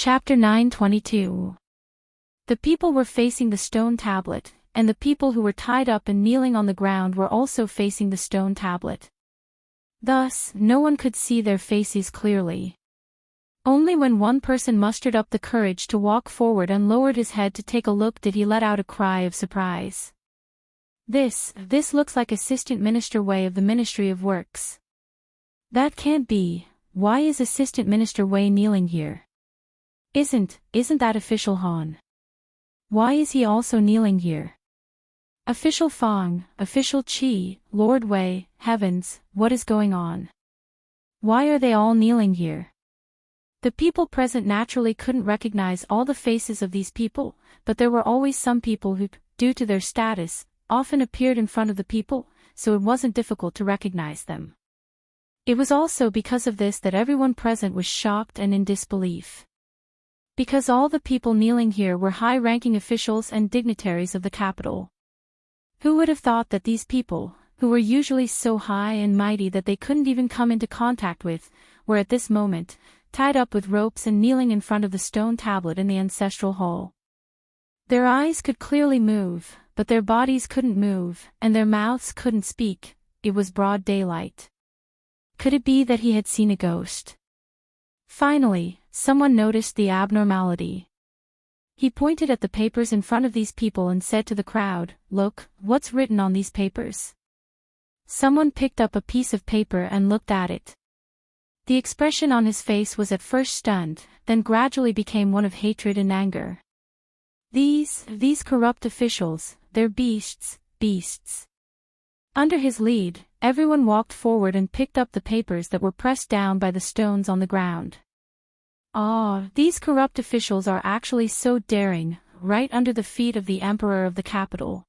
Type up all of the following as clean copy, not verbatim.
Chapter 9:22. The people were facing the stone tablet, and the people who were tied up and kneeling on the ground were also facing the stone tablet. Thus, no one could see their faces clearly. Only when one person mustered up the courage to walk forward and lowered his head to take a look did he let out a cry of surprise. This looks like Assistant Minister Wei of the Ministry of Works. That can't be. Why is Assistant Minister Wei kneeling here? Isn't that Official Han? Why is he also kneeling here? Official Fang, Official Qi, Lord Wei, heavens, what is going on? Why are they all kneeling here? The people present naturally couldn't recognize all the faces of these people, but there were always some people who, due to their status, often appeared in front of the people, so it wasn't difficult to recognize them. It was also because of this that everyone present was shocked and in disbelief. Because all the people kneeling here were high-ranking officials and dignitaries of the capital. Who would have thought that these people, who were usually so high and mighty that they couldn't even come into contact with, were at this moment, tied up with ropes and kneeling in front of the stone tablet in the ancestral hall. Their eyes could clearly move, but their bodies couldn't move, and their mouths couldn't speak. It was broad daylight. Could it be that he had seen a ghost? Finally, someone noticed the abnormality. He pointed at the papers in front of these people and said to the crowd, "Look, what's written on these papers?" Someone picked up a piece of paper and looked at it. The expression on his face was at first stunned, then gradually became one of hatred and anger. These corrupt officials, they're beasts. Under his lead, everyone walked forward and picked up the papers that were pressed down by the stones on the ground. These corrupt officials are actually so daring, right under the feet of the emperor of the capital.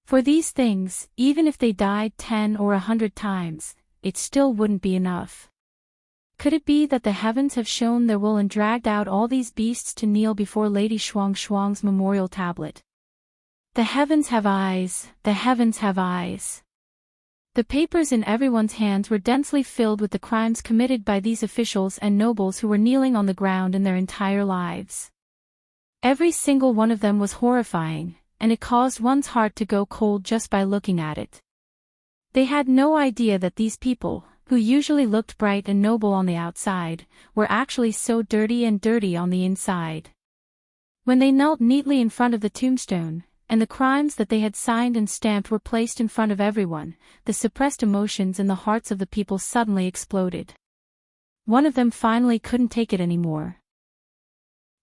For these things, even if they died 10 or 100 times, it still wouldn't be enough. Could it be that the heavens have shown their will and dragged out all these beasts to kneel before Lady Shuang's memorial tablet? The heavens have eyes, the heavens have eyes. The papers in everyone's hands were densely filled with the crimes committed by these officials and nobles who were kneeling on the ground in their entire lives. Every single one of them was horrifying, and it caused one's heart to go cold just by looking at it. They had no idea that these people, who usually looked bright and noble on the outside, were actually so dirty on the inside. When they knelt neatly in front of the tombstone, and the crimes that they had signed and stamped were placed in front of everyone, the suppressed emotions in the hearts of the people suddenly exploded. One of them finally couldn't take it anymore.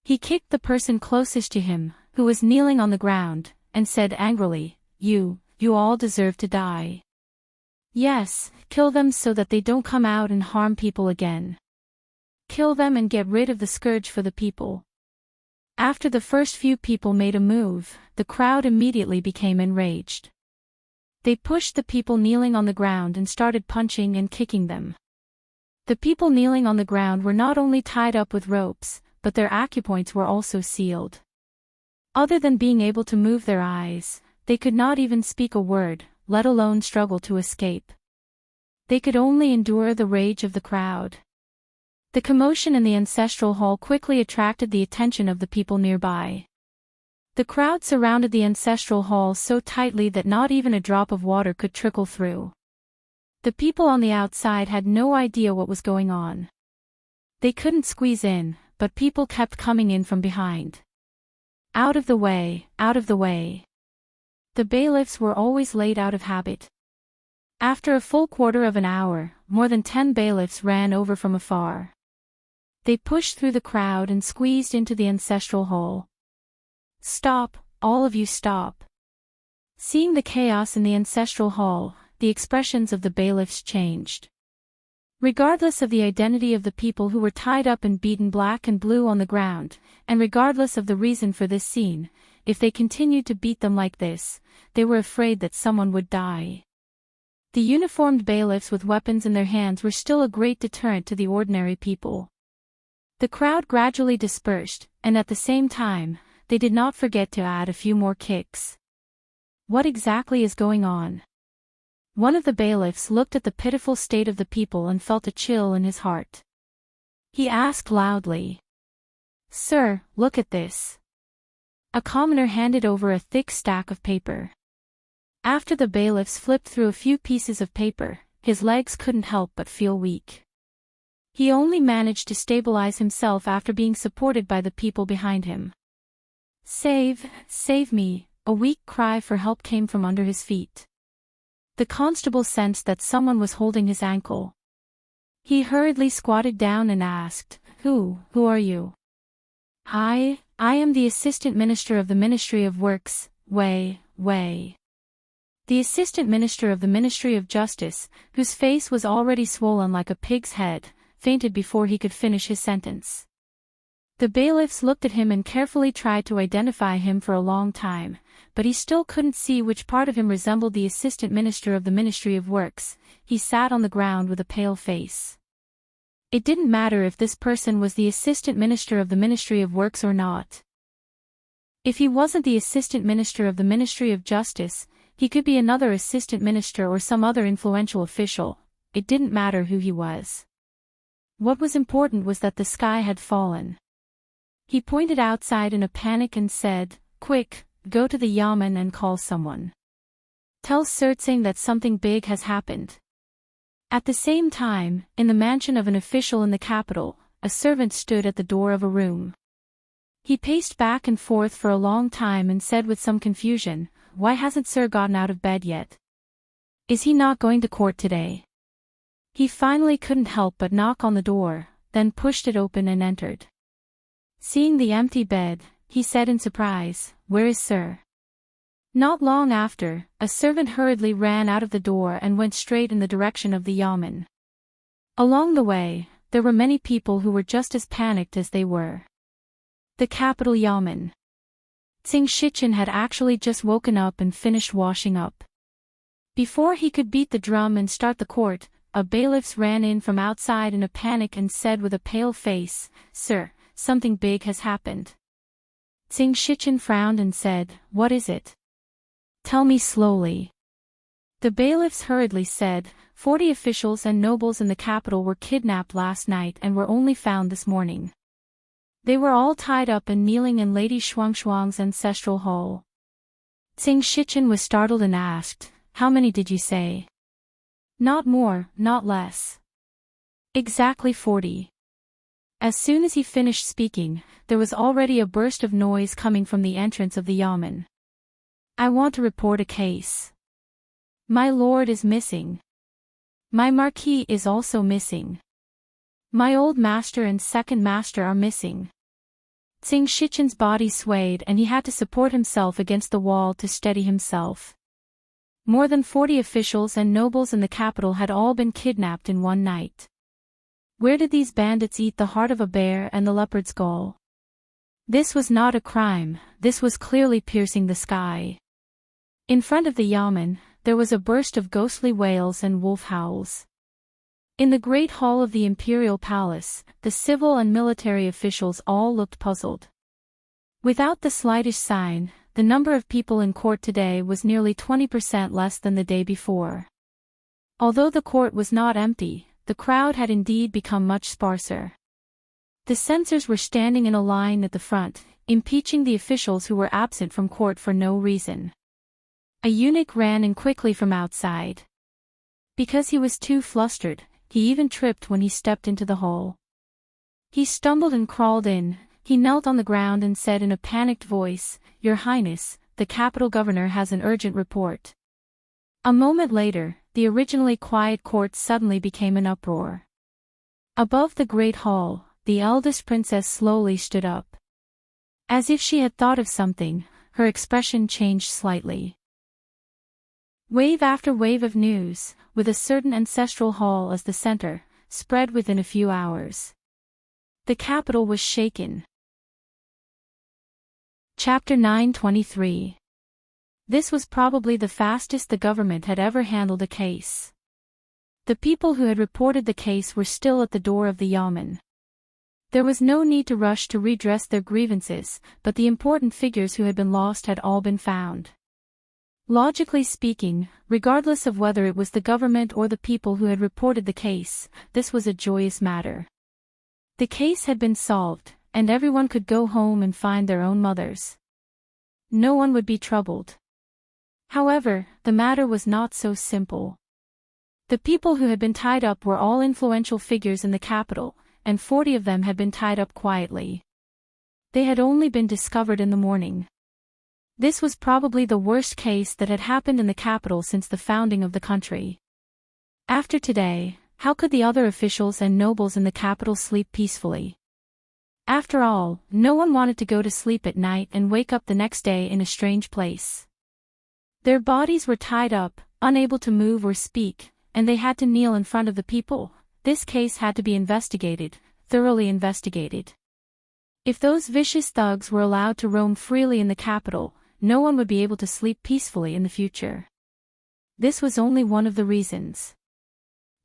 He kicked the person closest to him, who was kneeling on the ground, and said angrily, You all deserve to die. Yes, kill them so that they don't come out and harm people again. Kill them and get rid of the scourge for the people. After the first few people made a move, the crowd immediately became enraged. They pushed the people kneeling on the ground and started punching and kicking them. The people kneeling on the ground were not only tied up with ropes, but their acupoints were also sealed. Other than being able to move their eyes, they could not even speak a word, let alone struggle to escape. They could only endure the rage of the crowd. The commotion in the ancestral hall quickly attracted the attention of the people nearby. The crowd surrounded the ancestral hall so tightly that not even a drop of water could trickle through. The people on the outside had no idea what was going on. They couldn't squeeze in, but people kept coming in from behind. Out of the way, out of the way. The bailiffs were always late out of habit. After a full quarter of an hour, more than 10 bailiffs ran over from afar. They pushed through the crowd and squeezed into the ancestral hall. Stop, all of you stop. Seeing the chaos in the ancestral hall, the expressions of the bailiffs changed. Regardless of the identity of the people who were tied up and beaten black and blue on the ground, and regardless of the reason for this scene, if they continued to beat them like this, they were afraid that someone would die. The uniformed bailiffs with weapons in their hands were still a great deterrent to the ordinary people. The crowd gradually dispersed, and at the same time, they did not forget to add a few more kicks. What exactly is going on? One of the bailiffs looked at the pitiful state of the people and felt a chill in his heart. He asked loudly. "Sir, look at this." A commoner handed over a thick stack of paper. After the bailiffs flipped through a few pieces of paper, his legs couldn't help but feel weak. He only managed to stabilize himself after being supported by the people behind him. Save me," a weak cry for help came from under his feet. The constable sensed that someone was holding his ankle. He hurriedly squatted down and asked, Who are you?" I am the Assistant Minister of the Ministry of Works, Way. The Assistant Minister of the Ministry of Justice, whose face was already swollen like a pig's head, fainted before he could finish his sentence. The bailiffs looked at him and carefully tried to identify him for a long time, but he still couldn't see which part of him resembled the Assistant Minister of the Ministry of Works. He sat on the ground with a pale face. It didn't matter if this person was the Assistant Minister of the Ministry of Works or not. If he wasn't the Assistant Minister of the Ministry of Justice, he could be another Assistant Minister or some other influential official. It didn't matter who he was. What was important was that the sky had fallen. He pointed outside in a panic and said, "Quick, go to the yamen and call someone. Tell Sirtsing that something big has happened." At the same time, in the mansion of an official in the capital, a servant stood at the door of a room. He paced back and forth for a long time and said with some confusion, "Why hasn't Sir gotten out of bed yet? Is he not going to court today?" He finally couldn't help but knock on the door, then pushed it open and entered. Seeing the empty bed, he said in surprise, "Where is Sir?" Not long after, a servant hurriedly ran out of the door and went straight in the direction of the yamen. Along the way, there were many people who were just as panicked as they were. The capital yamen. Tsing Shichin had actually just woken up and finished washing up. Before he could beat the drum and start the court, a bailiff ran in from outside in a panic and said with a pale face, "Sir, something big has happened." Tsing Shichin frowned and said, "What is it? Tell me slowly." The bailiffs hurriedly said, 40 officials and nobles in the capital were kidnapped last night and were only found this morning. They were all tied up and kneeling in Lady Shuangshuang's ancestral hall. Tsing Shichin was startled and asked, "How many did you say?" "Not more, not less." "Exactly 40. As soon as he finished speaking, there was already a burst of noise coming from the entrance of the yamen. "I want to report a case. My lord is missing. My marquis is also missing. My old master and second master are missing." Tsing Shichin's body swayed and he had to support himself against the wall to steady himself. More than 40 officials and nobles in the capital had all been kidnapped in one night. Where did these bandits eat the heart of a bear and the leopard's gall? This was not a crime, this was clearly piercing the sky. In front of the yamen, there was a burst of ghostly wails and wolf howls. In the great hall of the imperial palace, the civil and military officials all looked puzzled. Without the slightest sign, the number of people in court today was nearly 20% less than the day before. Although the court was not empty, the crowd had indeed become much sparser. The censors were standing in a line at the front, impeaching the officials who were absent from court for no reason. A eunuch ran in quickly from outside. Because he was too flustered, he even tripped when he stepped into the hall. He stumbled and crawled in. He knelt on the ground and said in a panicked voice, "Your Highness, the capital governor has an urgent report." A moment later, the originally quiet court suddenly became an uproar. Above the great hall, the eldest princess slowly stood up. As if she had thought of something, her expression changed slightly. Wave after wave of news, with a certain ancestral hall as the center, spread within a few hours. The capital was shaken. Chapter 923. This was probably the fastest the government had ever handled a case. The people who had reported the case were still at the door of the yamen. There was no need to rush to redress their grievances, but the important figures who had been lost had all been found. Logically speaking, regardless of whether it was the government or the people who had reported the case, this was a joyous matter. The case had been solved, and everyone could go home and find their own mothers. No one would be troubled. However, the matter was not so simple. The people who had been tied up were all influential figures in the capital, and 40 of them had been tied up quietly. They had only been discovered in the morning. This was probably the worst case that had happened in the capital since the founding of the country. After today, how could the other officials and nobles in the capital sleep peacefully? After all, no one wanted to go to sleep at night and wake up the next day in a strange place. Their bodies were tied up, unable to move or speak, and they had to kneel in front of the people. This case had to be investigated, thoroughly investigated. If those vicious thugs were allowed to roam freely in the capital, no one would be able to sleep peacefully in the future. This was only one of the reasons.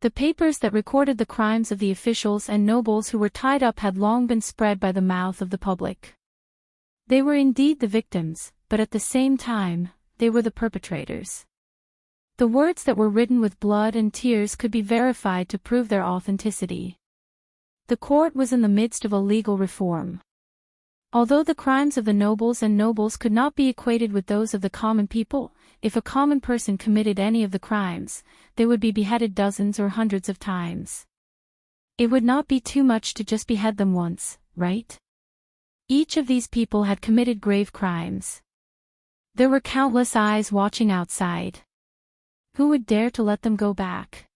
The papers that recorded the crimes of the officials and nobles who were tied up had long been spread by the mouth of the public. They were indeed the victims, but at the same time, they were the perpetrators. The words that were written with blood and tears could be verified to prove their authenticity. The court was in the midst of a legal reform. Although the crimes of the nobles and nobles could not be equated with those of the common people, if a common person committed any of the crimes, they would be beheaded dozens or hundreds of times. It would not be too much to just behead them once, right? Each of these people had committed grave crimes. There were countless eyes watching outside. Who would dare to let them go back?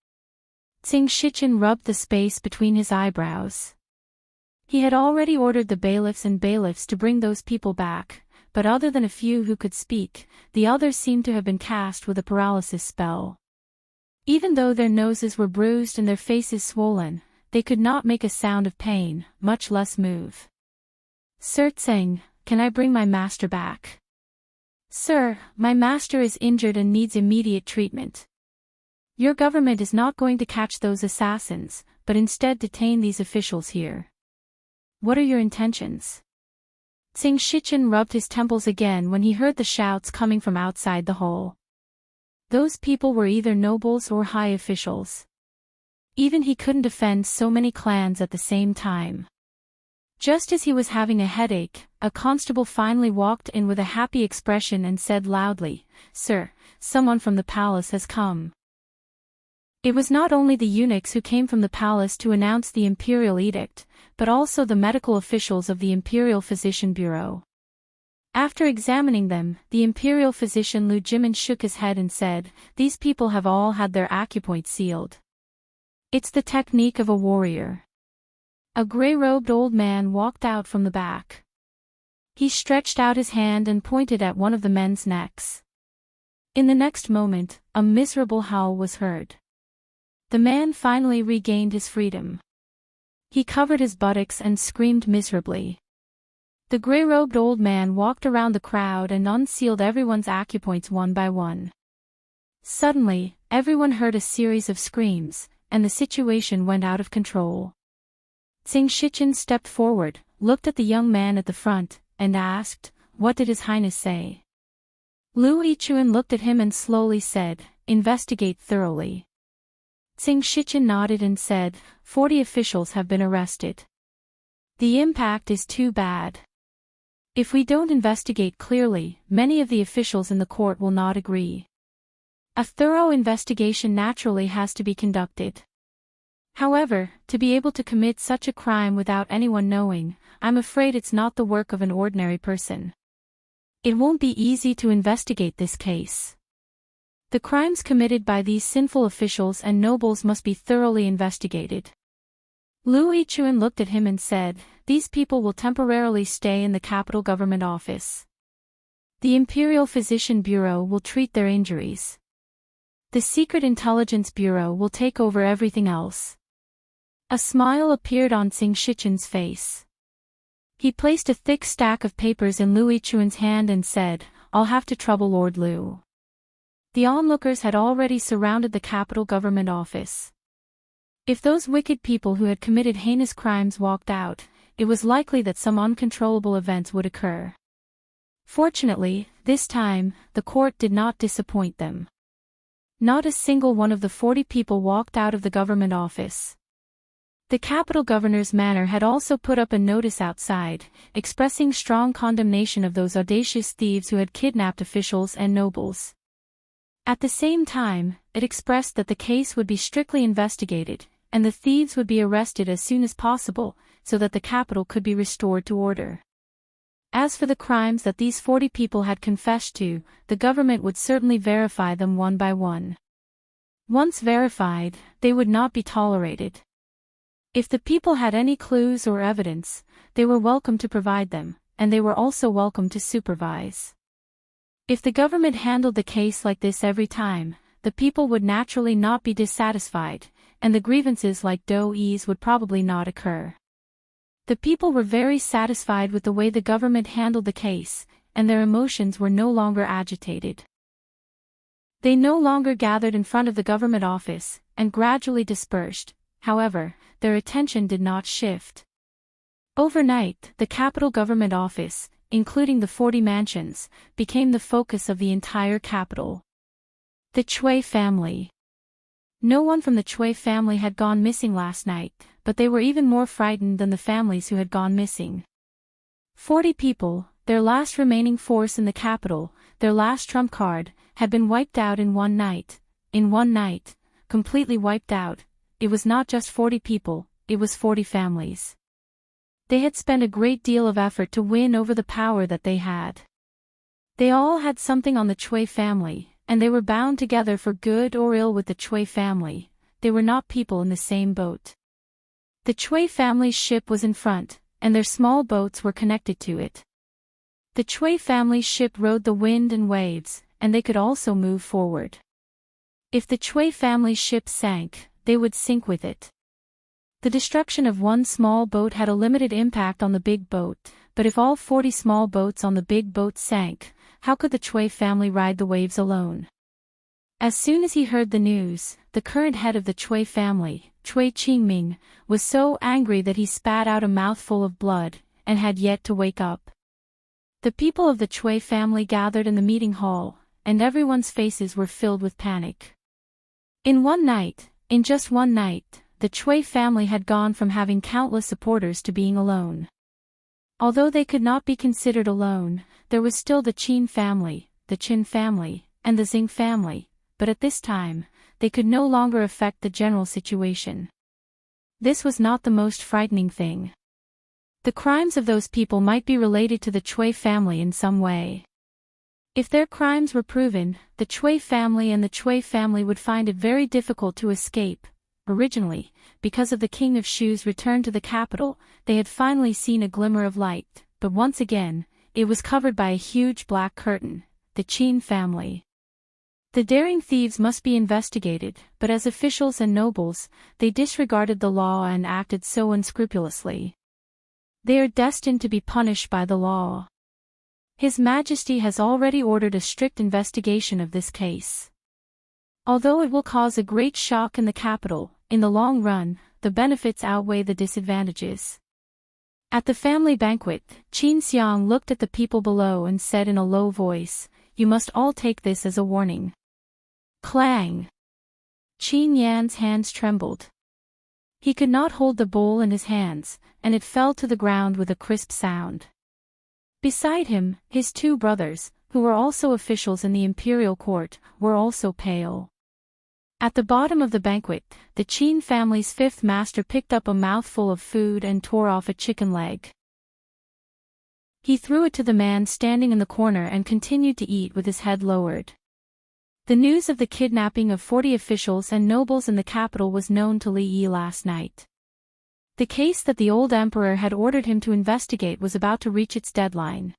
Tsing Shichen rubbed the space between his eyebrows. He had already ordered the bailiffs and bailiffs to bring those people back, but other than a few who could speak, the others seemed to have been cast with a paralysis spell. Even though their noses were bruised and their faces swollen, they could not make a sound of pain, much less move. "Sir Tsing, can I bring my master back?" "Sir, my master is injured and needs immediate treatment. Your government is not going to catch those assassins, but instead detain these officials here. What are your intentions?" Tsing Shichen rubbed his temples again when he heard the shouts coming from outside the hall. Those people were either nobles or high officials. Even he couldn't defend so many clans at the same time. Just as he was having a headache, a constable finally walked in with a happy expression and said loudly, "Sir, someone from the palace has come." It was not only the eunuchs who came from the palace to announce the imperial edict, but also the medical officials of the Imperial Physician Bureau. After examining them, the imperial physician Lu Jimin shook his head and said, "These people have all had their acupoints sealed. It's the technique of a warrior." A gray-robed old man walked out from the back. He stretched out his hand and pointed at one of the men's necks. In the next moment, a miserable howl was heard. The man finally regained his freedom. He covered his buttocks and screamed miserably. The gray-robed old man walked around the crowd and unsealed everyone's acupoints one by one. Suddenly, everyone heard a series of screams, and the situation went out of control. Tsing Shichen stepped forward, looked at the young man at the front, and asked, "What did His Highness say?" Lu Yichuan looked at him and slowly said, "Investigate thoroughly." Tsing Shichen nodded and said, 40 officials have been arrested. The impact is too bad. If we don't investigate clearly, many of the officials in the court will not agree. A thorough investigation naturally has to be conducted. However, to be able to commit such a crime without anyone knowing, I'm afraid it's not the work of an ordinary person. It won't be easy to investigate this case. The crimes committed by these sinful officials and nobles must be thoroughly investigated. Lu Yichuan looked at him and said, "These people will temporarily stay in the capital government office. The Imperial Physician Bureau will treat their injuries. The Secret Intelligence Bureau will take over everything else." A smile appeared on Tsing Shichen's face. He placed a thick stack of papers in Lu Yichuan's hand and said, "I'll have to trouble Lord Lu." The onlookers had already surrounded the capital government office. If those wicked people who had committed heinous crimes walked out, it was likely that some uncontrollable events would occur. Fortunately, this time, the court did not disappoint them. Not a single one of the 40 people walked out of the government office. The capital governor's manor had also put up a notice outside, expressing strong condemnation of those audacious thieves who had kidnapped officials and nobles. At the same time, it expressed that the case would be strictly investigated, and the thieves would be arrested as soon as possible, so that the capital could be restored to order. As for the crimes that these 40 people had confessed to, the government would certainly verify them one by one. Once verified, they would not be tolerated. If the people had any clues or evidence, they were welcome to provide them, and they were also welcome to supervise. If the government handled the case like this every time, the people would naturally not be dissatisfied, and the grievances like doe's would probably not occur. The people were very satisfied with the way the government handled the case, and their emotions were no longer agitated. They no longer gathered in front of the government office, and gradually dispersed. However, their attention did not shift. Overnight, the capital government office, including the 40 mansions, became the focus of the entire capital. The Chui family. No one from the Chui family had gone missing last night, but they were even more frightened than the families who had gone missing. 40 people, their last remaining force in the capital, their last trump card, had been wiped out in one night. In one night, completely wiped out. It was not just 40 people, it was 40 families. They had spent a great deal of effort to win over the power that they had. They all had something on the Chui family, and they were bound together for good or ill with the Chui family. They were not people in the same boat. The Chui family's ship was in front, and their small boats were connected to it. The Chui family's ship rode the wind and waves, and they could also move forward. If the Chui family's ship sank, they would sink with it. The destruction of one small boat had a limited impact on the big boat, but if all 40 small boats on the big boat sank, how could the Chui family ride the waves alone? As soon as he heard the news, the current head of the Chui family, Chui Qingming, was so angry that he spat out a mouthful of blood, and had yet to wake up. The people of the Chui family gathered in the meeting hall, and everyone's faces were filled with panic. In just one night, the Chui family had gone from having countless supporters to being alone. Although they could not be considered alone, there was still the Qin family, the Qin family, and the Xing family, but at this time, they could no longer affect the general situation. This was not the most frightening thing. The crimes of those people might be related to the Chui family in some way. If their crimes were proven, the Chui family and the Chui family would find it very difficult to escape. Originally, because of the King of Shu's return to the capital, they had finally seen a glimmer of light, but once again, it was covered by a huge black curtain, the Qin family. The daring thieves must be investigated, but as officials and nobles, they disregarded the law and acted so unscrupulously. They are destined to be punished by the law. His Majesty has already ordered a strict investigation of this case. Although it will cause a great shock in the capital, in the long run, the benefits outweigh the disadvantages. At the family banquet, Qin Xiang looked at the people below and said in a low voice, "You must all take this as a warning." Clang! Qin Yan's hands trembled. He could not hold the bowl in his hands, and it fell to the ground with a crisp sound. Beside him, his 2 brothers, who were also officials in the imperial court, were also pale. At the bottom of the banquet, the Qin family's 5th master picked up a mouthful of food and tore off a chicken leg. He threw it to the man standing in the corner and continued to eat with his head lowered. The news of the kidnapping of 40 officials and nobles in the capital was known to Li Yi last night. The case that the old emperor had ordered him to investigate was about to reach its deadline.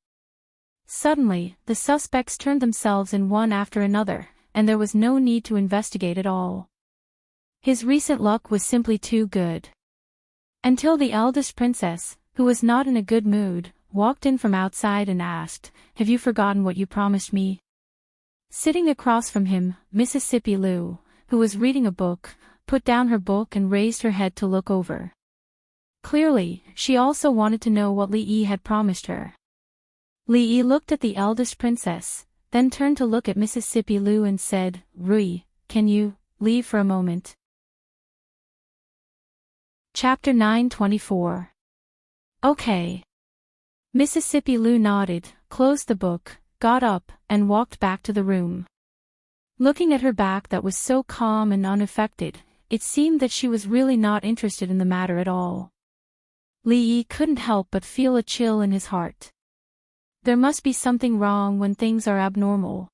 Suddenly, the suspects turned themselves in one after another, and there was no need to investigate at all. His recent luck was simply too good. Until the eldest princess, who was not in a good mood, walked in from outside and asked, "Have you forgotten what you promised me?" Sitting across from him, Mississippi Liu, who was reading a book, put down her book and raised her head to look over. Clearly, she also wanted to know what Li Yi had promised her. Li Yi looked at the eldest princess, then turned to look at Mississippi Liu and said, "Rui, can you leave for a moment?" Chapter 924. Okay. Mississippi Lou nodded, closed the book, got up, and walked back to the room. Looking at her back that was so calm and unaffected, it seemed that she was really not interested in the matter at all. Lee couldn't help but feel a chill in his heart. There must be something wrong when things are abnormal.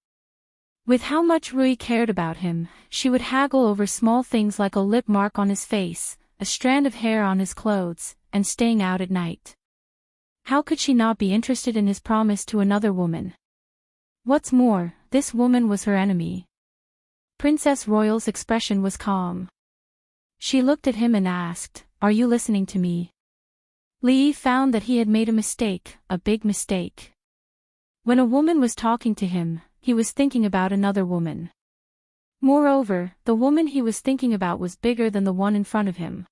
With how much Rui cared about him, she would haggle over small things like a lip mark on his face, a strand of hair on his clothes, and staying out at night. How could she not be interested in his promise to another woman? What's more, this woman was her enemy. Princess Royal's expression was calm. She looked at him and asked, "Are you listening to me?" Lee found that he had made a mistake, a big mistake. When a woman was talking to him, he was thinking about another woman. Moreover, the woman he was thinking about was bigger than the one in front of him.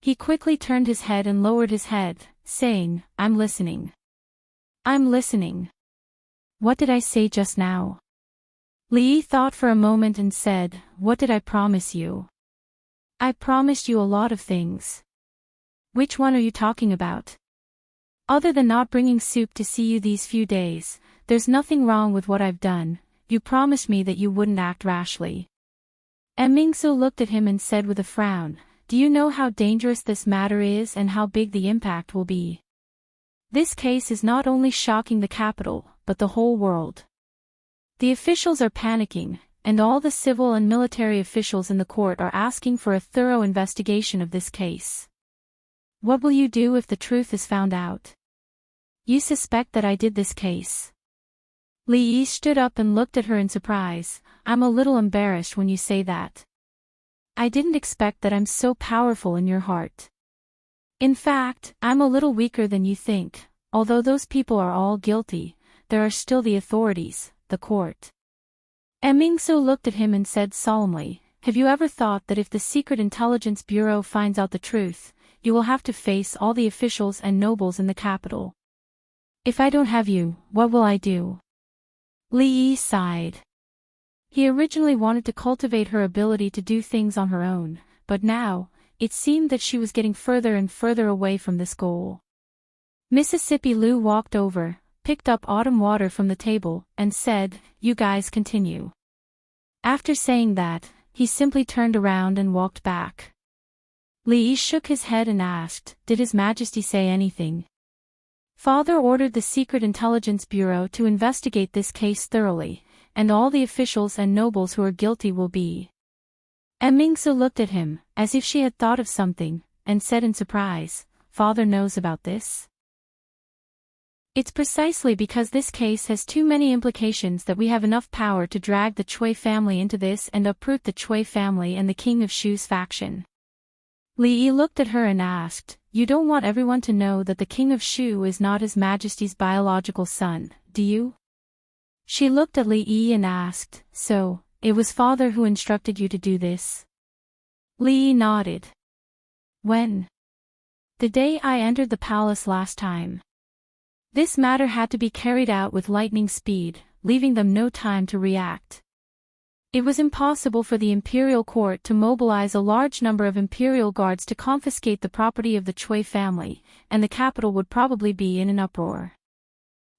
He quickly turned his head and lowered his head, saying, "I'm listening. I'm listening. What did I say just now?" Lee thought for a moment and said, "What did I promise you?" "I promised you a lot of things." "Which one are you talking about?" "Other than not bringing soup to see you these few days, there's nothing wrong with what I've done. You promised me that you wouldn't act rashly." Mingsu looked at him and said with a frown, "Do you know how dangerous this matter is and how big the impact will be? This case is not only shocking the capital, but the whole world. The officials are panicking, and all the civil and military officials in the court are asking for a thorough investigation of this case. What will you do if the truth is found out? You suspect that I did this case?" Li Yi stood up and looked at her in surprise. "I'm a little embarrassed when you say that. I didn't expect that I'm so powerful in your heart. In fact, I'm a little weaker than you think. Although those people are all guilty, there are still the authorities, the court." Mingsu looked at him and said solemnly, "Have you ever thought that if the Secret Intelligence Bureau finds out the truth, you will have to face all the officials and nobles in the capital? If I don't have you, what will I do?" Li Yi sighed. He originally wanted to cultivate her ability to do things on her own, but now, it seemed that she was getting further and further away from this goal. Mississippi Lou walked over, picked up autumn water from the table, and said, "You guys continue." After saying that, he simply turned around and walked back. Li Yi shook his head and asked, "Did His Majesty say anything?" "Father ordered the Secret Intelligence Bureau to investigate this case thoroughly, and all the officials and nobles who are guilty will be." Mingsu looked at him, as if she had thought of something, and said in surprise, "Father knows about this?" "It's precisely because this case has too many implications that we have enough power to drag the Chui family into this and uproot the Chui family and the King of Shu's faction." Li Yi looked at her and asked, "You don't want everyone to know that the King of Shu is not His Majesty's biological son, do you?" She looked at Li Yi and asked, "So, it was Father who instructed you to do this?" Li Yi nodded. "When?" "The day I entered the palace last time. This matter had to be carried out with lightning speed, leaving them no time to react. It was impossible for the imperial court to mobilize a large number of imperial guards to confiscate the property of the Chui family, and the capital would probably be in an uproar.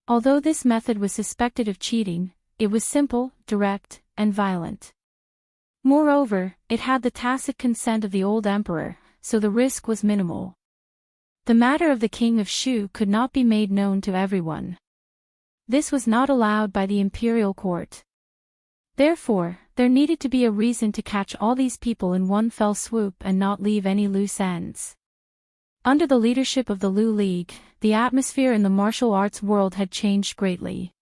Although this method was suspected of cheating, it was simple, direct, and violent. Moreover, it had the tacit consent of the old emperor, so the risk was minimal. The matter of the King of Shu could not be made known to everyone. This was not allowed by the imperial court. Therefore, there needed to be a reason to catch all these people in one fell swoop and not leave any loose ends. Under the leadership of the Lu League, the atmosphere in the martial arts world had changed greatly.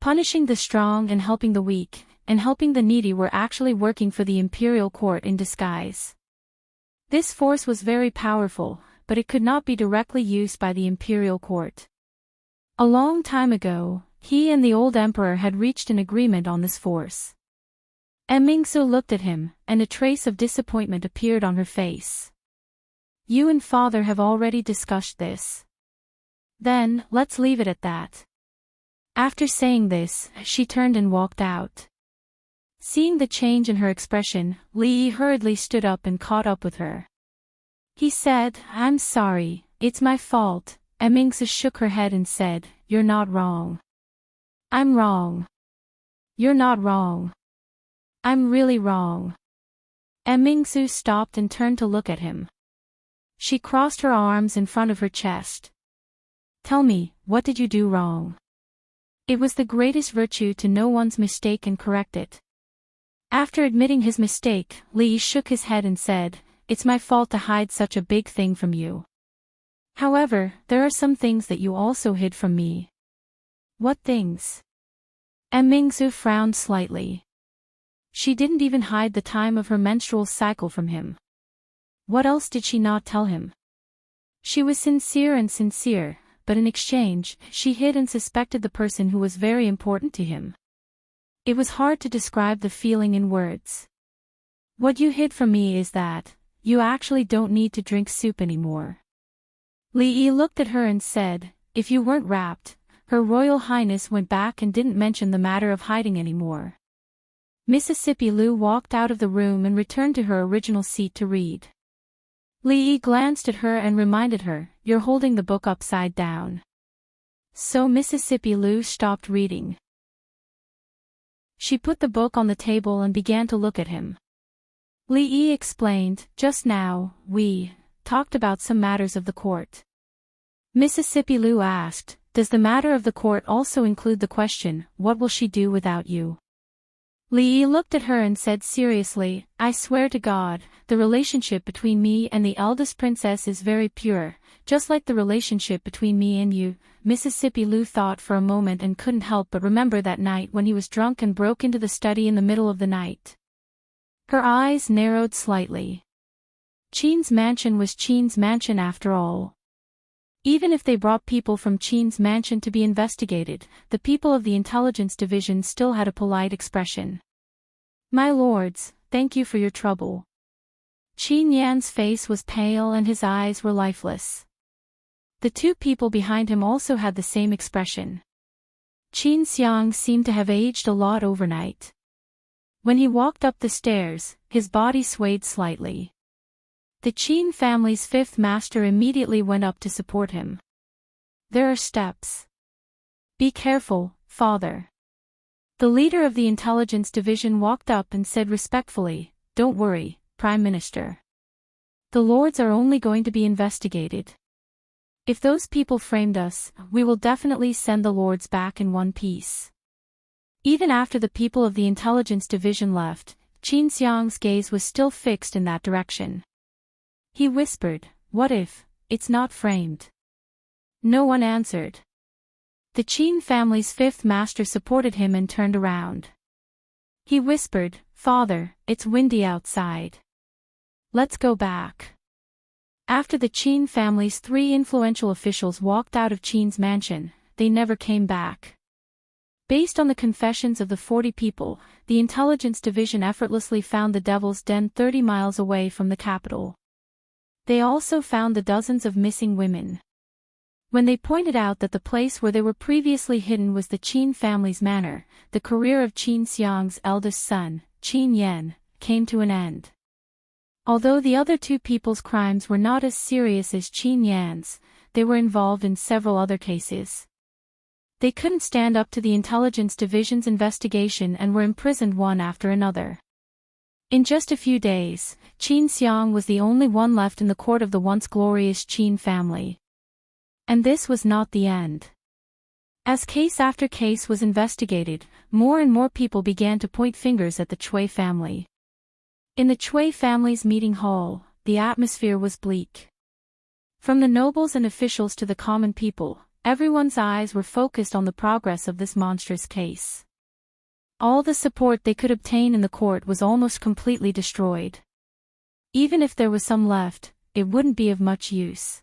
Punishing the strong and helping the weak, and helping the needy were actually working for the imperial court in disguise. This force was very powerful, but it could not be directly used by the imperial court. A long time ago, he and the old emperor had reached an agreement on this force. Mingsu looked at him, and a trace of disappointment appeared on her face. "You and Father have already discussed this. Then, let's leave it at that." After saying this, she turned and walked out. Seeing the change in her expression, Li Yi hurriedly stood up and caught up with her. He said, "I'm sorry, it's my fault." Immerse shook her head and said, "You're not wrong." "I'm wrong." "You're not wrong." "I'm really wrong." Immerse stopped and turned to look at him. She crossed her arms in front of her chest. "Tell me, what did you do wrong?" It was the greatest virtue to know one's mistake and correct it. After admitting his mistake, Lee shook his head and said, "It's my fault to hide such a big thing from you. However, there are some things that you also hid from me." "What things?" Immerse frowned slightly. She didn't even hide the time of her menstrual cycle from him. What else did she not tell him? She was sincere, but in exchange, she hid and suspected the person who was very important to him. It was hard to describe the feeling in words. "What you hid from me is that you actually don't need to drink soup anymore." Lee looked at her and said, "If you weren't wrapped," Her Royal Highness went back and didn't mention the matter of hiding anymore. Mississippi Lou walked out of the room and returned to her original seat to read. Lee glanced at her and reminded her, "You're holding the book upside down." So Mississippi Lou stopped reading. She put the book on the table and began to look at him. Lee explained, "Just now, we talked about some matters of the court." Mississippi Lou asked, "Does the matter of the court also include the question, what will she do without you?" Lee looked at her and said seriously, "I swear to God, the relationship between me and the eldest princess is very pure, just like the relationship between me and you." Mississippi Lou thought for a moment and couldn't help but remember that night when he was drunk and broke into the study in the middle of the night. Her eyes narrowed slightly. Chin's mansion was Chin's mansion after all. Even if they brought people from Chin's mansion to be investigated, the people of the intelligence division still had a polite expression. "My lords, thank you for your trouble." Qin Yan's face was pale and his eyes were lifeless. The two people behind him also had the same expression. Qin Xiang seemed to have aged a lot overnight. When he walked up the stairs, his body swayed slightly. The Qin family's fifth master immediately went up to support him. "There are steps. Be careful, father." The leader of the intelligence division walked up and said respectfully, "Don't worry, Prime Minister. The lords are only going to be investigated. If those people framed us, we will definitely send the lords back in one piece." Even after the people of the intelligence division left, Qin Xiang's gaze was still fixed in that direction. He whispered, "What if it's not framed?" No one answered. The Qin family's fifth master supported him and turned around. He whispered, "Father, it's windy outside. Let's go back." After the Qin family's three influential officials walked out of Qin's mansion, they never came back. Based on the confessions of the 40 people, the intelligence division effortlessly found the Devil's Den 30 miles away from the capital. They also found the dozens of missing women. When they pointed out that the place where they were previously hidden was the Qin family's manor, the career of Qin Xiang's eldest son, Qin Yan, came to an end. Although the other two people's crimes were not as serious as Qin Yan's, they were involved in several other cases. They couldn't stand up to the intelligence division's investigation and were imprisoned one after another. In just a few days, Qin Xiang was the only one left in the court of the once glorious Qin family. And this was not the end. As case after case was investigated, more and more people began to point fingers at the Cui family. In the Cui family's meeting hall, the atmosphere was bleak. From the nobles and officials to the common people, everyone's eyes were focused on the progress of this monstrous case. All the support they could obtain in the court was almost completely destroyed. Even if there was some left, it wouldn't be of much use.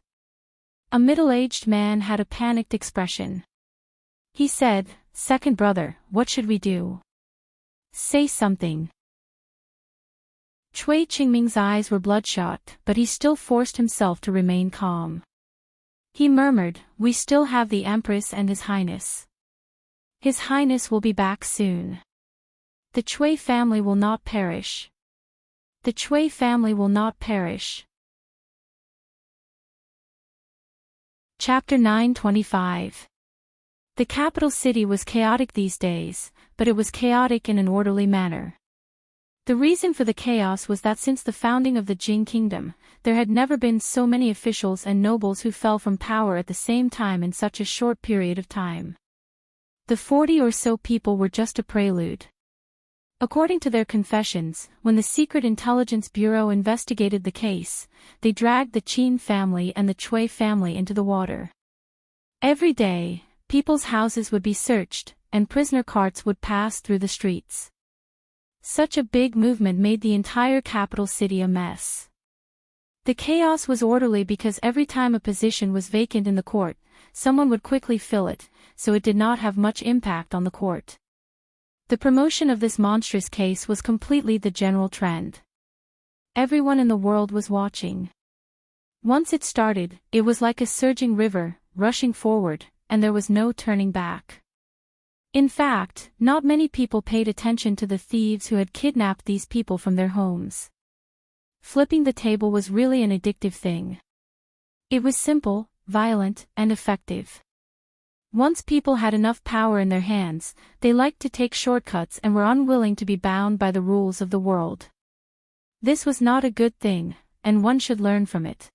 A middle-aged man had a panicked expression. He said, "Second brother, what should we do? Say something." Cui Qingming's eyes were bloodshot, but he still forced himself to remain calm. He murmured, "We still have the Empress and His Highness. His Highness will be back soon. The Cui family will not perish. The Cui family will not perish." Chapter 925. The capital city was chaotic these days, but it was chaotic in an orderly manner. The reason for the chaos was that since the founding of the Jing Kingdom, there had never been so many officials and nobles who fell from power at the same time in such a short period of time. The 40 or so people were just a prelude. According to their confessions, when the Secret Intelligence Bureau investigated the case, they dragged the Qin family and the Cui family into the water. Every day, people's houses would be searched, and prisoner carts would pass through the streets. Such a big movement made the entire capital city a mess. The chaos was orderly because every time a position was vacant in the court, someone would quickly fill it, so it did not have much impact on the court. The promotion of this monstrous case was completely the general trend. Everyone in the world was watching. Once it started, it was like a surging river, rushing forward, and there was no turning back. In fact, not many people paid attention to the thieves who had kidnapped these people from their homes. Flipping the table was really an addictive thing. It was simple, violent, and effective. Once people had enough power in their hands, they liked to take shortcuts and were unwilling to be bound by the rules of the world. This was not a good thing, and one should learn from it.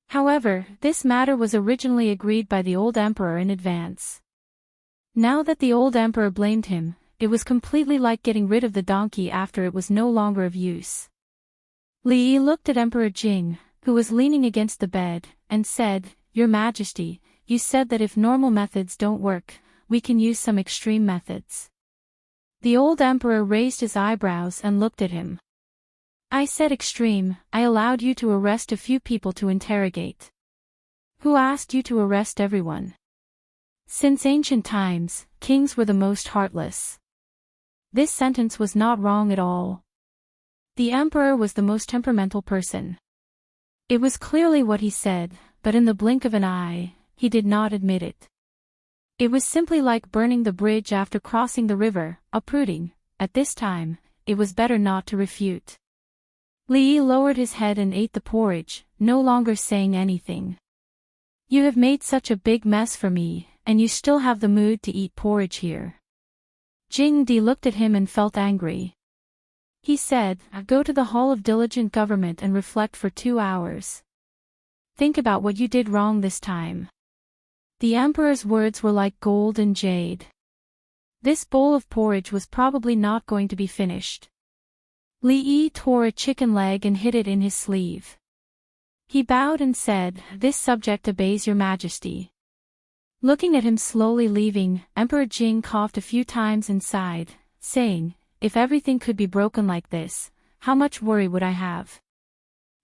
However, this matter was originally agreed by the old emperor in advance. Now that the old emperor blamed him, it was completely like getting rid of the donkey after it was no longer of use. Li Yi looked at Emperor Jing, who was leaning against the bed, and said, "Your Majesty, you said that if normal methods don't work, we can use some extreme methods." The old emperor raised his eyebrows and looked at him. "I said extreme. I allowed you to arrest a few people to interrogate. Who asked you to arrest everyone? Since ancient times, kings were the most heartless." This sentence was not wrong at all. The emperor was the most temperamental person. It was clearly what he said, but in the blink of an eye, he did not admit it. It was simply like burning the bridge after crossing the river, uprooting. At this time, it was better not to refute. Li Yi lowered his head and ate the porridge, no longer saying anything. "You have made such a big mess for me, and you still have the mood to eat porridge here." Jing Di looked at him and felt angry. He said, "Go to the Hall of Diligent Government and reflect for 2 hours. Think about what you did wrong this time." The emperor's words were like gold and jade. This bowl of porridge was probably not going to be finished. Li Yi tore a chicken leg and hid it in his sleeve. He bowed and said, "This subject obeys your Majesty." Looking at him slowly leaving, Emperor Jing coughed a few times and sighed, saying, "If everything could be broken like this, how much worry would I have?"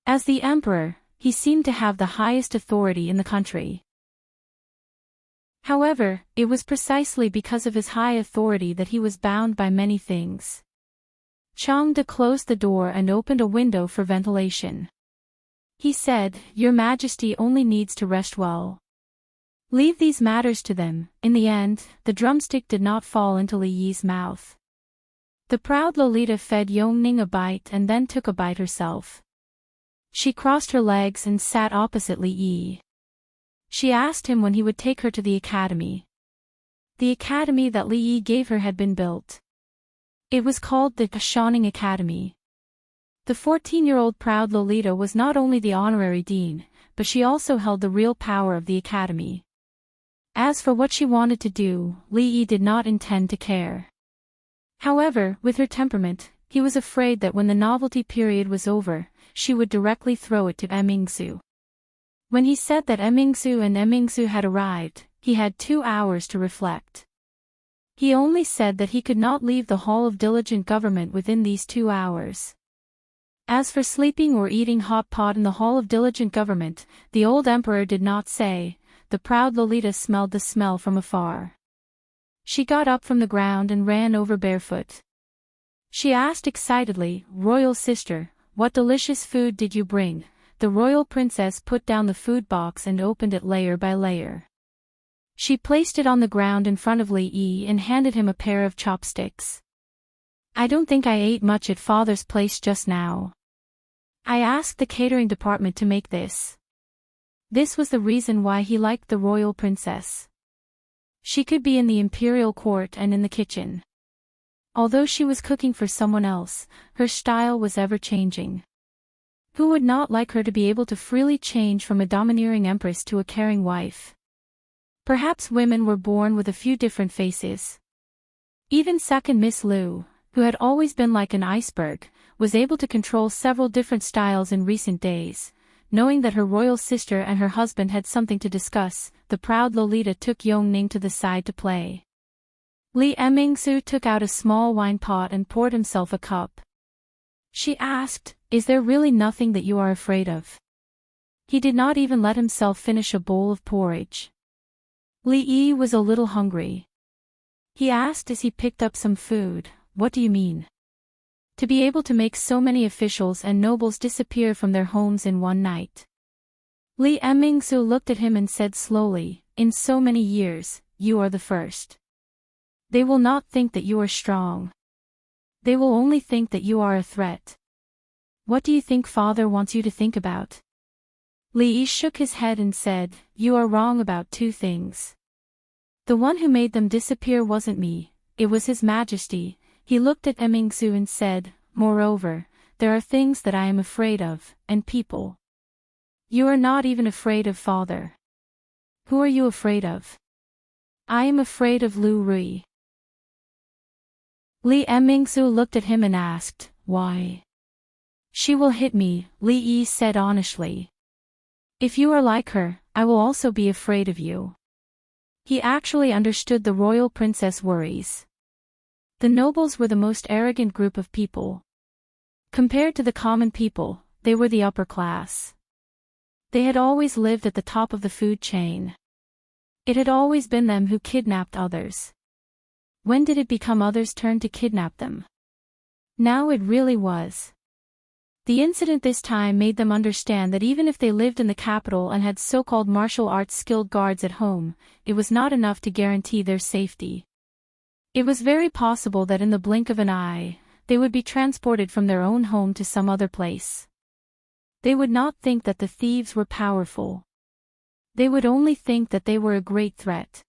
As the emperor, he seemed to have the highest authority in the country. However, it was precisely because of his high authority that he was bound by many things. Changde closed the door and opened a window for ventilation. He said, "Your Majesty only needs to rest well. Leave these matters to them." In the end, the drumstick did not fall into Li Yi's mouth. The proud Lolita fed Yongning a bite and then took a bite herself. She crossed her legs and sat opposite Li Yi. She asked him when he would take her to the academy. The academy that Li Yi gave her had been built. It was called the Shining Academy. The 14-year-old proud Lolita was not only the honorary dean, but she also held the real power of the academy. As for what she wanted to do, Li Yi did not intend to care. However, with her temperament, he was afraid that when the novelty period was over, she would directly throw it to Emingsu. When he said that Emingsu had arrived, he had 2 hours to reflect. He only said that he could not leave the Hall of Diligent Government within these 2 hours. As for sleeping or eating hot pot in the Hall of Diligent Government, the old emperor did not say. The proud Lolita smelled the smell from afar. She got up from the ground and ran over barefoot. She asked excitedly, "Royal sister, what delicious food did you bring?" The royal princess put down the food box and opened it layer by layer. She placed it on the ground in front of Li Yi and handed him a pair of chopsticks. "I don't think I ate much at father's place just now. I asked the catering department to make this." This was the reason why he liked the royal princess. She could be in the imperial court and in the kitchen. Although she was cooking for someone else, her style was ever-changing. Who would not like her to be able to freely change from a domineering empress to a caring wife? Perhaps women were born with a few different faces. Even second Miss Lu, who had always been like an iceberg, was able to control several different styles in recent days. Knowing that her royal sister and her husband had something to discuss, the proud Lolita took Yongning to the side to play. Li Emingsu took out a small wine pot and poured himself a cup. She asked, "Is there really nothing that you are afraid of?" He did not even let himself finish a bowl of porridge. Li Yi was a little hungry. He asked as he picked up some food, "What do you mean? To be able to make so many officials and nobles disappear from their homes in one night?" Li Emingsu looked at him and said slowly, "In so many years, you are the first. They will not think that you are strong. They will only think that you are a threat. What do you think father wants you to think about?" Li Yi shook his head and said, "You are wrong about two things. The one who made them disappear wasn't me, it was His Majesty." He looked at Emingsu and said, "Moreover, there are things that I am afraid of, and people. You are not even afraid of father. Who are you afraid of?" "I am afraid of Lu Rui." Li Emingsu looked at him and asked, "Why?" "She will hit me," Li Yi said honestly. "If you are like her, I will also be afraid of you." He actually understood the royal princess' worries. The nobles were the most arrogant group of people. Compared to the common people, they were the upper class. They had always lived at the top of the food chain. It had always been them who kidnapped others. When did it become others' turn to kidnap them? Now it really was. The incident this time made them understand that even if they lived in the capital and had so-called martial arts skilled guards at home, it was not enough to guarantee their safety. It was very possible that in the blink of an eye, they would be transported from their own home to some other place. They would not think that the thieves were powerful. They would only think that they were a great threat.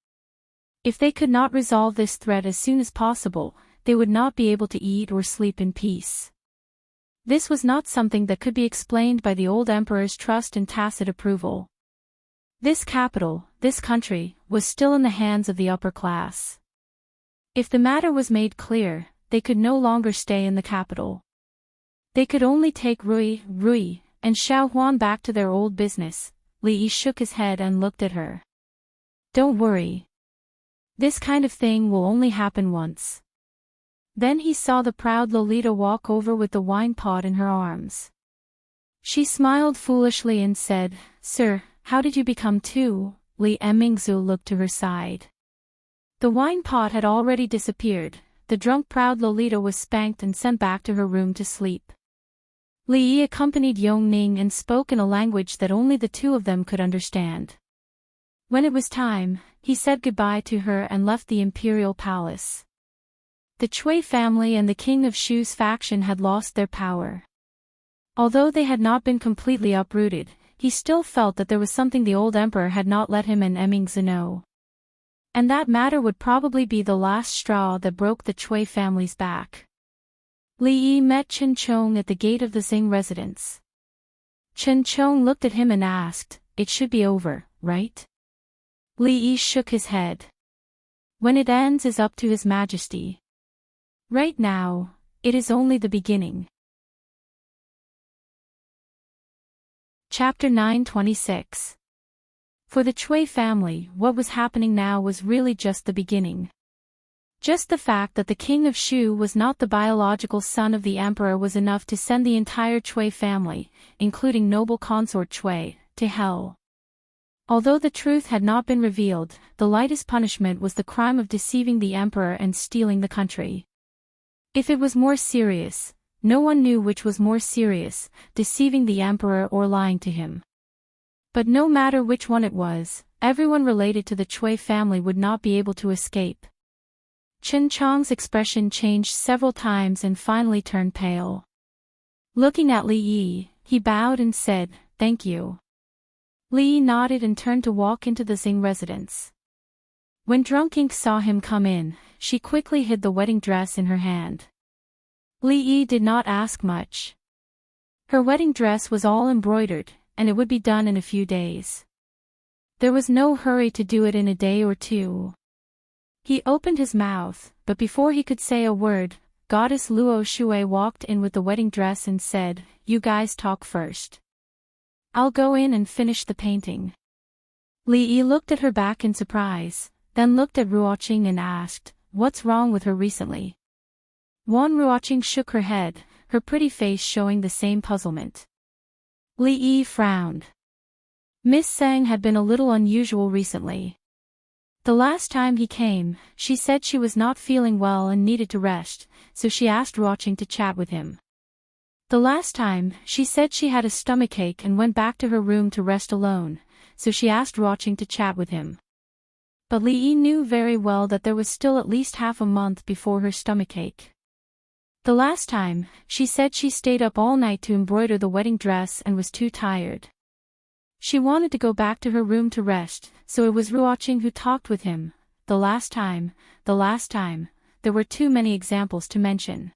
If they could not resolve this threat as soon as possible, they would not be able to eat or sleep in peace. This was not something that could be explained by the old emperor's trust and tacit approval. This capital, this country, was still in the hands of the upper class. If the matter was made clear, they could no longer stay in the capital. They could only take Rui, and Xiaohuan back to their old business. Li Yi shook his head and looked at her. "Don't worry. This kind of thing will only happen once." Then he saw the proud Lolita walk over with the wine pot in her arms. She smiled foolishly and said, "Sir, how did you become two?" Li Emingsu looked to her side. The wine pot had already disappeared. The drunk proud Lolita was spanked and sent back to her room to sleep. Li Yi accompanied Yongning and spoke in a language that only the two of them could understand. When it was time, he said goodbye to her and left the imperial palace. The Cui family and the King of Shu's faction had lost their power. Although they had not been completely uprooted, he still felt that there was something the old emperor had not let him and Emingsu know. And that matter would probably be the last straw that broke the Cui family's back. Li Yi met Chen Chong at the gate of the Xing residence. Chen Chong looked at him and asked, "It should be over, right?" Li Yi shook his head. "When it ends is up to His Majesty. Right now, it is only the beginning." Chapter 926. For the Cui family, what was happening now was really just the beginning. Just the fact that the King of Shu was not the biological son of the emperor was enough to send the entire Cui family, including noble consort Cui, to hell. Although the truth had not been revealed, the lightest punishment was the crime of deceiving the emperor and stealing the country. If it was more serious, no one knew which was more serious, deceiving the emperor or lying to him. But no matter which one it was, everyone related to the Cui family would not be able to escape. Chen Chong's expression changed several times and finally turned pale. Looking at Li Yi, he bowed and said, "Thank you." Li Yi nodded and turned to walk into the Xing residence. When Drunk Ink saw him come in, she quickly hid the wedding dress in her hand. Li Yi did not ask much. Her wedding dress was all embroidered, and it would be done in a few days. There was no hurry to do it in a day or two. He opened his mouth, but before he could say a word, Goddess Luo Shui walked in with the wedding dress and said, "You guys talk first. I'll go in and finish the painting." Li Yi looked at her back in surprise, then looked at Ruoqing and asked, "What's wrong with her recently?" Wan Ruoqing shook her head, her pretty face showing the same puzzlement. Li Yi frowned. Miss Sang had been a little unusual recently. The last time he came, she said she was not feeling well and needed to rest, so she asked Ruoqing to chat with him. The last time, she said she had a stomachache and went back to her room to rest alone, so she asked Ruoqing to chat with him. But Li Yi knew very well that there was still at least half a month before her stomachache. The last time, she said she stayed up all night to embroider the wedding dress and was too tired. She wanted to go back to her room to rest, so it was Ruoqing who talked with him. The last time, there were too many examples to mention.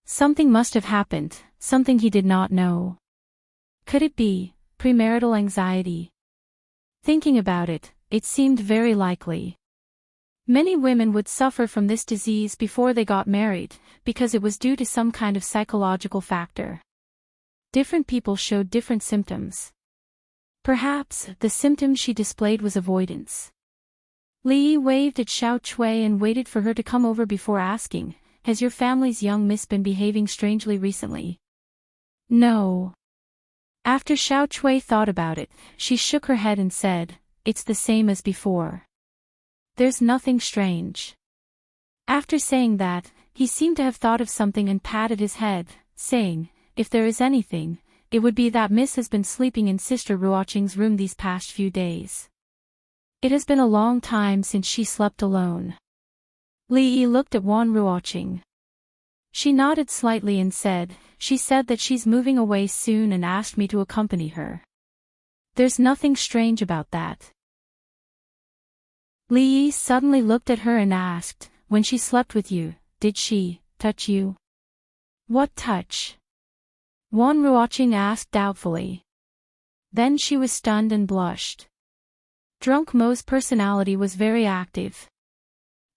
Something must have happened, something he did not know. Could it be premarital anxiety? Thinking about it, it seemed very likely. Many women would suffer from this disease before they got married, because it was due to some kind of psychological factor. Different people showed different symptoms. Perhaps, the symptom she displayed was avoidance. Li Yi waved at Xiao Chui and waited for her to come over before asking, "Has your family's young miss been behaving strangely recently?" "No." After Xiao Chui thought about it, she shook her head and said, "It's the same as before. There's nothing strange." After saying that, he seemed to have thought of something and patted his head, saying, "If there is anything, it would be that Miss has been sleeping in Sister Ruoqing's room these past few days. It has been a long time since she slept alone." Li Yi looked at Wan Ruoqing. She nodded slightly and said, "She said that she's moving away soon and asked me to accompany her. There's nothing strange about that." Li Yi suddenly looked at her and asked, "When she slept with you, did she touch you?" "What touch?" Wan Ruoqing asked doubtfully. Then she was stunned and blushed. Drunk Mo's personality was very active.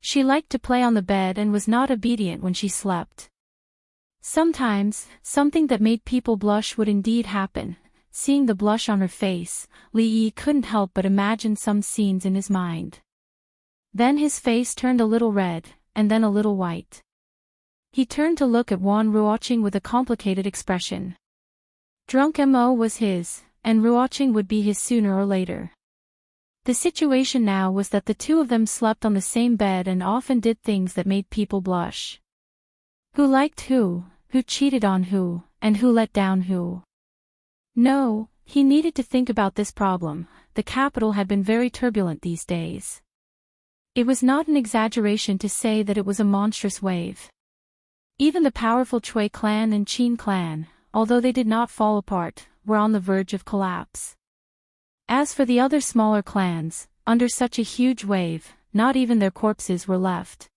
She liked to play on the bed and was not obedient when she slept. Sometimes, something that made people blush would indeed happen. Seeing the blush on her face, Li Yi couldn't help but imagine some scenes in his mind. Then his face turned a little red, and then a little white. He turned to look at Wan Ruoqing with a complicated expression. Drunk Mo was his, and Ruoqing would be his sooner or later. The situation now was that the two of them slept on the same bed and often did things that made people blush. Who liked who cheated on who, and who let down who? No, he needed to think about this problem. The capital had been very turbulent these days. It was not an exaggeration to say that it was a monstrous wave. Even the powerful Chui clan and Qin clan, although they did not fall apart, were on the verge of collapse. As for the other smaller clans, under such a huge wave, not even their corpses were left.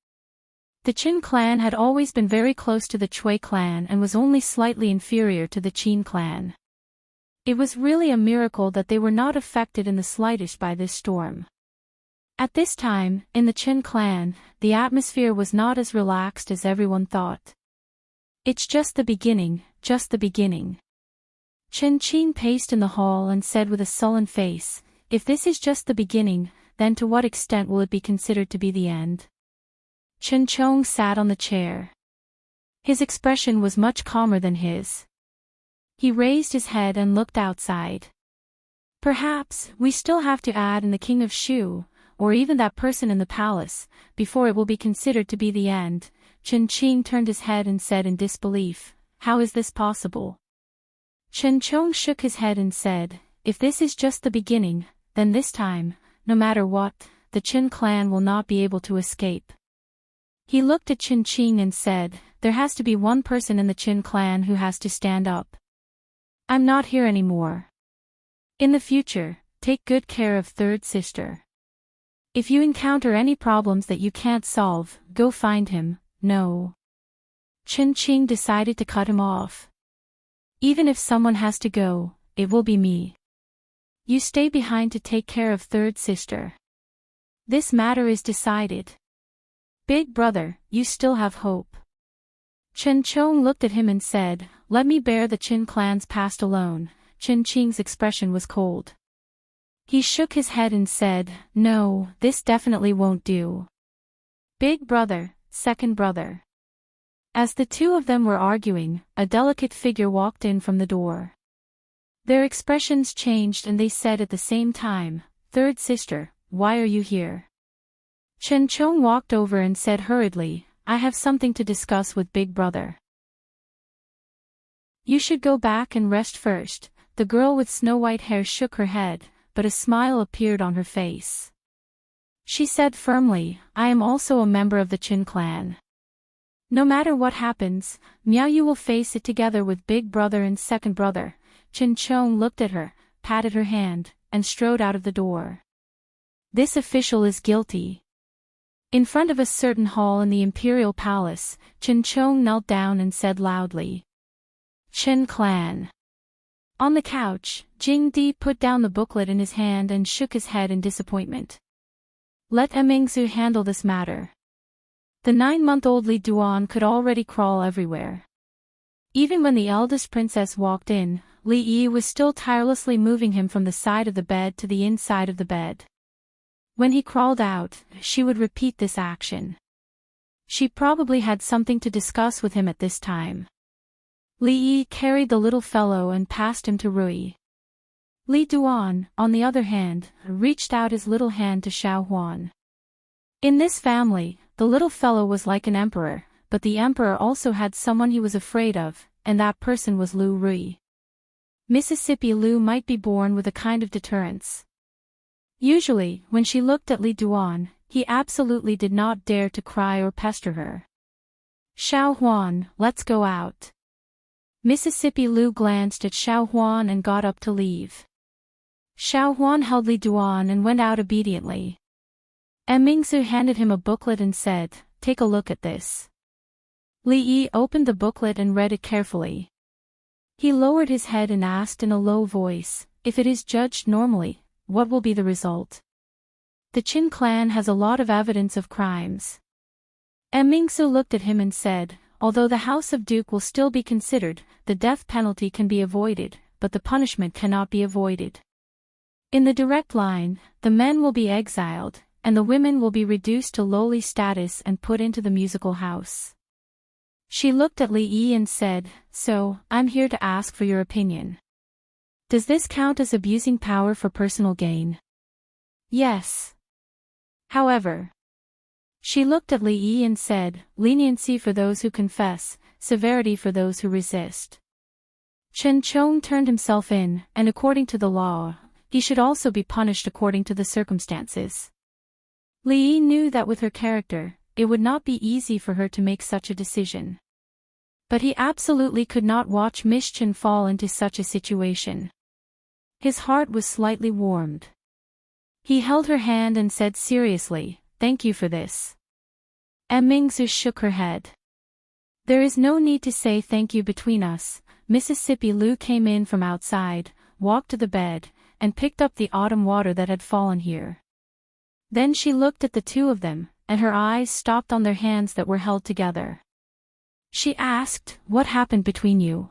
The Qin clan had always been very close to the Chui clan and was only slightly inferior to the Qin clan. It was really a miracle that they were not affected in the slightest by this storm. At this time, in the Qin clan, the atmosphere was not as relaxed as everyone thought. "It's just the beginning, just the beginning." Chen Qin paced in the hall and said with a sullen face, "If this is just the beginning, then to what extent will it be considered to be the end?" Chen Chong sat on the chair. His expression was much calmer than his. He raised his head and looked outside. "Perhaps, we still have to add in the King of Shu, or even that person in the palace, before it will be considered to be the end." Chen Qing turned his head and said in disbelief, "How is this possible?" Chen Chong shook his head and said, "If this is just the beginning, then this time, no matter what, the Qin clan will not be able to escape." He looked at Chen Qing and said, "There has to be one person in the Qin clan who has to stand up. I'm not here anymore. In the future, take good care of third sister. If you encounter any problems that you can't solve, go find him. No. Chen Qing decided to cut him off. Even if someone has to go, it will be me. You stay behind to take care of third sister. This matter is decided. Big brother, you still have hope. Chen Chong looked at him and said, let me bear the Qin clan's past alone. Chen Qing's expression was cold. He shook his head and said, no, this definitely won't do. Big brother, second brother. As the two of them were arguing, a delicate figure walked in from the door. Their expressions changed and they said at the same time, third sister, why are you here? Chen Chong walked over and said hurriedly, I have something to discuss with big brother. You should go back and rest first. The girl with snow-white hair shook her head, but a smile appeared on her face. She said firmly, I am also a member of the Qin clan. No matter what happens, you will face it together with big brother and second brother. Chen Chong looked at her, patted her hand, and strode out of the door. This official is guilty. In front of a certain hall in the imperial palace, Chen Chong knelt down and said loudly, Qin clan. On the couch, Jing Di put down the booklet in his hand and shook his head in disappointment. Let Mingzu handle this matter. The 9-month-old Li Duan could already crawl everywhere. Even when the eldest princess walked in, Li Yi was still tirelessly moving him from the side of the bed to the inside of the bed. When he crawled out, she would repeat this action. She probably had something to discuss with him at this time. Li Yi carried the little fellow and passed him to Rui. Li Duan, on the other hand, reached out his little hand to Xiao Huan. In this family, the little fellow was like an emperor, but the emperor also had someone he was afraid of, and that person was Lu Rui. Mississippi Lu might be born with a kind of deterrence. Usually, when she looked at Li Duan, he absolutely did not dare to cry or pester her. Xiao Huan, let's go out. Mississippi Lu glanced at Xiao Huan and got up to leave. Xiao Huan held Li Duan and went out obediently. Mingzu handed him a booklet and said, take a look at this. Li Yi opened the booklet and read it carefully. He lowered his head and asked in a low voice, if it is judged normally, what will be the result? The Qin clan has a lot of evidence of crimes. Mingzu looked at him and said, although the House of Duke will still be considered, the death penalty can be avoided, but the punishment cannot be avoided. In the direct line, the men will be exiled, and the women will be reduced to lowly status and put into the musical house. She looked at Li Yi and said, so, I'm here to ask for your opinion. Does this count as abusing power for personal gain? Yes. However, she looked at Li Yi and said, leniency for those who confess, severity for those who resist. Chen Chong turned himself in, and according to the law, he should also be punished according to the circumstances. Li Yi knew that with her character, it would not be easy for her to make such a decision. But he absolutely could not watch Miss Chen fall into such a situation. His heart was slightly warmed. He held her hand and said seriously, thank you for this. Mingzu shook her head. There is no need to say thank you between us. Mississippi Lu came in from outside, walked to the bed, and picked up the autumn water that had fallen here. Then she looked at the two of them, and her eyes stopped on their hands that were held together. She asked, what happened between you?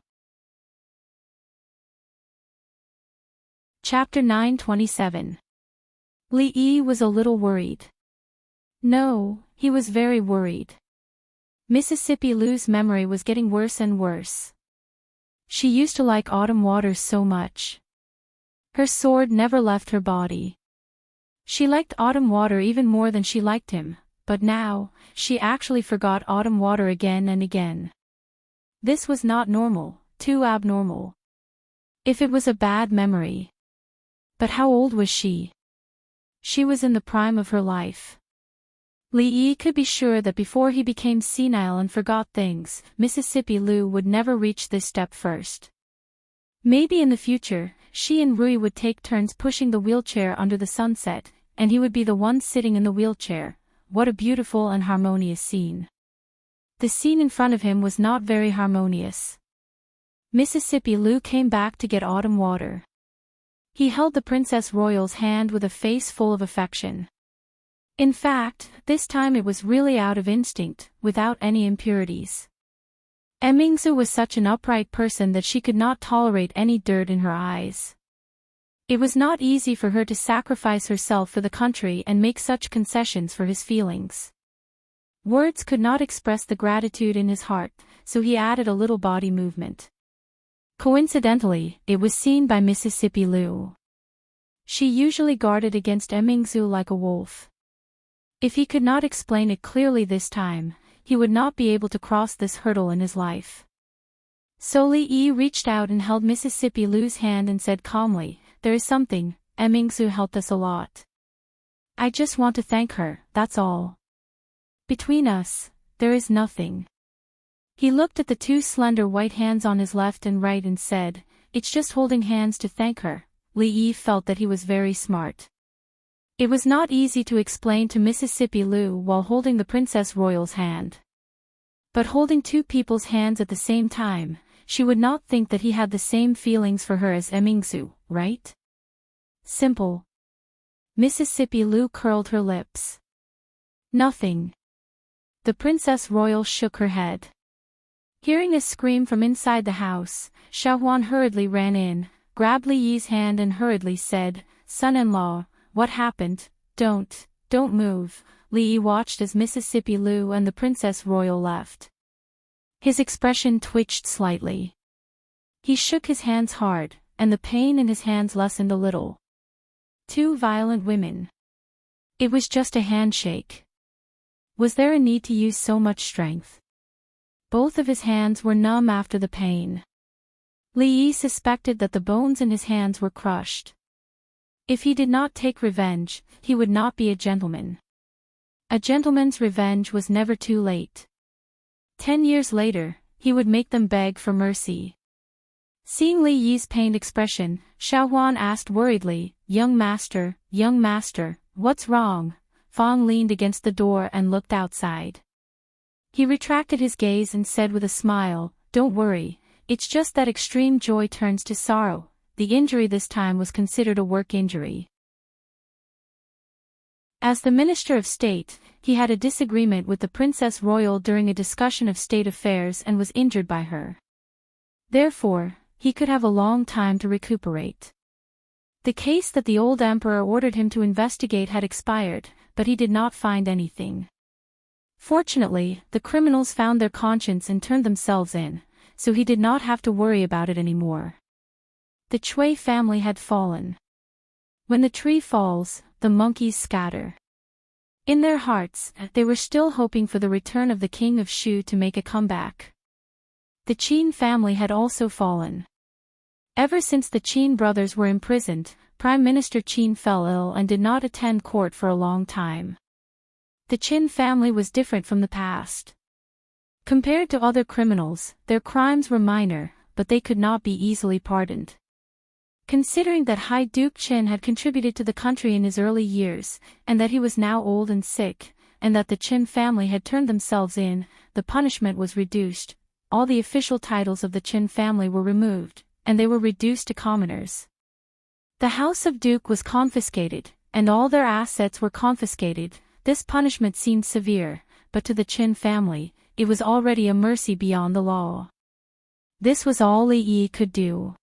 Chapter 927. Li Yi was a little worried. No, he was very worried. Mississippi Lu's memory was getting worse and worse. She used to like autumn waters so much. Her sword never left her body. She liked autumn water even more than she liked him, but now, she actually forgot autumn water again and again. This was not normal, too abnormal. If it was a bad memory. But how old was she? She was in the prime of her life. Li Yi could be sure that before he became senile and forgot things, Mississippi Lu would never reach this step first. Maybe in the future, she and Rui would take turns pushing the wheelchair under the sunset, and he would be the one sitting in the wheelchair. What a beautiful and harmonious scene. The scene in front of him was not very harmonious. Mississippi Lou came back to get autumn water. He held the Princess Royal's hand with a face full of affection. In fact, this time it was really out of instinct, without any impurities. Emingsu was such an upright person that she could not tolerate any dirt in her eyes. It was not easy for her to sacrifice herself for the country and make such concessions for his feelings. Words could not express the gratitude in his heart, so he added a little body movement. Coincidentally, it was seen by Mississippi Lou. She usually guarded against Emingsu like a wolf. If he could not explain it clearly this time, he would not be able to cross this hurdle in his life. So Li reached out and held Mississippi Lou's hand and said calmly, "There is something, Emingsu helped us a lot. I just want to thank her, that's all. Between us, there is nothing." He looked at the two slender white hands on his left and right and said, "It's just holding hands to thank her." Li felt that he was very smart. It was not easy to explain to Mississippi Lou while holding the Princess Royal's hand. But holding two people's hands at the same time, she would not think that he had the same feelings for her as Emingsu, right? Simple. Mississippi Lou curled her lips. Nothing. The Princess Royal shook her head. Hearing a scream from inside the house, Xiaohuan hurriedly ran in, grabbed Li Yi's hand and hurriedly said, "Son-in-law, what happened? Don't move." Li Yi watched as Mississippi Lou and the Princess Royal left. His expression twitched slightly. He shook his hands hard, and the pain in his hands lessened a little. Two violent women. It was just a handshake. Was there a need to use so much strength? Both of his hands were numb after the pain. Li Yi suspected that the bones in his hands were crushed. If he did not take revenge, he would not be a gentleman. A gentleman's revenge was never too late. 10 years later, he would make them beg for mercy. Seeing Li Yi's pained expression, Xiaohuan asked worriedly, young master, what's wrong?" Fang leaned against the door and looked outside. He retracted his gaze and said with a smile, "Don't worry, it's just that extreme joy turns to sorrow." The injury this time was considered a work injury. As the Minister of State, he had a disagreement with the Princess Royal during a discussion of state affairs and was injured by her. Therefore, he could have a long time to recuperate. The case that the old emperor ordered him to investigate had expired, but he did not find anything. Fortunately, the criminals found their conscience and turned themselves in, so he did not have to worry about it anymore. The Chui family had fallen. When the tree falls, the monkeys scatter. In their hearts, they were still hoping for the return of the king of Shu to make a comeback. The Qin family had also fallen. Ever since the Qin brothers were imprisoned, Prime Minister Qin fell ill and did not attend court for a long time. The Qin family was different from the past. Compared to other criminals, their crimes were minor, but they could not be easily pardoned. Considering that High Duke Qin had contributed to the country in his early years, and that he was now old and sick, and that the Qin family had turned themselves in, the punishment was reduced. All the official titles of the Qin family were removed, and they were reduced to commoners. The House of Duke was confiscated, and all their assets were confiscated. This punishment seemed severe, but to the Qin family, it was already a mercy beyond the law. This was all Li Yi could do.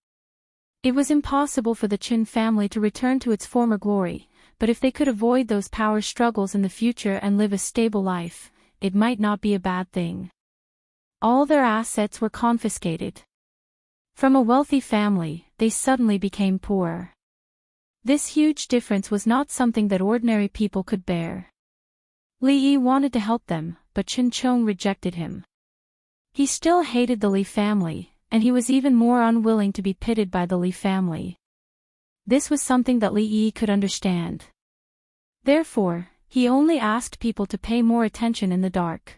It was impossible for the Qin family to return to its former glory, but if they could avoid those power struggles in the future and live a stable life, it might not be a bad thing. All their assets were confiscated. From a wealthy family, they suddenly became poor. This huge difference was not something that ordinary people could bear. Li Yi wanted to help them, but Qin Chong rejected him. He still hated the Li family, and he was even more unwilling to be pitied by the Li family. This was something that Li Yi could understand. Therefore, he only asked people to pay more attention in the dark.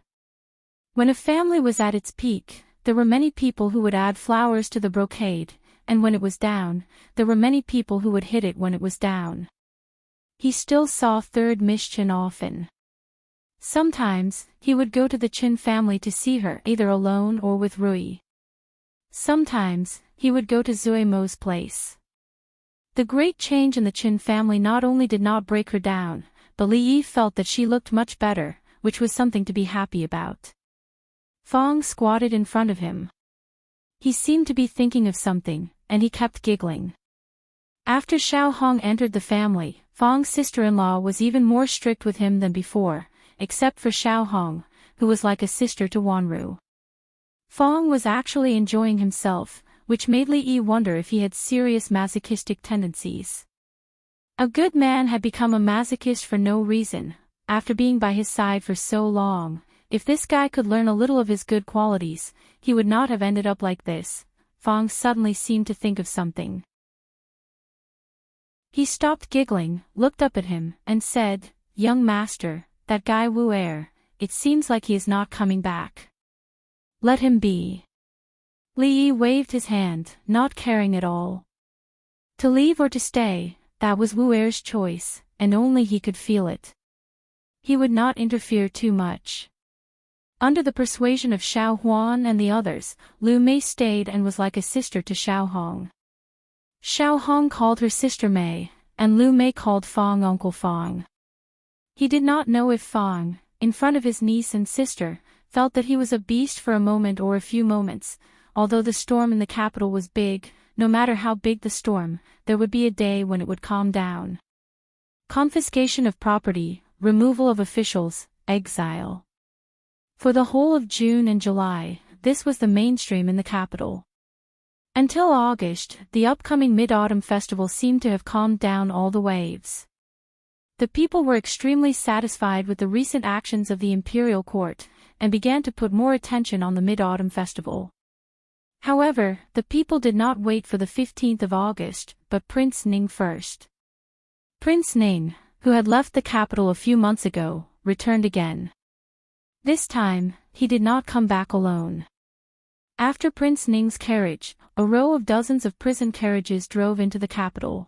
When a family was at its peak, there were many people who would add flowers to the brocade, and when it was down, there were many people who would hit it when it was down. He still saw third Miss Chin often. Sometimes, he would go to the Chin family to see her either alone or with Rui. Sometimes, he would go to Zui Mo's place. The great change in the Chin family not only did not break her down, but Li Yi felt that she looked much better, which was something to be happy about. Fong squatted in front of him. He seemed to be thinking of something, and he kept giggling. After Xiao Hong entered the family, Fong's sister-in-law was even more strict with him than before, except for Xiao Hong, who was like a sister to Wanru. Fong was actually enjoying himself, which made Li Yi wonder if he had serious masochistic tendencies. A good man had become a masochist for no reason, after being by his side for so long. If this guy could learn a little of his good qualities, he would not have ended up like this. Fong suddenly seemed to think of something. He stopped giggling, looked up at him, and said, "Young master, that guy Wu Er, it seems like he is not coming back. Let him be." Li Yi waved his hand, not caring at all. To leave or to stay, that was Wu Er's choice, and only he could feel it. He would not interfere too much. Under the persuasion of Xiao Huan and the others, Lu Mei stayed and was like a sister to Xiao Hong. Xiao Hong called her sister Mei, and Lu Mei called Fong Uncle Fong. He did not know if Fong, in front of his niece and sister, felt that he was a beast for a moment or a few moments. Although the storm in the capital was big, no matter how big the storm, there would be a day when it would calm down. Confiscation of property, removal of officials, exile. For the whole of June and July, this was the mainstream in the capital. Until August, the upcoming Mid-Autumn Festival seemed to have calmed down all the waves. The people were extremely satisfied with the recent actions of the imperial court, and began to put more attention on the Mid-Autumn Festival. However, the people did not wait for the 15th of August, but Prince Ning first. Prince Ning, who had left the capital a few months ago, returned again. This time, he did not come back alone. After Prince Ning's carriage, a row of dozens of prison carriages drove into the capital.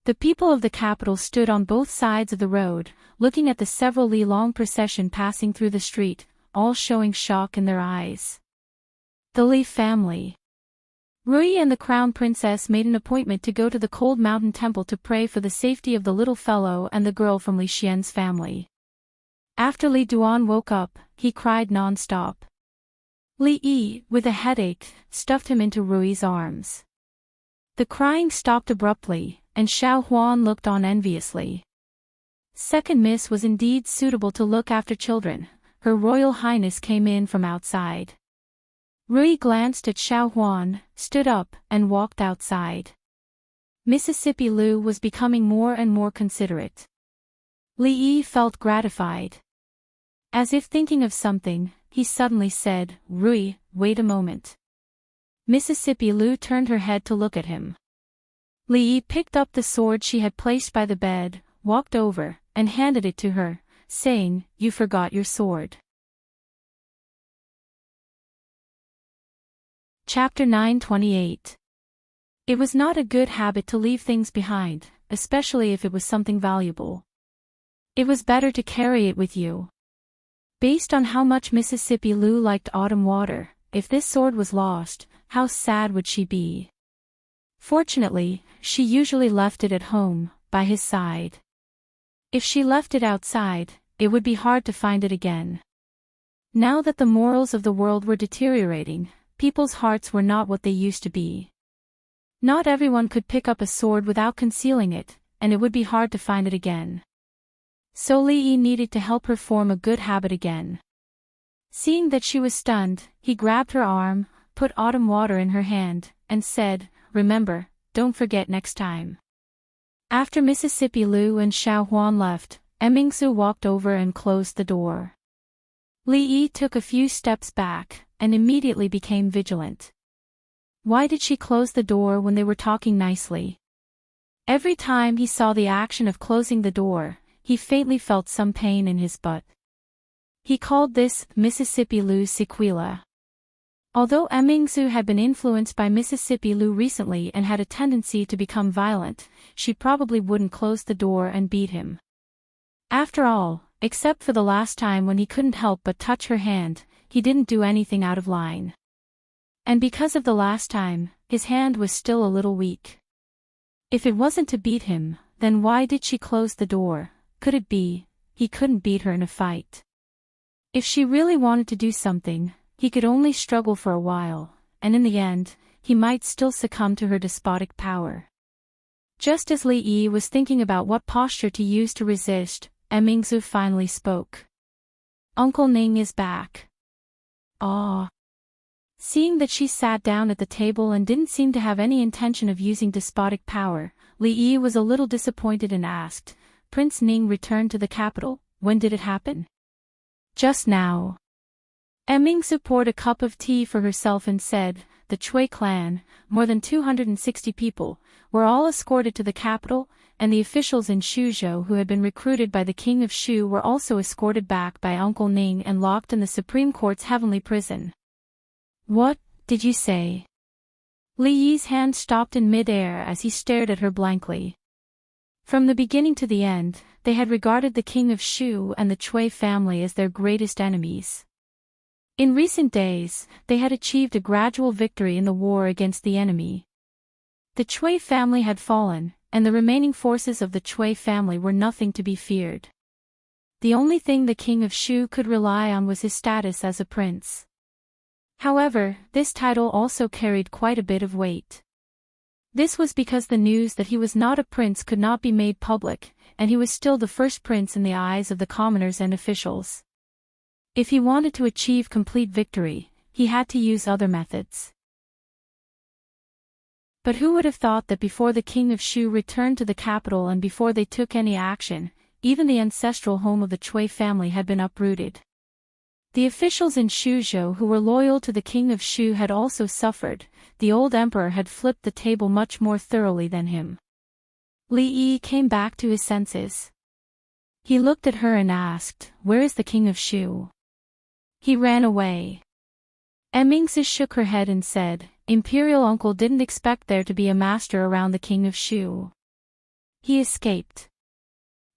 The people of the capital stood on both sides of the road, looking at the several li-long procession passing through the street, all showing shock in their eyes. The Li family. Rui and the crown princess made an appointment to go to the cold mountain temple to pray for the safety of the little fellow and the girl from Li Xian's family. After Li Duan woke up, he cried non-stop. Li Yi, with a headache, stuffed him into Rui's arms. The crying stopped abruptly, and Xiao Huan looked on enviously. Second Miss was indeed suitable to look after children. Her Royal Highness came in from outside. Rui glanced at Xiao Huan, stood up, and walked outside. Mississippi Lu was becoming more and more considerate. Li Yi felt gratified. As if thinking of something, he suddenly said, "Rui, wait a moment." Mississippi Lu turned her head to look at him. Li Yi picked up the sword she had placed by the bed, walked over, and handed it to her, saying, "You forgot your sword." Chapter 928. It was not a good habit to leave things behind, especially if it was something valuable. It was better to carry it with you. Based on how much Mississippi Lu liked autumn water, if this sword was lost, how sad would she be? Fortunately, she usually left it at home, by his side. If she left it outside, it would be hard to find it again. Now that the morals of the world were deteriorating, people's hearts were not what they used to be. Not everyone could pick up a sword without concealing it, and it would be hard to find it again. So Li Yi needed to help her form a good habit again. Seeing that she was stunned, he grabbed her arm, put autumn water in her hand, and said, "Remember, don't forget next time." After Mississippi Lu and Xiao Huan left, Emingsu walked over and closed the door. Li Yi took a few steps back, and immediately became vigilant. Why did she close the door when they were talking nicely? Every time he saw the action of closing the door, he faintly felt some pain in his butt. He called this Mississippi Lu's sequela. Although Emingsu had been influenced by Mississippi Lu recently and had a tendency to become violent, she probably wouldn't close the door and beat him. After all, except for the last time when he couldn't help but touch her hand, he didn't do anything out of line. And because of the last time, his hand was still a little weak. If it wasn't to beat him, then why did she close the door? Could it be, he couldn't beat her in a fight? If she really wanted to do something, he could only struggle for a while, and in the end, he might still succumb to her despotic power. Just as Li Yi was thinking about what posture to use to resist, Emingsu finally spoke. "Uncle Ning is back." "Ah." Seeing that she sat down at the table and didn't seem to have any intention of using despotic power, Li Yi was a little disappointed and asked, "Prince Ning returned to the capital, when did it happen?" "Just now." Emingsu poured a cup of tea for herself and said, "The Chui clan, more than 260 people, were all escorted to the capital, and the officials in Shuzhou who had been recruited by the king of Shu were also escorted back by Uncle Ning and locked in the Supreme Court's heavenly prison." "What did you say?" Li Yi's hand stopped in mid-air as he stared at her blankly. From the beginning to the end, they had regarded the king of Shu and the Chui family as their greatest enemies. In recent days, they had achieved a gradual victory in the war against the enemy. The Chui family had fallen, and the remaining forces of the Chui family were nothing to be feared. The only thing the king of Shu could rely on was his status as a prince. However, this title also carried quite a bit of weight. This was because the news that he was not a prince could not be made public, and he was still the first prince in the eyes of the commoners and officials. If he wanted to achieve complete victory, he had to use other methods. But who would have thought that before the king of Shu returned to the capital and before they took any action, even the ancestral home of the Chui family had been uprooted. The officials in Shuzhou who were loyal to the king of Shu had also suffered. The old emperor had flipped the table much more thoroughly than him. Li Yi came back to his senses. He looked at her and asked, "Where is the king of Shu?" "He ran away." Emingsu shook her head and said, "Imperial uncle didn't expect there to be a master around the king of Shu. He escaped."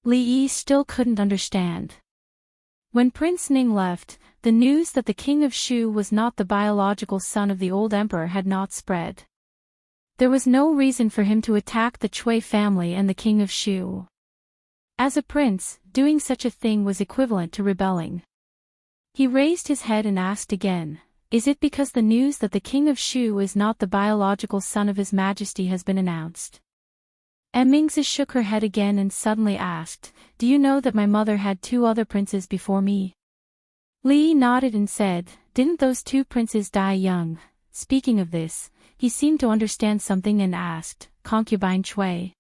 Li Yi still couldn't understand. When Prince Ning left, the news that the king of Shu was not the biological son of the old emperor had not spread. There was no reason for him to attack the Chui family and the king of Shu. As a prince, doing such a thing was equivalent to rebelling. He raised his head and asked again, "Is it because the news that the king of Shu is not the biological son of his majesty has been announced?" Emingsu shook her head again and suddenly asked, "Do you know that my mother had 2 other princes before me?" Li nodded and said, "Didn't those 2 princes die young?" Speaking of this, he seemed to understand something and asked, "Concubine Chui?"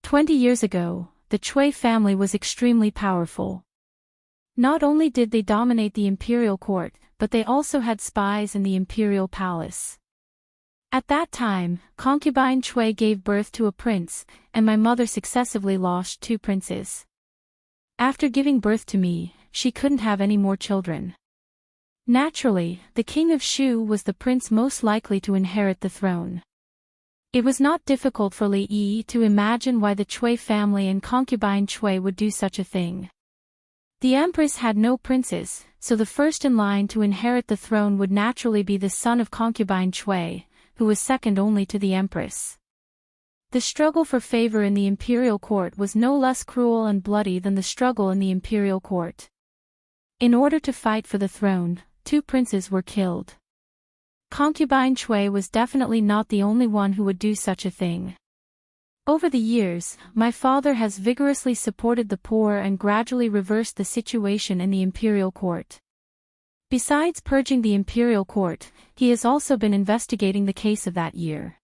20 years ago, the Chui family was extremely powerful. Not only did they dominate the imperial court, but they also had spies in the imperial palace. At that time, concubine Chui gave birth to a prince, and my mother successively lost 2 princes. After giving birth to me, she couldn't have any more children. Naturally, the king of Shu was the prince most likely to inherit the throne. It was not difficult for Li Yi to imagine why the Chui family and concubine Chui would do such a thing. The empress had no princes, so the first in line to inherit the throne would naturally be the son of concubine Chui, who was second only to the empress. The struggle for favor in the imperial court was no less cruel and bloody than the struggle in the imperial court. In order to fight for the throne, 2 princes were killed. Concubine Chui was definitely not the only one who would do such a thing. Over the years, my father has vigorously supported the poor and gradually reversed the situation in the imperial court. Besides purging the imperial court, he has also been investigating the case of that year.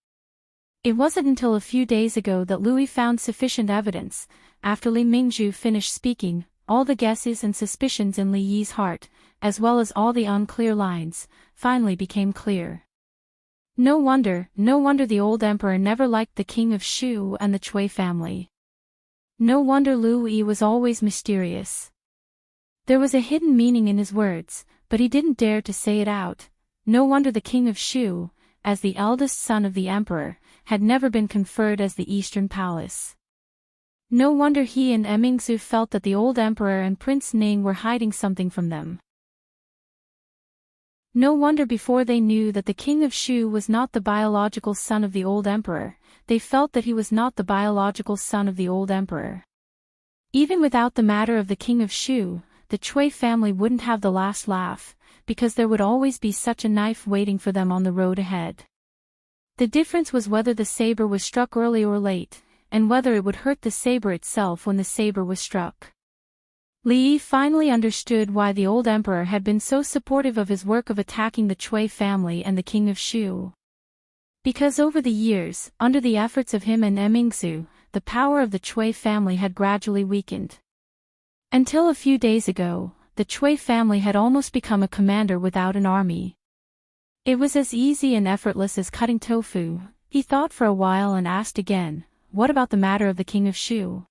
It wasn't until a few days ago that Louis found sufficient evidence. After Li Mingzhu finished speaking, all the guesses and suspicions in Li Yi's heart, as well as all the unclear lines, finally became clear. No wonder the old emperor never liked the king of Shu and the Chui family. No wonder Lu Yi was always mysterious. There was a hidden meaning in his words, but he didn't dare to say it out. No wonder the king of Shu, as the eldest son of the emperor, had never been conferred as the Eastern Palace. No wonder he and Emingsu felt that the old emperor and Prince Ning were hiding something from them. No wonder before they knew that the king of Shu was not the biological son of the old emperor, they felt that he was not the biological son of the old emperor. Even without the matter of the king of Shu, the Chui family wouldn't have the last laugh, because there would always be such a knife waiting for them on the road ahead. The difference was whether the saber was struck early or late, and whether it would hurt the saber itself when the saber was struck. Li Yi finally understood why the old emperor had been so supportive of his work of attacking the Chui family and the king of Shu. Because over the years, under the efforts of him and Emingsu, the power of the Chui family had gradually weakened. Until a few days ago, the Chui family had almost become a commander without an army. It was as easy and effortless as cutting tofu. He thought for a while and asked again, what about the matter of the king of Shu?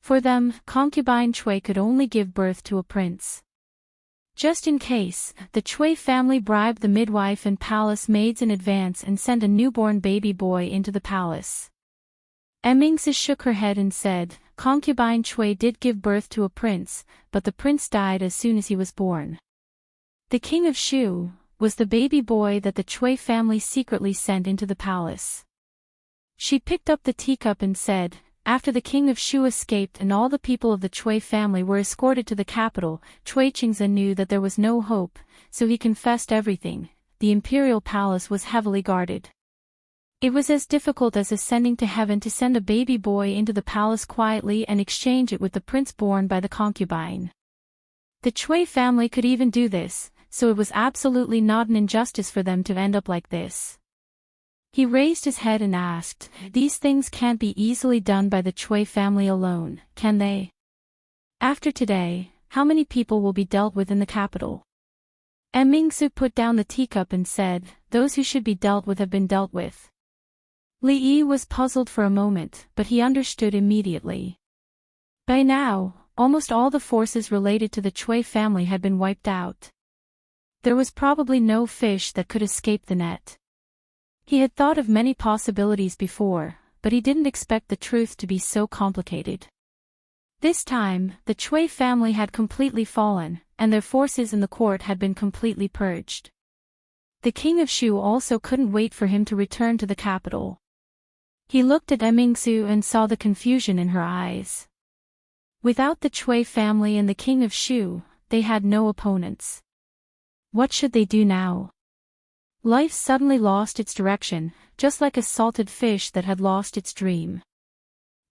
For them, concubine Chui could only give birth to a prince. Just in case, the Chui family bribed the midwife and palace maids in advance and sent a newborn baby boy into the palace. Emingsu shook her head and said, concubine Chui did give birth to a prince, but the prince died as soon as he was born. The king of Shu was the baby boy that the Chui family secretly sent into the palace. She picked up the teacup and said, after the king of Shu escaped and all the people of the Chui family were escorted to the capital, Chui Qingze knew that there was no hope, so he confessed everything. The imperial palace was heavily guarded. It was as difficult as ascending to heaven to send a baby boy into the palace quietly and exchange it with the prince born by the concubine. The Chui family could even do this, so it was absolutely not an injustice for them to end up like this. He raised his head and asked, these things can't be easily done by the Chui family alone, can they? After today, how many people will be dealt with in the capital? Emingsu put down the teacup and said, those who should be dealt with have been dealt with. Li Yi was puzzled for a moment, but he understood immediately. By now, almost all the forces related to the Chui family had been wiped out. There was probably no fish that could escape the net. He had thought of many possibilities before, but he didn't expect the truth to be so complicated. This time, the Chui family had completely fallen, and their forces in the court had been completely purged. The king of Shu also couldn't wait for him to return to the capital. He looked at Emingsu and saw the confusion in her eyes. Without the Chui family and the king of Shu, they had no opponents. What should they do now? Life suddenly lost its direction, just like a salted fish that had lost its dream.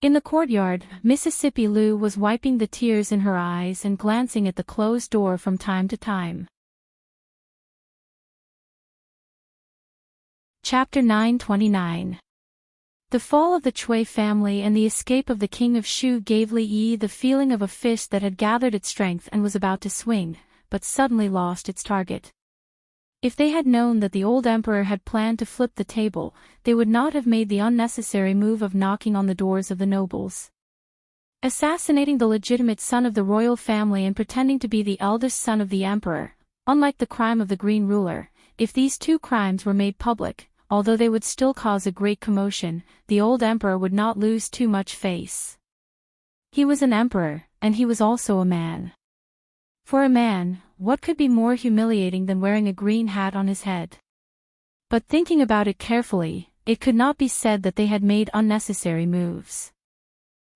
In the courtyard, Mississippi Lu was wiping the tears in her eyes and glancing at the closed door from time to time. Chapter 929. The fall of the Chui family and the escape of the king of Shu gave Li Yi the feeling of a fish that had gathered its strength and was about to swing, but suddenly lost its target. If they had known that the old emperor had planned to flip the table, they would not have made the unnecessary move of knocking on the doors of the nobles. Assassinating the legitimate son of the royal family and pretending to be the eldest son of the emperor, unlike the crime of the Green Ruler, if these two crimes were made public, although they would still cause a great commotion, the old emperor would not lose too much face. He was an emperor, and he was also a man. For a man, what could be more humiliating than wearing a green hat on his head? But thinking about it carefully, it could not be said that they had made unnecessary moves.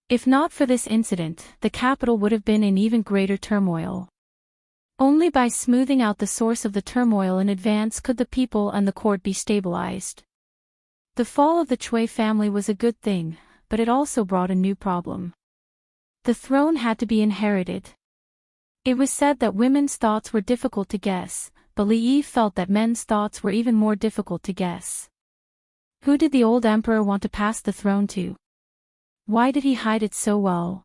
If not for this incident, the capital would have been in even greater turmoil. Only by smoothing out the source of the turmoil in advance could the people and the court be stabilized. The fall of the Chui family was a good thing, but it also brought a new problem. The throne had to be inherited. It was said that women's thoughts were difficult to guess, but Li Yi felt that men's thoughts were even more difficult to guess. Who did the old emperor want to pass the throne to? Why did he hide it so well?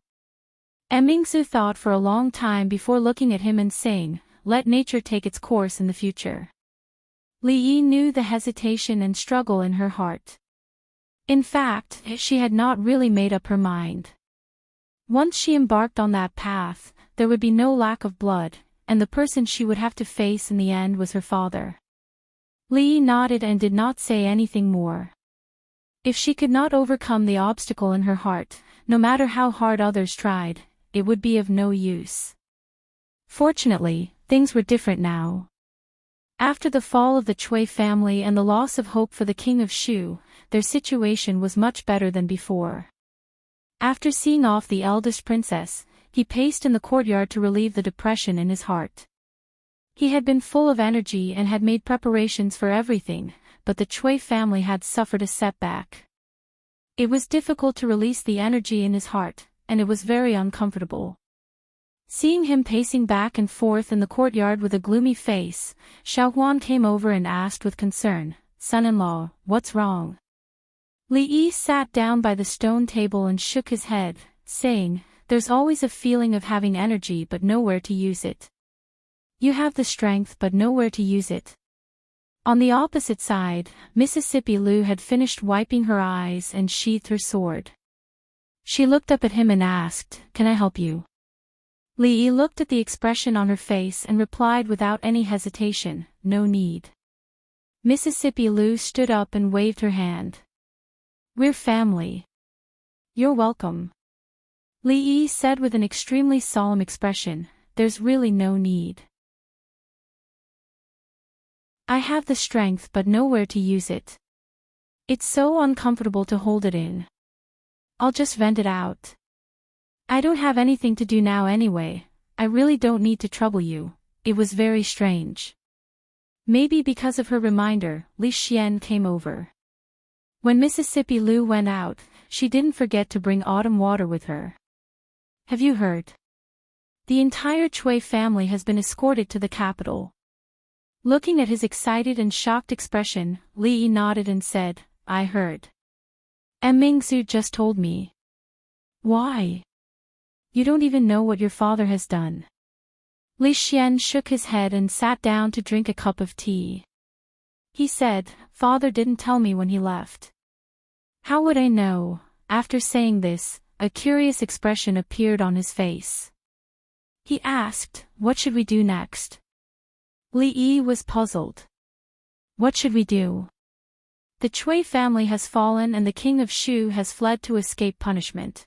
Emingsu thought for a long time before looking at him and saying, let nature take its course in the future. Li Yi knew the hesitation and struggle in her heart. In fact, she had not really made up her mind. Once she embarked on that path, there would be no lack of blood, and the person she would have to face in the end was her father. Li nodded and did not say anything more. If she could not overcome the obstacle in her heart, no matter how hard others tried, it would be of no use. Fortunately, things were different now. After the fall of the Chui family and the loss of hope for the king of Shu, their situation was much better than before. After seeing off the eldest princess, he paced in the courtyard to relieve the depression in his heart. He had been full of energy and had made preparations for everything, but the Chui family had suffered a setback. It was difficult to release the energy in his heart, and it was very uncomfortable. Seeing him pacing back and forth in the courtyard with a gloomy face, Xiaohuan came over and asked with concern, "Son-in-law, what's wrong?" Li Yi sat down by the stone table and shook his head, saying, "There's always a feeling of having energy but nowhere to use it. You have the strength but nowhere to use it." On the opposite side, Mississippi Lu had finished wiping her eyes and sheathed her sword. She looked up at him and asked, "Can I help you?" Li Yi looked at the expression on her face and replied without any hesitation, "No need." Mississippi Lu stood up and waved her hand. "We're family. You're welcome." Li Yi said with an extremely solemn expression, "There's really no need. I have the strength but nowhere to use it. It's so uncomfortable to hold it in. I'll just vent it out. I don't have anything to do now anyway, I really don't need to trouble you." It was very strange. Maybe because of her reminder, Li Xian came over. When Mississippi Lu went out, she didn't forget to bring autumn water with her. "Have you heard? The entire Chui family has been escorted to the capital." Looking at his excited and shocked expression, Li Yi nodded and said, "I heard. Mingzu just told me." "Why? You don't even know what your father has done." Li Xian shook his head and sat down to drink a cup of tea. He said, "Father didn't tell me when he left." "How would I know?" After saying this, a curious expression appeared on his face. He asked, "What should we do next?" Li Yi was puzzled. "What should we do? The Chui family has fallen and the king of Shu has fled to escape punishment.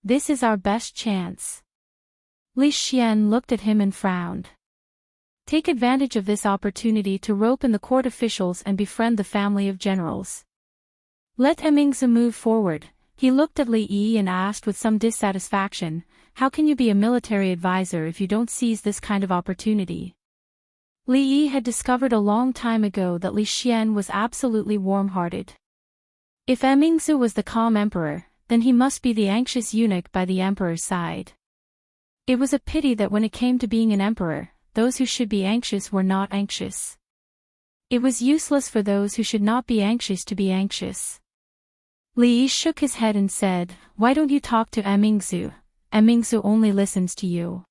This is our best chance." Li Xian looked at him and frowned. "Take advantage of this opportunity to rope in the court officials and befriend the family of generals. Let Mingzu move forward." He looked at Li Yi and asked with some dissatisfaction, "How can you be a military advisor if you don't seize this kind of opportunity?" Li Yi had discovered a long time ago that Li Xian was absolutely warm-hearted. If Mingzu was the calm emperor, then he must be the anxious eunuch by the emperor's side. It was a pity that when it came to being an emperor, those who should be anxious were not anxious. It was useless for those who should not be anxious to be anxious. Li Yi shook his head and said, "Why don't you talk to Mingzu? Mingzu only listens to you."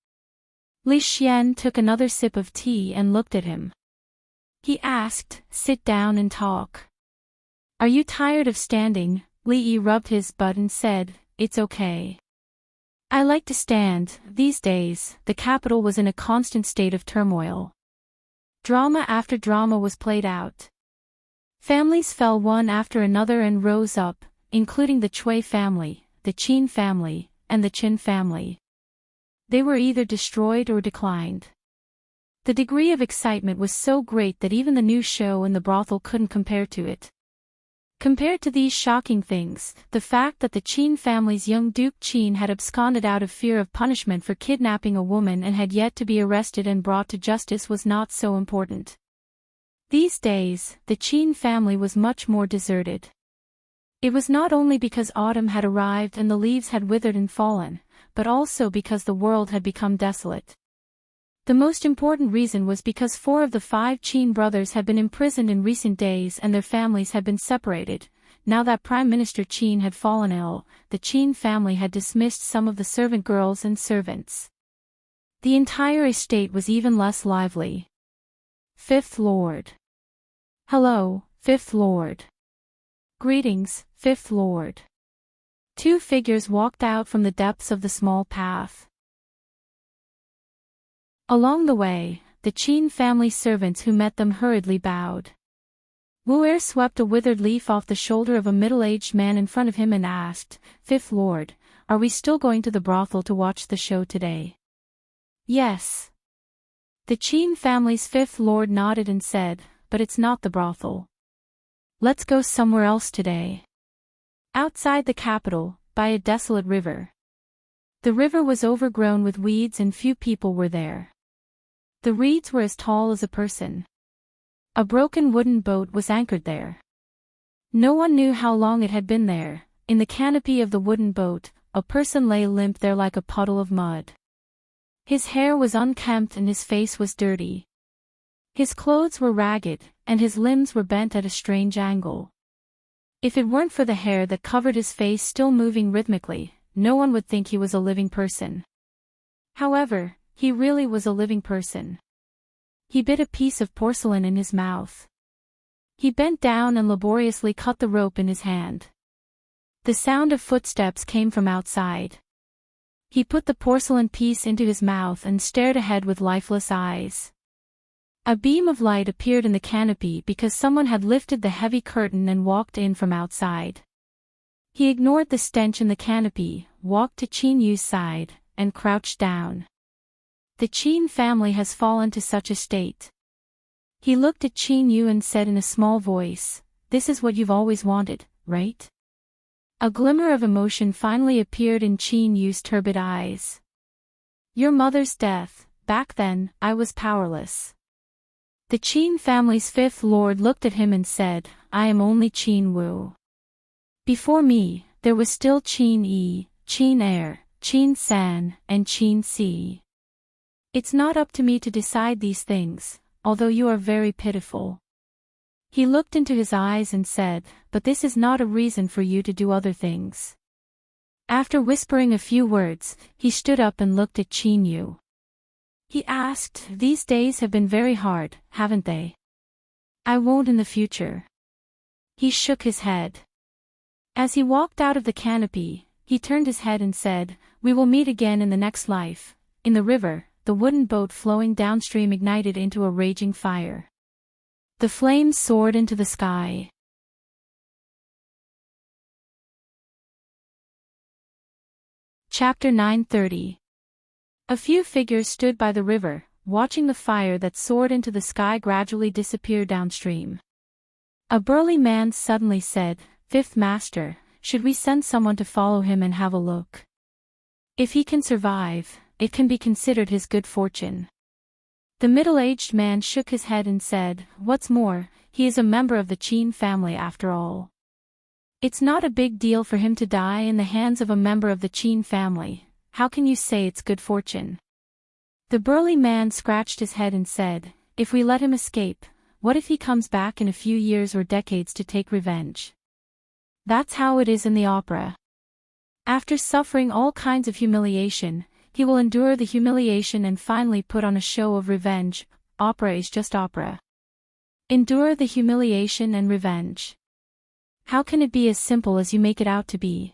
Li Xian took another sip of tea and looked at him. He asked, "Sit down and talk. Are you tired of standing?" Li Yi rubbed his butt and said, "It's okay. I like to stand." These days, the capital was in a constant state of turmoil. Drama after drama was played out. Families fell one after another and rose up, including the Chui family, the Qin family, and the Qin family. They were either destroyed or declined. The degree of excitement was so great that even the new show in the brothel couldn't compare to it. Compared to these shocking things, the fact that the Qin family's young Duke Qin had absconded out of fear of punishment for kidnapping a woman and had yet to be arrested and brought to justice was not so important. These days, the Qin family was much more deserted. It was not only because autumn had arrived and the leaves had withered and fallen, but also because the world had become desolate. The most important reason was because 4 of the 5 Qin brothers had been imprisoned in recent days and their families had been separated. Now that Prime Minister Qin had fallen ill, the Qin family had dismissed some of the servant girls and servants. The entire estate was even less lively. Fifth Lord. "Hello, Fifth Lord." "Greetings, Fifth Lord." 2 figures walked out from the depths of the small path. Along the way, the Qin family servants who met them hurriedly bowed. Wu swept a withered leaf off the shoulder of a middle-aged man in front of him and asked, "Fifth Lord, are we still going to the brothel to watch the show today?" "Yes." The Qin family's fifth lord nodded and said, "But it's not the brothel. Let's go somewhere else today." Outside the capital, by a desolate river. The river was overgrown with weeds and few people were there. The reeds were as tall as a person. A broken wooden boat was anchored there. No one knew how long it had been there. In the canopy of the wooden boat, a person lay limp there like a puddle of mud. His hair was unkempt and his face was dirty. His clothes were ragged, and his limbs were bent at a strange angle. If it weren't for the hair that covered his face still moving rhythmically, no one would think he was a living person. However, he really was a living person. He bit a piece of porcelain in his mouth. He bent down and laboriously cut the rope in his hand. The sound of footsteps came from outside. He put the porcelain piece into his mouth and stared ahead with lifeless eyes. A beam of light appeared in the canopy because someone had lifted the heavy curtain and walked in from outside. He ignored the stench in the canopy, walked to Qin Yu's side, and crouched down. The Qin family has fallen to such a state. He looked at Qin Yu and said in a small voice, "This is what you've always wanted, right?" A glimmer of emotion finally appeared in Qin Yu's turbid eyes. "Your mother's death, back then, I was powerless." The Qin family's fifth lord looked at him and said, "I am only Qin Wu. Before me, there was still Qin Yi, Qin Er, Qin San, and Qin Si. It's not up to me to decide these things, although you are very pitiful." He looked into his eyes and said, "But this is not a reason for you to do other things." After whispering a few words, he stood up and looked at Qin Yu. He asked, "These days have been very hard, haven't they?" "I won't in the future." He shook his head. As he walked out of the canopy, he turned his head and said, "We will meet again in the next life." In the river, the wooden boat flowing downstream ignited into a raging fire. The flames soared into the sky. Chapter 930. A few figures stood by the river, watching the fire that soared into the sky gradually disappear downstream. A burly man suddenly said, "Fifth Master, should we send someone to follow him and have a look? If he can survive, it can be considered his good fortune." The middle-aged man shook his head and said, "What's more, he is a member of the Qin family after all. It's not a big deal for him to die in the hands of a member of the Qin family. How can you say it's good fortune?" The burly man scratched his head and said, "If we let him escape, what if he comes back in a few years or decades to take revenge? That's how it is in the opera. After suffering all kinds of humiliation, he will endure the humiliation and finally put on a show of revenge. Opera is just opera. Endure the humiliation and revenge. How can it be as simple as you make it out to be?"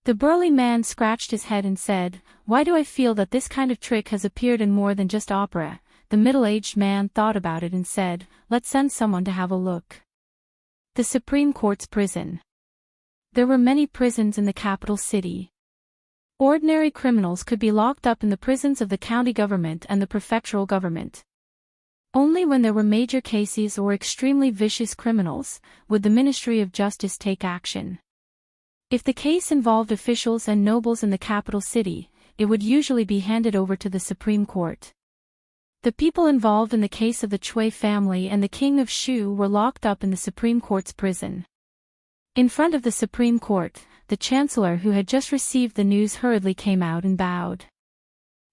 The burly man scratched his head and said, "Why do I feel that this kind of trick has appeared in more than just opera?" The middle-aged man thought about it and said, "Let's send someone to have a look." The Supreme Court's prison. There were many prisons in the capital city. Ordinary criminals could be locked up in the prisons of the county government and the prefectural government. Only when there were major cases or extremely vicious criminals, would the Ministry of Justice take action. If the case involved officials and nobles in the capital city, it would usually be handed over to the Supreme Court. The people involved in the case of the Chui family and the King of Shu were locked up in the Supreme Court's prison. In front of the Supreme Court, the Chancellor who had just received the news hurriedly came out and bowed.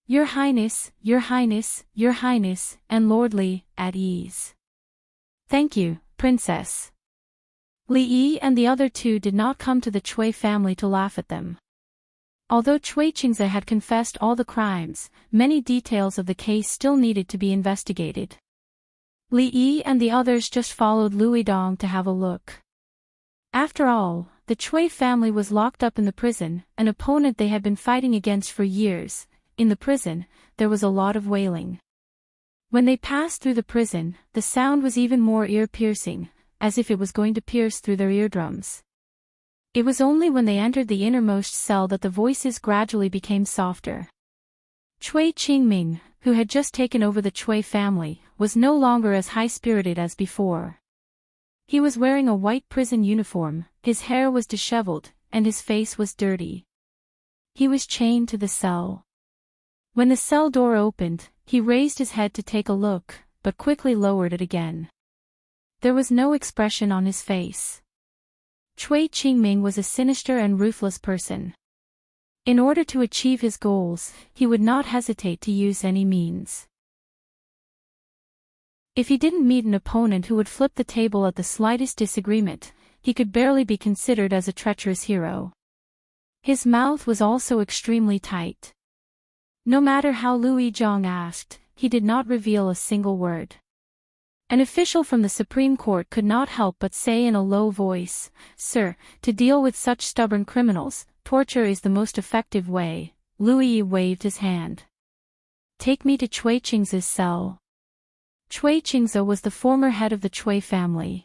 "Your Highness, Your Highness, Your Highness, and Lord Li, at ease." "Thank you, Princess." Li Yi and the other two did not come to the Chui family to laugh at them. Although Chui Qingze had confessed all the crimes, many details of the case still needed to be investigated. Li Yi and the others just followed Lui Dong to have a look. After all, the Chui family was locked up in the prison, an opponent they had been fighting against for years. In the prison, there was a lot of wailing. When they passed through the prison, the sound was even more ear-piercing. as if it was going to pierce through their eardrums. It was only when they entered the innermost cell that the voices gradually became softer. Cui Qingming, who had just taken over the Cui family, was no longer as high-spirited as before. He was wearing a white prison uniform, his hair was disheveled, and his face was dirty. He was chained to the cell. When the cell door opened, he raised his head to take a look, but quickly lowered it again. There was no expression on his face. Cui Qingming was a sinister and ruthless person. In order to achieve his goals, he would not hesitate to use any means. If he didn't meet an opponent who would flip the table at the slightest disagreement, he could barely be considered as a treacherous hero. His mouth was also extremely tight. No matter how Lu Yizhong asked, he did not reveal a single word. An official from the Supreme Court could not help but say in a low voice, "Sir, to deal with such stubborn criminals, torture is the most effective way." Lu Yi waved his hand. "Take me to Cui Qing's cell." Cui Qingze was the former head of the Cui family.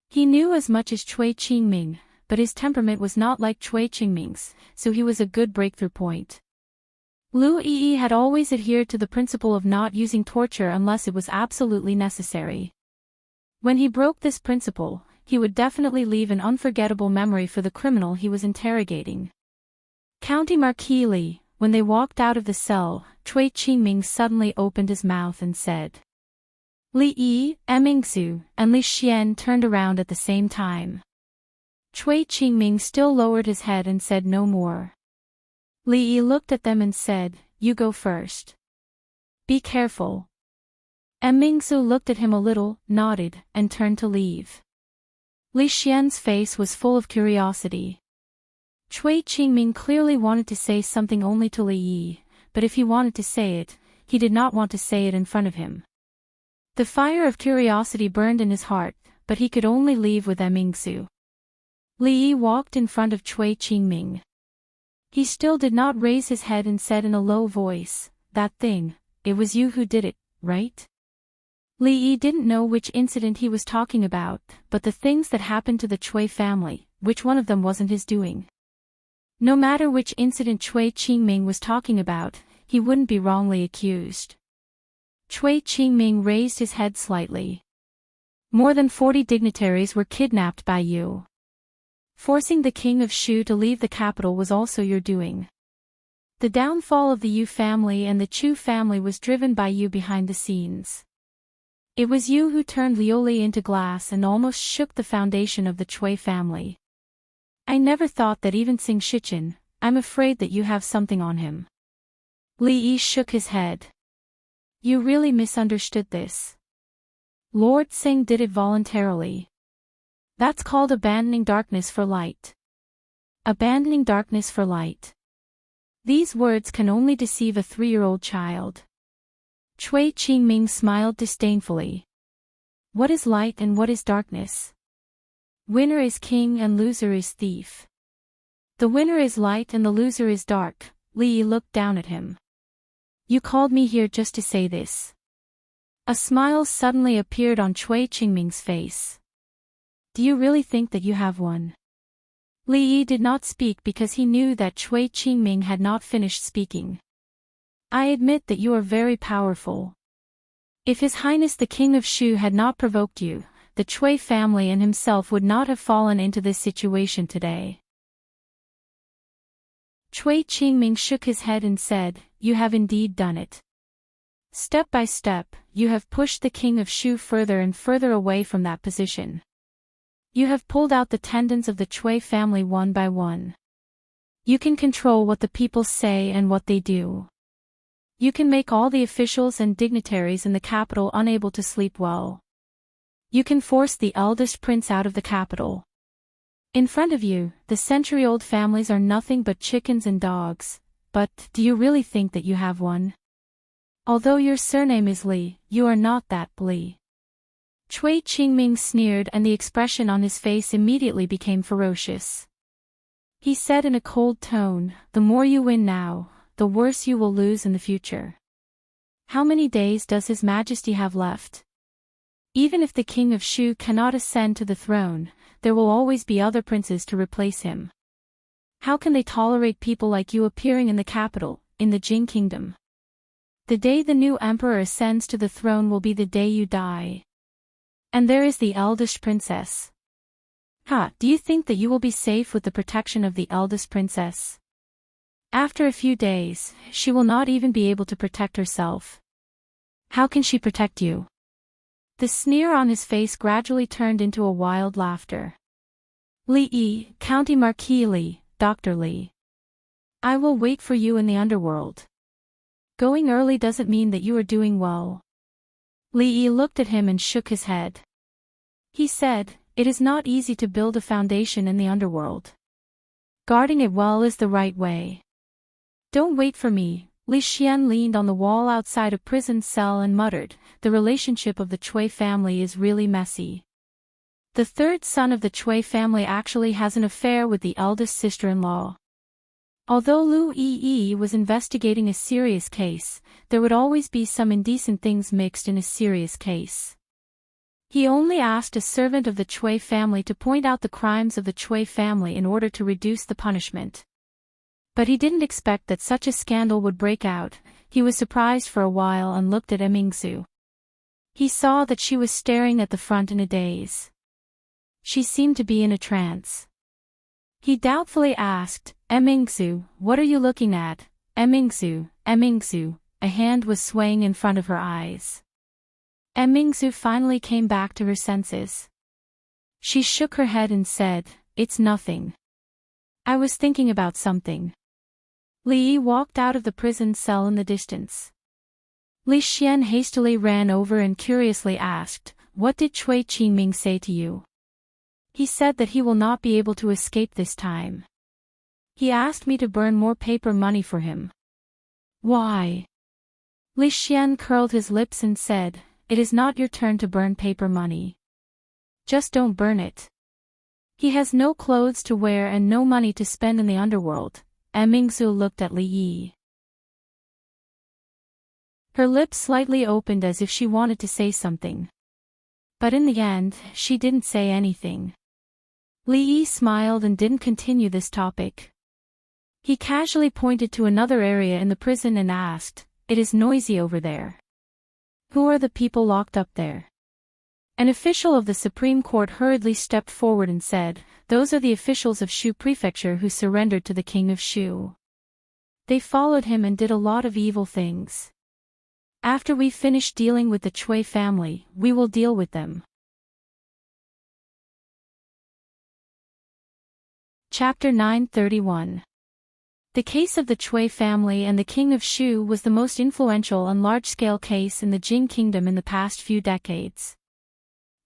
He knew as much as Cui Qingming, but his temperament was not like Cui Qingming's, so he was a good breakthrough point. Lu Yi had always adhered to the principle of not using torture unless it was absolutely necessary. When he broke this principle, he would definitely leave an unforgettable memory for the criminal he was interrogating. County Marquis Li, when they walked out of the cell, Cui Qingming suddenly opened his mouth and said, "Li Yi, Mingzu," and Li Xian turned around at the same time. Cui Qingming still lowered his head and said no more. Li Yi looked at them and said, "You go first. Be careful." Mingzu looked at him a little, nodded, and turned to leave. Li Xian's face was full of curiosity. Cui Qingming clearly wanted to say something only to Li Yi, but if he wanted to say it, he did not want to say it in front of him. The fire of curiosity burned in his heart, but he could only leave with Mingzu. Li Yi walked in front of Cui Qingming. He still did not raise his head and said in a low voice, "That thing, it was you who did it, right?" Li Yi didn't know which incident he was talking about, but the things that happened to the Cui family, which one of them wasn't his doing? No matter which incident Cui Qingming was talking about, he wouldn't be wrongly accused. Cui Qingming raised his head slightly. "More than 40 dignitaries were kidnapped by you. Forcing the king of Shu to leave the capital was also your doing. The downfall of the Yu family and the Chu family was driven by you behind the scenes. It was you who turned Liuli into glass and almost shook the foundation of the Cui family. I never thought that even Xing Shichen. I'm afraid that you have something on him." Li Yi shook his head. "You really misunderstood this. Lord Xing did it voluntarily. That's called abandoning darkness for light. Abandoning darkness for light. These words can only deceive a 3-year-old child." Cui Qingming smiled disdainfully. "What is light and what is darkness? Winner is king and loser is thief. The winner is light and the loser is dark." Li Yi looked down at him. "You called me here just to say this." A smile suddenly appeared on Cui Qingming's face. "Do you really think that you have one?" Li Yi did not speak because he knew that Cui Qingming had not finished speaking. "I admit that you are very powerful. If His Highness the King of Shu had not provoked you, the Cui family and himself would not have fallen into this situation today." Cui Qingming shook his head and said, "You have indeed done it. Step by step, you have pushed the King of Shu further and further away from that position. You have pulled out the tendons of the Cui family one by one. You can control what the people say and what they do. You can make all the officials and dignitaries in the capital unable to sleep well. You can force the eldest prince out of the capital. In front of you, the century-old families are nothing but chickens and dogs, but do you really think that you have one? Although your surname is Li, you are not that Li." Cui Qingming sneered and the expression on his face immediately became ferocious. He said in a cold tone, "The more you win now, the worse you will lose in the future. How many days does His Majesty have left?" Even if the king of Shu cannot ascend to the throne, there will always be other princes to replace him. How can they tolerate people like you appearing in the capital, in the Jing kingdom? The day the new emperor ascends to the throne will be the day you die. And there is the eldest princess. Do you think that you will be safe with the protection of the eldest princess? After a few days, she will not even be able to protect herself. How can she protect you? The sneer on his face gradually turned into a wild laughter. Li, County Marquis Li, Dr. Li. I will wait for you in the underworld. Going early doesn't mean that you are doing well. Li looked at him and shook his head. He said, it is not easy to build a foundation in the underworld. Guarding it well is the right way. Don't wait for me. Li Xian leaned on the wall outside a prison cell and muttered, the relationship of the Cui family is really messy. The third son of the Cui family actually has an affair with the eldest sister-in-law. Although Lu Yi was investigating a serious case, there would always be some indecent things mixed in a serious case. He only asked a servant of the Cui family to point out the crimes of the Cui family in order to reduce the punishment. But he didn't expect that such a scandal would break out. He was surprised for a while and looked at Mingzu. He saw that she was staring at the front in a daze. She seemed to be in a trance. He doubtfully asked, Mingzu, what are you looking at? Mingzu, a hand was swaying in front of her eyes. Mingzu finally came back to her senses. She shook her head and said, it's nothing. I was thinking about something. Li walked out of the prison cell in the distance. Li Xian hastily ran over and curiously asked, what did Cui Qingming say to you? He said that he will not be able to escape this time. He asked me to burn more paper money for him. Why? Li Xian curled his lips and said, it is not your turn to burn paper money. Just don't burn it. He has no clothes to wear and no money to spend in the underworld. Mingzu looked at Li Yi. Her lips slightly opened as if she wanted to say something. But in the end, she didn't say anything. Li Yi smiled and didn't continue this topic. He casually pointed to another area in the prison and asked, it is noisy over there. Who are the people locked up there? An official of the Supreme Court hurriedly stepped forward and said, those are the officials of Shu Prefecture who surrendered to the king of Shu. They followed him and did a lot of evil things. After we finish dealing with the Cui family, we will deal with them. Chapter 931. The case of the Cui family and the king of Shu was the most influential and large-scale case in the Jing kingdom in the past few decades.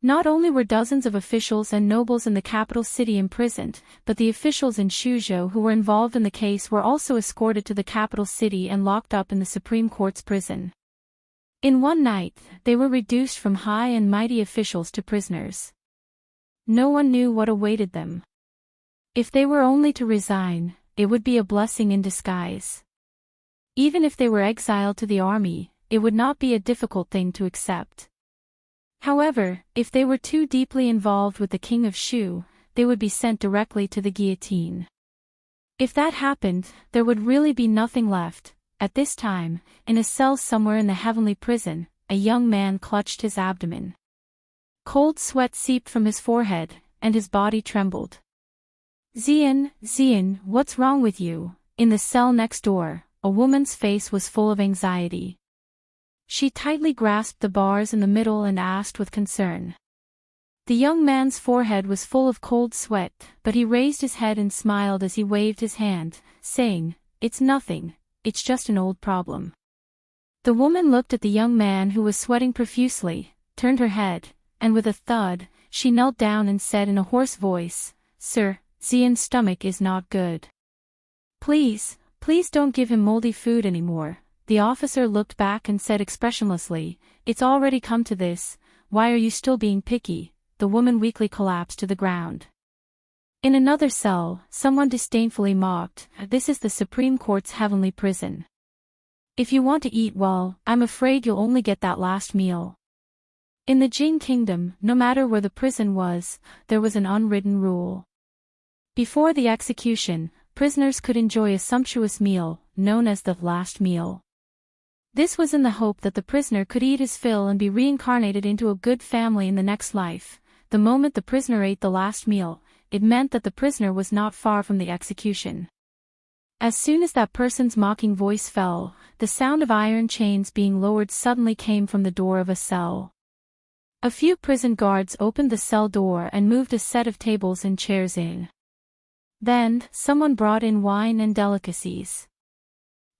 Not only were dozens of officials and nobles in the capital city imprisoned, but the officials in Shuzhou who were involved in the case were also escorted to the capital city and locked up in the Supreme Court's prison. In one night, they were reduced from high and mighty officials to prisoners. No one knew what awaited them. If they were only to resign, it would be a blessing in disguise. Even if they were exiled to the army, it would not be a difficult thing to accept. However, if they were too deeply involved with the king of Shu, they would be sent directly to the guillotine. If that happened, there would really be nothing left. At this time, in a cell somewhere in the heavenly prison, a young man clutched his abdomen. Cold sweat seeped from his forehead, and his body trembled. Xian, what's wrong with you? In the cell next door, a woman's face was full of anxiety. She tightly grasped the bars in the middle and asked with concern. The young man's forehead was full of cold sweat, but he raised his head and smiled as he waved his hand, saying, it's nothing, it's just an old problem. The woman looked at the young man who was sweating profusely, turned her head, and with a thud, she knelt down and said in a hoarse voice, Sir, Xian's stomach is not good. Please don't give him moldy food anymore. The officer looked back and said expressionlessly, it's already come to this, why are you still being picky? The woman weakly collapsed to the ground. In another cell, someone disdainfully mocked, this is the Supreme Court's heavenly prison. If you want to eat well, I'm afraid you'll only get that last meal. In the Jing kingdom, no matter where the prison was, there was an unwritten rule. Before the execution, prisoners could enjoy a sumptuous meal, known as the last meal. This was in the hope that the prisoner could eat his fill and be reincarnated into a good family in the next life. The moment the prisoner ate the last meal, it meant that the prisoner was not far from the execution. As soon as that person's mocking voice fell, the sound of iron chains being lowered suddenly came from the door of a cell. A few prison guards opened the cell door and moved a set of tables and chairs in. Then, someone brought in wine and delicacies.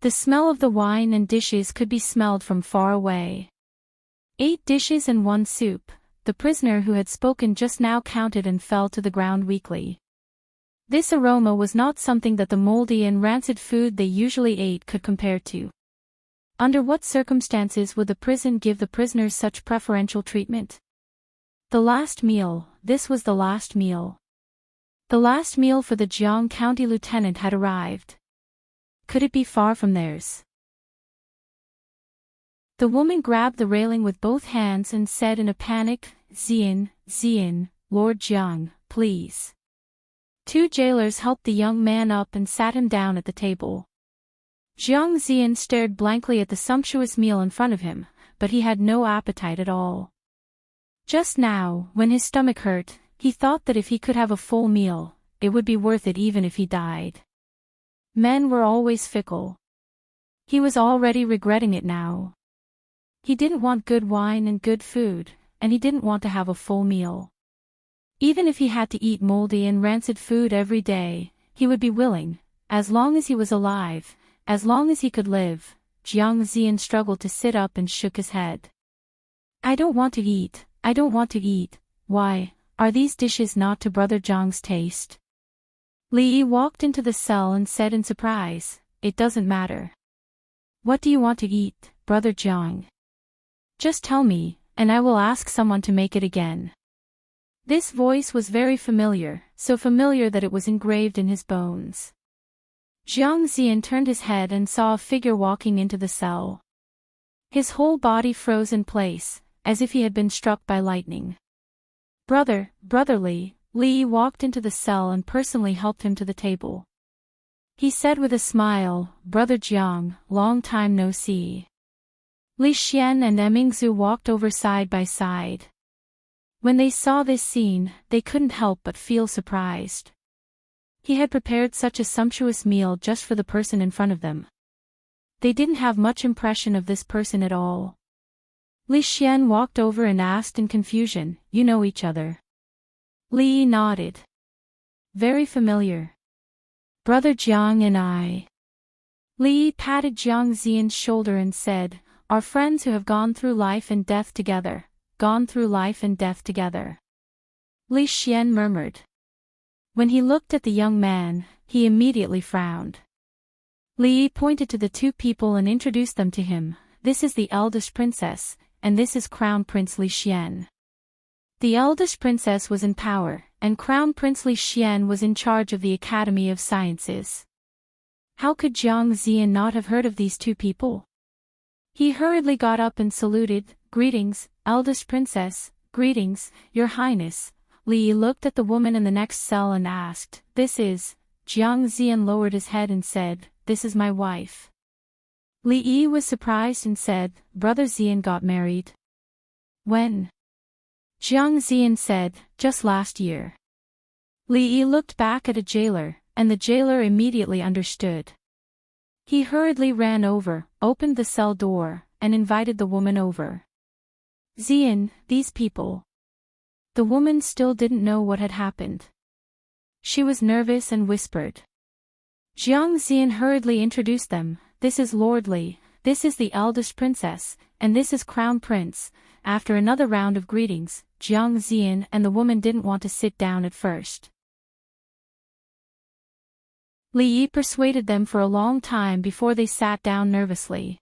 The smell of the wine and dishes could be smelled from far away. 8 dishes and 1 soup, the prisoner who had spoken just now counted and fell to the ground weakly. This aroma was not something that the moldy and rancid food they usually ate could compare to. Under what circumstances would the prison give the prisoners such preferential treatment? The last meal, this was the last meal. The last meal for the Jiang County lieutenant had arrived. Could it be far from theirs? The woman grabbed the railing with both hands and said in a panic, Zian, Lord Jiang, please. 2 jailers helped the young man up and sat him down at the table. Jiang Zian stared blankly at the sumptuous meal in front of him, but he had no appetite at all. Just now, when his stomach hurt, he thought that if he could have a full meal, it would be worth it even if he died. Men were always fickle. He was already regretting it now. He didn't want good wine and good food, and he didn't want to have a full meal. Even if he had to eat moldy and rancid food every day, he would be willing, as long as he was alive, as long as he could live. Jiang Zian struggled to sit up and shook his head. I don't want to eat, I don't want to eat. Why, are these dishes not to Brother Jiang's taste? Li Yi walked into the cell and said in surprise, it doesn't matter. What do you want to eat, Brother Jiang? Just tell me, and I will ask someone to make it again. This voice was very familiar, so familiar that it was engraved in his bones. Jiang Zian turned his head and saw a figure walking into the cell. His whole body froze in place, as if he had been struck by lightning. Brotherly, Li Yi walked into the cell and personally helped him to the table. He said with a smile, Brother Jiang, long time no see. Li Xian and Emingzu walked over side by side. When they saw this scene, they couldn't help but feel surprised. He had prepared such a sumptuous meal just for the person in front of them. They didn't have much impression of this person at all. Li Xian walked over and asked in confusion, you know each other? Li Yi nodded. Very familiar. Brother Jiang and I. Li Yi patted Jiang Zian's shoulder and said, our friends who have gone through life and death together, gone through life and death together. Li Xian murmured. When he looked at the young man, he immediately frowned. Li Yi pointed to the 2 people and introduced them to him, this is the eldest princess, and this is Crown Prince Li Xian. The eldest princess was in power, and Crown Prince Li Xian was in charge of the Academy of Sciences. How could Jiang Zian not have heard of these 2 people? He hurriedly got up and saluted, greetings, eldest princess, greetings, your highness. Li Yi looked at the woman in the next cell and asked, this is? Jiang Zian lowered his head and said, this is my wife. Li Yi was surprised and said, Brother Zian got married. When? Jiang Zian said, just last year. Li Yi looked back at a jailer, and the jailer immediately understood. He hurriedly ran over, opened the cell door, and invited the woman over. Zian, these people. The woman still didn't know what had happened. She was nervous and whispered. Jiang Zian hurriedly introduced them, this is Lord Li, this is the eldest princess, and this is Crown Prince. After another round of greetings, Jiang Zian and the woman didn't want to sit down at first. Li Yi persuaded them for a long time before they sat down nervously.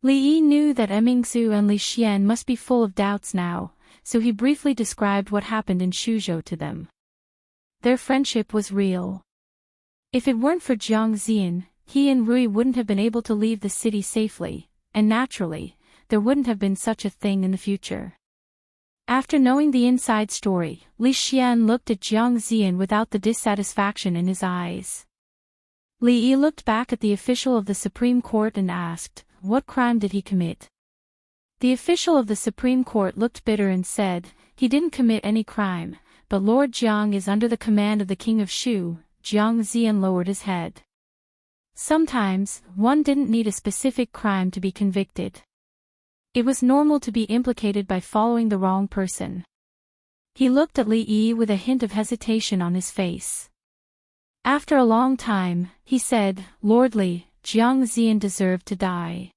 Li Yi knew that Emingzu and Li Xian must be full of doubts now, so he briefly described what happened in Shuzhou to them. Their friendship was real. If it weren't for Jiang Zian, he and Rui wouldn't have been able to leave the city safely, and naturally, there wouldn't have been such a thing in the future. After knowing the inside story, Li Xian looked at Jiang Ziyan without the dissatisfaction in his eyes. Li Yi looked back at the official of the Supreme Court and asked, "What crime did he commit?" The official of the Supreme Court looked bitter and said, "He didn't commit any crime, but Lord Jiang is under the command of the King of Shu." Jiang Ziyan lowered his head. Sometimes, one didn't need a specific crime to be convicted. It was normal to be implicated by following the wrong person. He looked at Li Yi with a hint of hesitation on his face. After a long time, he said, "Lord Li, Jiang Ziyan deserved to die.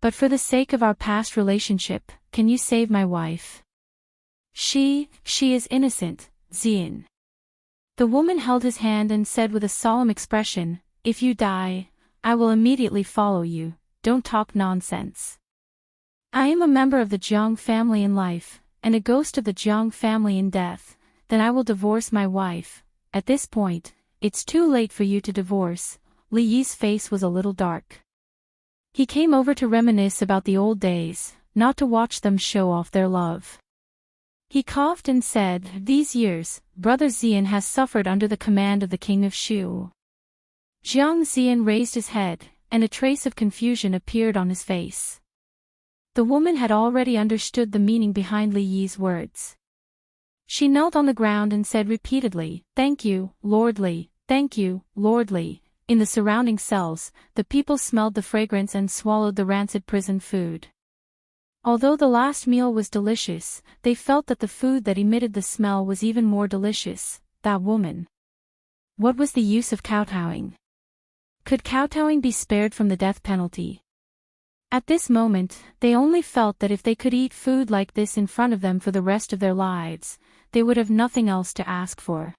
But for the sake of our past relationship, can you save my wife? She is innocent, Ziyan." The woman held his hand and said with a solemn expression, "If you die, I will immediately follow you. Don't talk nonsense. I am a member of the Jiang family in life, and a ghost of the Jiang family in death. Then I will divorce my wife. At this point, it's too late for you to divorce." Li Yi's face was a little dark. He came over to reminisce about the old days, not to watch them show off their love. He coughed and said, "These years, Brother Ziyan has suffered under the command of the King of Shu." Jiang Ziyan raised his head, and a trace of confusion appeared on his face. The woman had already understood the meaning behind Li Yi's words. She knelt on the ground and said repeatedly, "Thank you, Lord Li, thank you, Lord Li." In the surrounding cells, the people smelled the fragrance and swallowed the rancid prison food. Although the last meal was delicious, they felt that the food that emitted the smell was even more delicious. That woman. What was the use of kowtowing? Could kowtowing be spared from the death penalty? At this moment, they only felt that if they could eat food like this in front of them for the rest of their lives, they would have nothing else to ask for.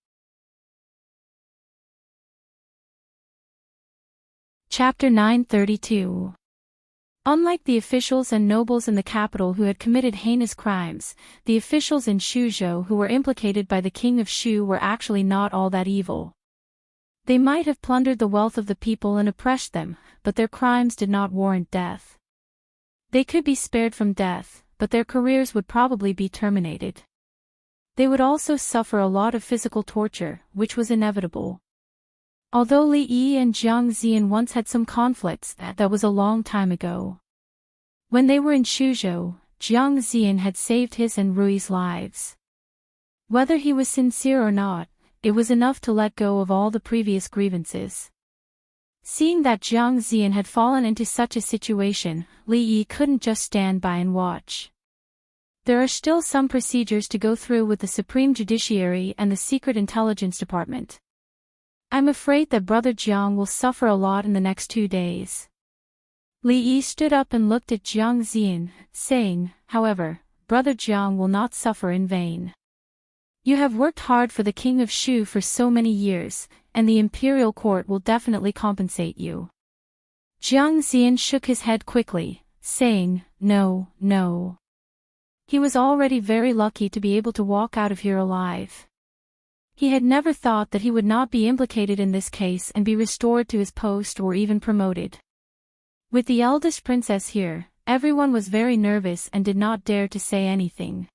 Chapter 932. Unlike the officials and nobles in the capital who had committed heinous crimes, the officials in Shuzhou who were implicated by the King of Shu were actually not all that evil. They might have plundered the wealth of the people and oppressed them, but their crimes did not warrant death. They could be spared from death, but their careers would probably be terminated. They would also suffer a lot of physical torture, which was inevitable. Although Li Yi and Jiang Ziyan once had some conflicts, that was a long time ago. When they were in Shuzhou, Jiang Ziyan had saved his and Rui's lives. Whether he was sincere or not, it was enough to let go of all the previous grievances. Seeing that Jiang Ziyan had fallen into such a situation, Li Yi couldn't just stand by and watch. There are still some procedures to go through with the Supreme Judiciary and the Secret Intelligence Department. I'm afraid that Brother Jiang will suffer a lot in the next 2 days. Li Yi stood up and looked at Jiang Ziyan, saying, "However, Brother Jiang will not suffer in vain. You have worked hard for the King of Shu for so many years, and the imperial court will definitely compensate you." Jiang Ziyan shook his head quickly, saying, "No, no." He was already very lucky to be able to walk out of here alive. He had never thought that he would not be implicated in this case and be restored to his post or even promoted. With the eldest princess here, everyone was very nervous and did not dare to say anything.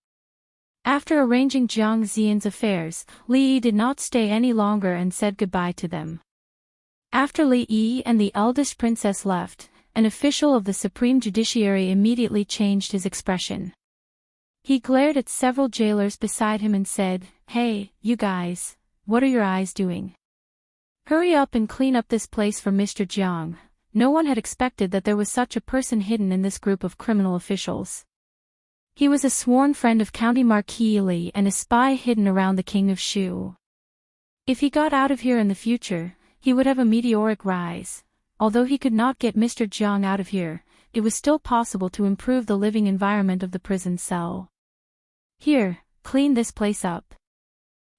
After arranging Jiang Ziyan's affairs, Li Yi did not stay any longer and said goodbye to them. After Li Yi and the eldest princess left, an official of the Supreme Judiciary immediately changed his expression. He glared at several jailers beside him and said, "Hey, you guys, what are your eyes doing? Hurry up and clean up this place for Mr. Jiang." No one had expected that there was such a person hidden in this group of criminal officials. He was a sworn friend of County Marquis Li and a spy hidden around the King of Shu. If he got out of here in the future, he would have a meteoric rise. Although he could not get Mr. Jiang out of here, it was still possible to improve the living environment of the prison cell. "Here, clean this place up.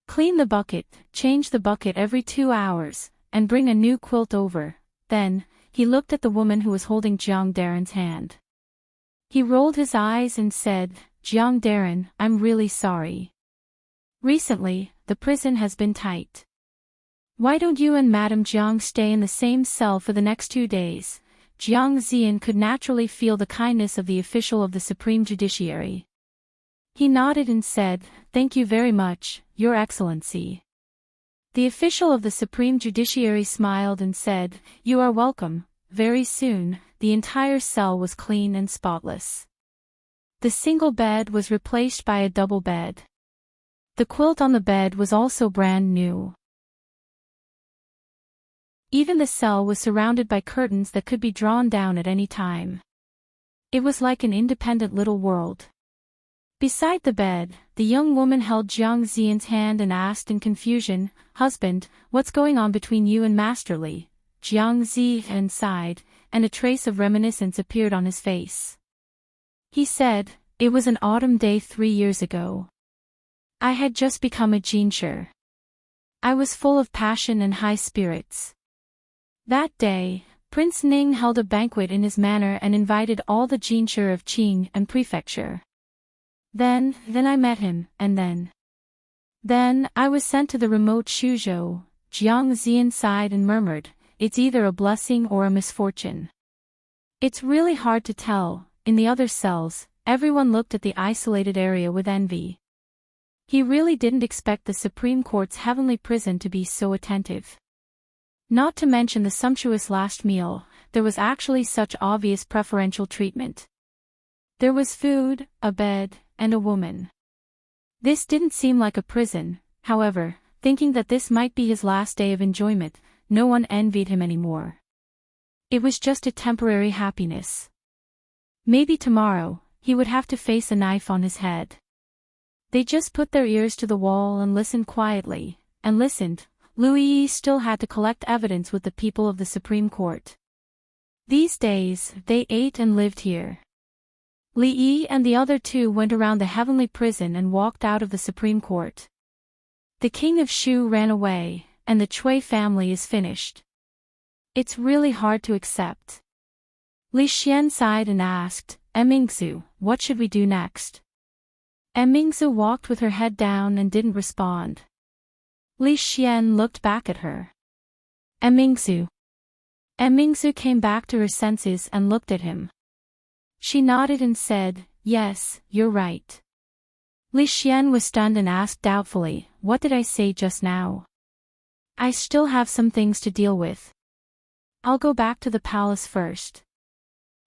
Clean the bucket, change the bucket every 2 hours, and bring a new quilt over." Then, he looked at the woman who was holding Jiang Daren's hand. He rolled his eyes and said, "Jiang Daren, I'm really sorry. Recently, the prison has been tight. Why don't you and Madame Jiang stay in the same cell for the next 2 days? Jiang Ziyan could naturally feel the kindness of the official of the Supreme Judiciary. He nodded and said, "Thank you very much, Your Excellency." The official of the Supreme Judiciary smiled and said, "You are welcome." Very soon, the entire cell was clean and spotless. The single bed was replaced by a double bed. The quilt on the bed was also brand new. Even the cell was surrounded by curtains that could be drawn down at any time. It was like an independent little world. Beside the bed, the young woman held Jiang Xian's hand and asked in confusion, "Husband, what's going on between you and Master Li?" Jiang Xian sighed, and a trace of reminiscence appeared on his face. He said, "It was an autumn day 3 years ago. I had just become a jinshi. I was full of passion and high spirits. That day, Prince Ning held a banquet in his manor and invited all the jinshi of Qing and prefecture. Then I met him, and then I was sent to the remote Shuzhou." Jiang Xian sighed and murmured, "It's either a blessing or a misfortune. It's really hard to tell." In the other cells, everyone looked at the isolated area with envy. He really didn't expect the Supreme Court's heavenly prison to be so attentive. Not to mention the sumptuous last meal, there was actually such obvious preferential treatment. There was food, a bed, and a woman. This didn't seem like a prison. However, thinking that this might be his last day of enjoyment, no one envied him anymore. It was just a temporary happiness. Maybe tomorrow, he would have to face a knife on his head. They just put their ears to the wall and listened quietly, and listened. Louis still had to collect evidence with the people of the Supreme Court. These days, they ate and lived here. Li Yi and the other two went around the heavenly prison and walked out of the Supreme Court. The king of Shu ran away, and the Cui family is finished. It's really hard to accept. Li Xian sighed and asked, "Mingzu, what should we do next?" Mingzu walked with her head down and didn't respond. Li Xian looked back at her. Mingzu. Mingzu came back to her senses and looked at him. She nodded and said, "Yes, you're right." Li Xian was stunned and asked doubtfully, "What did I say just now?" "I still have some things to deal with. I'll go back to the palace first."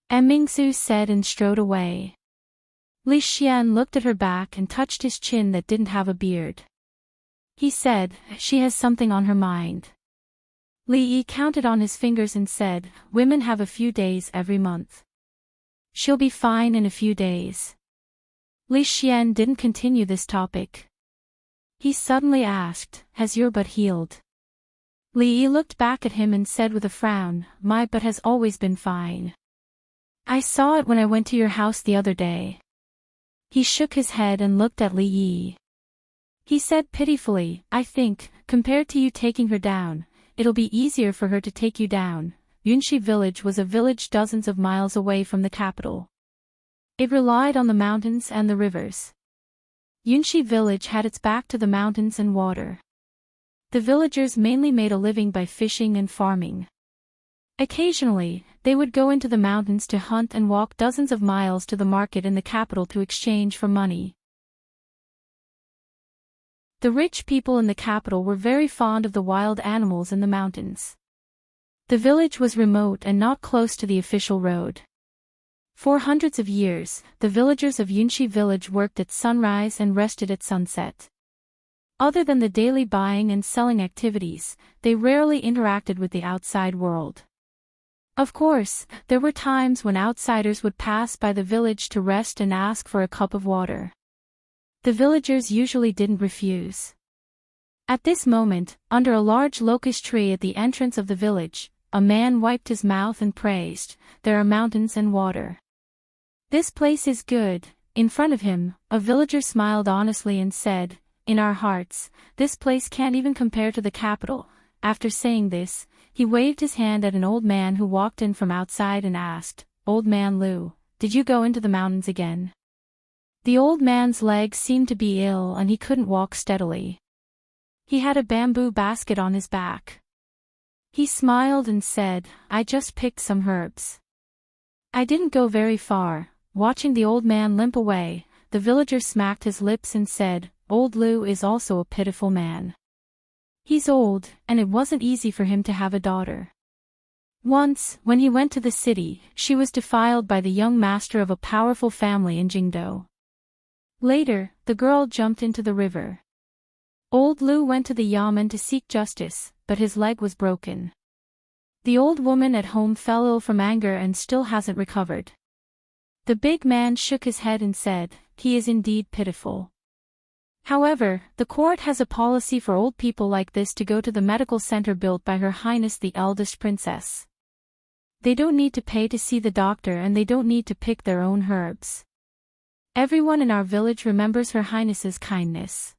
Mingzu said and strode away. Li Xian looked at her back and touched his chin that didn't have a beard. He said, "She has something on her mind." Li Yi counted on his fingers and said, "Women have a few days every month. She'll be fine in a few days." Li Xian didn't continue this topic. He suddenly asked, "Has your butt healed?" Li Yi looked back at him and said with a frown, "My butt has always been fine. I saw it when I went to your house the other day." He shook his head and looked at Li Yi. He said pitifully, "I think, compared to you taking her down, it'll be easier for her to take you down." Yunshi village was a village dozens of miles away from the capital. It relied on the mountains and the rivers. Yunshi village had its back to the mountains and water. The villagers mainly made a living by fishing and farming. Occasionally, they would go into the mountains to hunt and walk dozens of miles to the market in the capital to exchange for money. The rich people in the capital were very fond of the wild animals in the mountains. The village was remote and not close to the official road. For hundreds of years, the villagers of Yunshi village worked at sunrise and rested at sunset. Other than the daily buying and selling activities, they rarely interacted with the outside world. Of course, there were times when outsiders would pass by the village to rest and ask for a cup of water. The villagers usually didn't refuse. At this moment, under a large locust tree at the entrance of the village, a man wiped his mouth and praised, "There are mountains and water. This place is good." In front of him, a villager smiled honestly and said, "In our hearts, this place can't even compare to the capital." After saying this, he waved his hand at an old man who walked in from outside and asked, "Old man Lu, did you go into the mountains again?" The old man's legs seemed to be ill and he couldn't walk steadily. He had a bamboo basket on his back. He smiled and said, "I just picked some herbs. I didn't go very far." Watching the old man limp away, the villager smacked his lips and said, "Old Lou is also a pitiful man. He's old, and it wasn't easy for him to have a daughter. Once, when he went to the city, she was defiled by the young master of a powerful family in Jingdo. Later, the girl jumped into the river. Old Lou went to the yamen to seek justice, but his leg was broken. The old woman at home fell ill from anger and still hasn't recovered." The big man shook his head and said, "He is indeed pitiful. However, the court has a policy for old people like this to go to the medical center built by Her Highness the eldest princess. They don't need to pay to see the doctor and they don't need to pick their own herbs. Everyone in our village remembers Her Highness's kindness.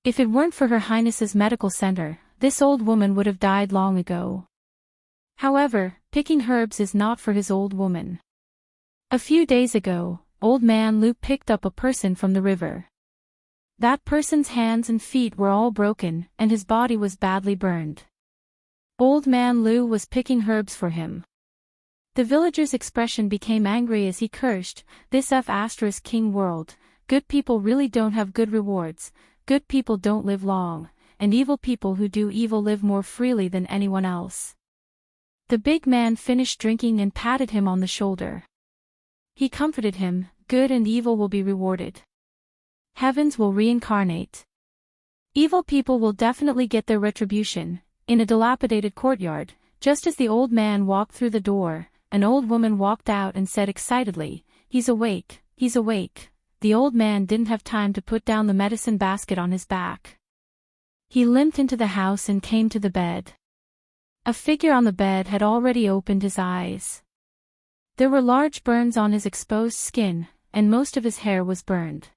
If it weren't for Her Highness's medical center, this old woman would have died long ago. However, picking herbs is not for his old woman. A few days ago, Old Man Lou picked up a person from the river. That person's hands and feet were all broken, and his body was badly burned. Old Man Lou was picking herbs for him." The villager's expression became angry as he cursed, "This King world, good people really don't have good rewards, good people don't live long, and evil people who do evil live more freely than anyone else." The big man finished drinking and patted him on the shoulder. He comforted him, "Good and evil will be rewarded. Heavens will reincarnate. Evil people will definitely get their retribution." In a dilapidated courtyard, just as the old man walked through the door, an old woman walked out and said excitedly, "He's awake, he's awake." The old man didn't have time to put down the medicine basket on his back. He limped into the house and came to the bed. A figure on the bed had already opened his eyes. There were large burns on his exposed skin, and most of his hair was burned.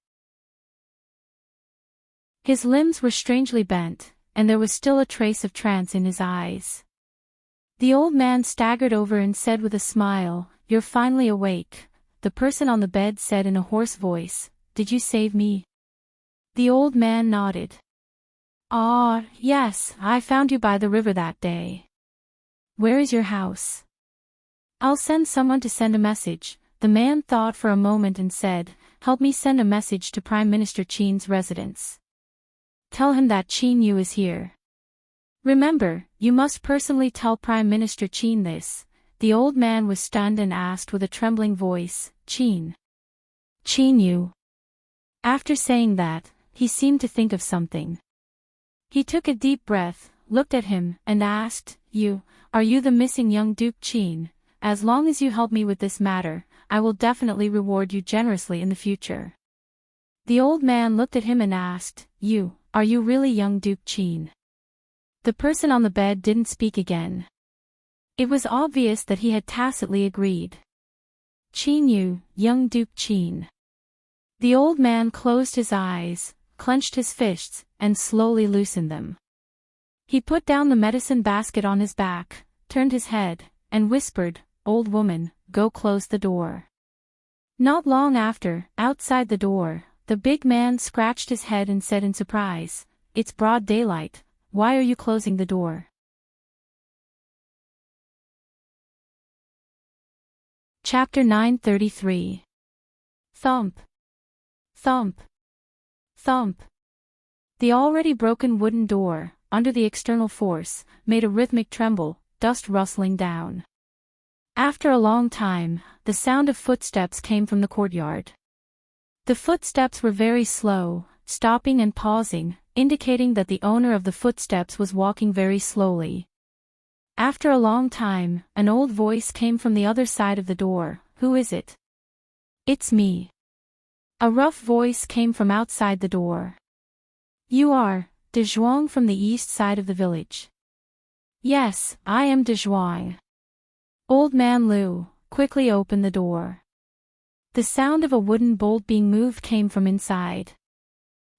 His limbs were strangely bent, and there was still a trace of trance in his eyes. The old man staggered over and said with a smile, "You're finally awake." The person on the bed said in a hoarse voice, "Did you save me?" The old man nodded. "Ah, yes, I found you by the river that day. Where is your house?" "I'll send someone to send a message." The man thought for a moment and said, "Help me send a message to Prime Minister Qin's residence. Tell him that Qin Yu is here. Remember, you must personally tell Prime Minister Qin this." The old man was stunned and asked with a trembling voice, "Qin? Qin Yu?" After saying that, he seemed to think of something. He took a deep breath, looked at him, and asked, Are you the missing young Duke Qin? As long as you help me with this matter, I will definitely reward you generously in the future." The old man looked at him and asked, Are you really young Duke Qin?" The person on the bed didn't speak again. It was obvious that he had tacitly agreed. "Qin Yu, young Duke Qin." The old man closed his eyes, clenched his fists, and slowly loosened them. He put down the medicine basket on his back, turned his head, and whispered, "Old woman, go close the door." Not long after, outside the door, the big man scratched his head and said in surprise, "It's broad daylight, why are you closing the door?" Chapter 933. Thump. Thump. Thump. The already broken wooden door, under the external force, made a rhythmic tremble, dust rustling down. After a long time, the sound of footsteps came from the courtyard. The footsteps were very slow, stopping and pausing, indicating that the owner of the footsteps was walking very slowly. After a long time, an old voice came from the other side of the door. "Who is it?" "It's me." A rough voice came from outside the door. "You are De Zhuang from the east side of the village?" "Yes, I am De Zhuang." Old Man Lu, quickly open the door. The sound of a wooden bolt being moved came from inside.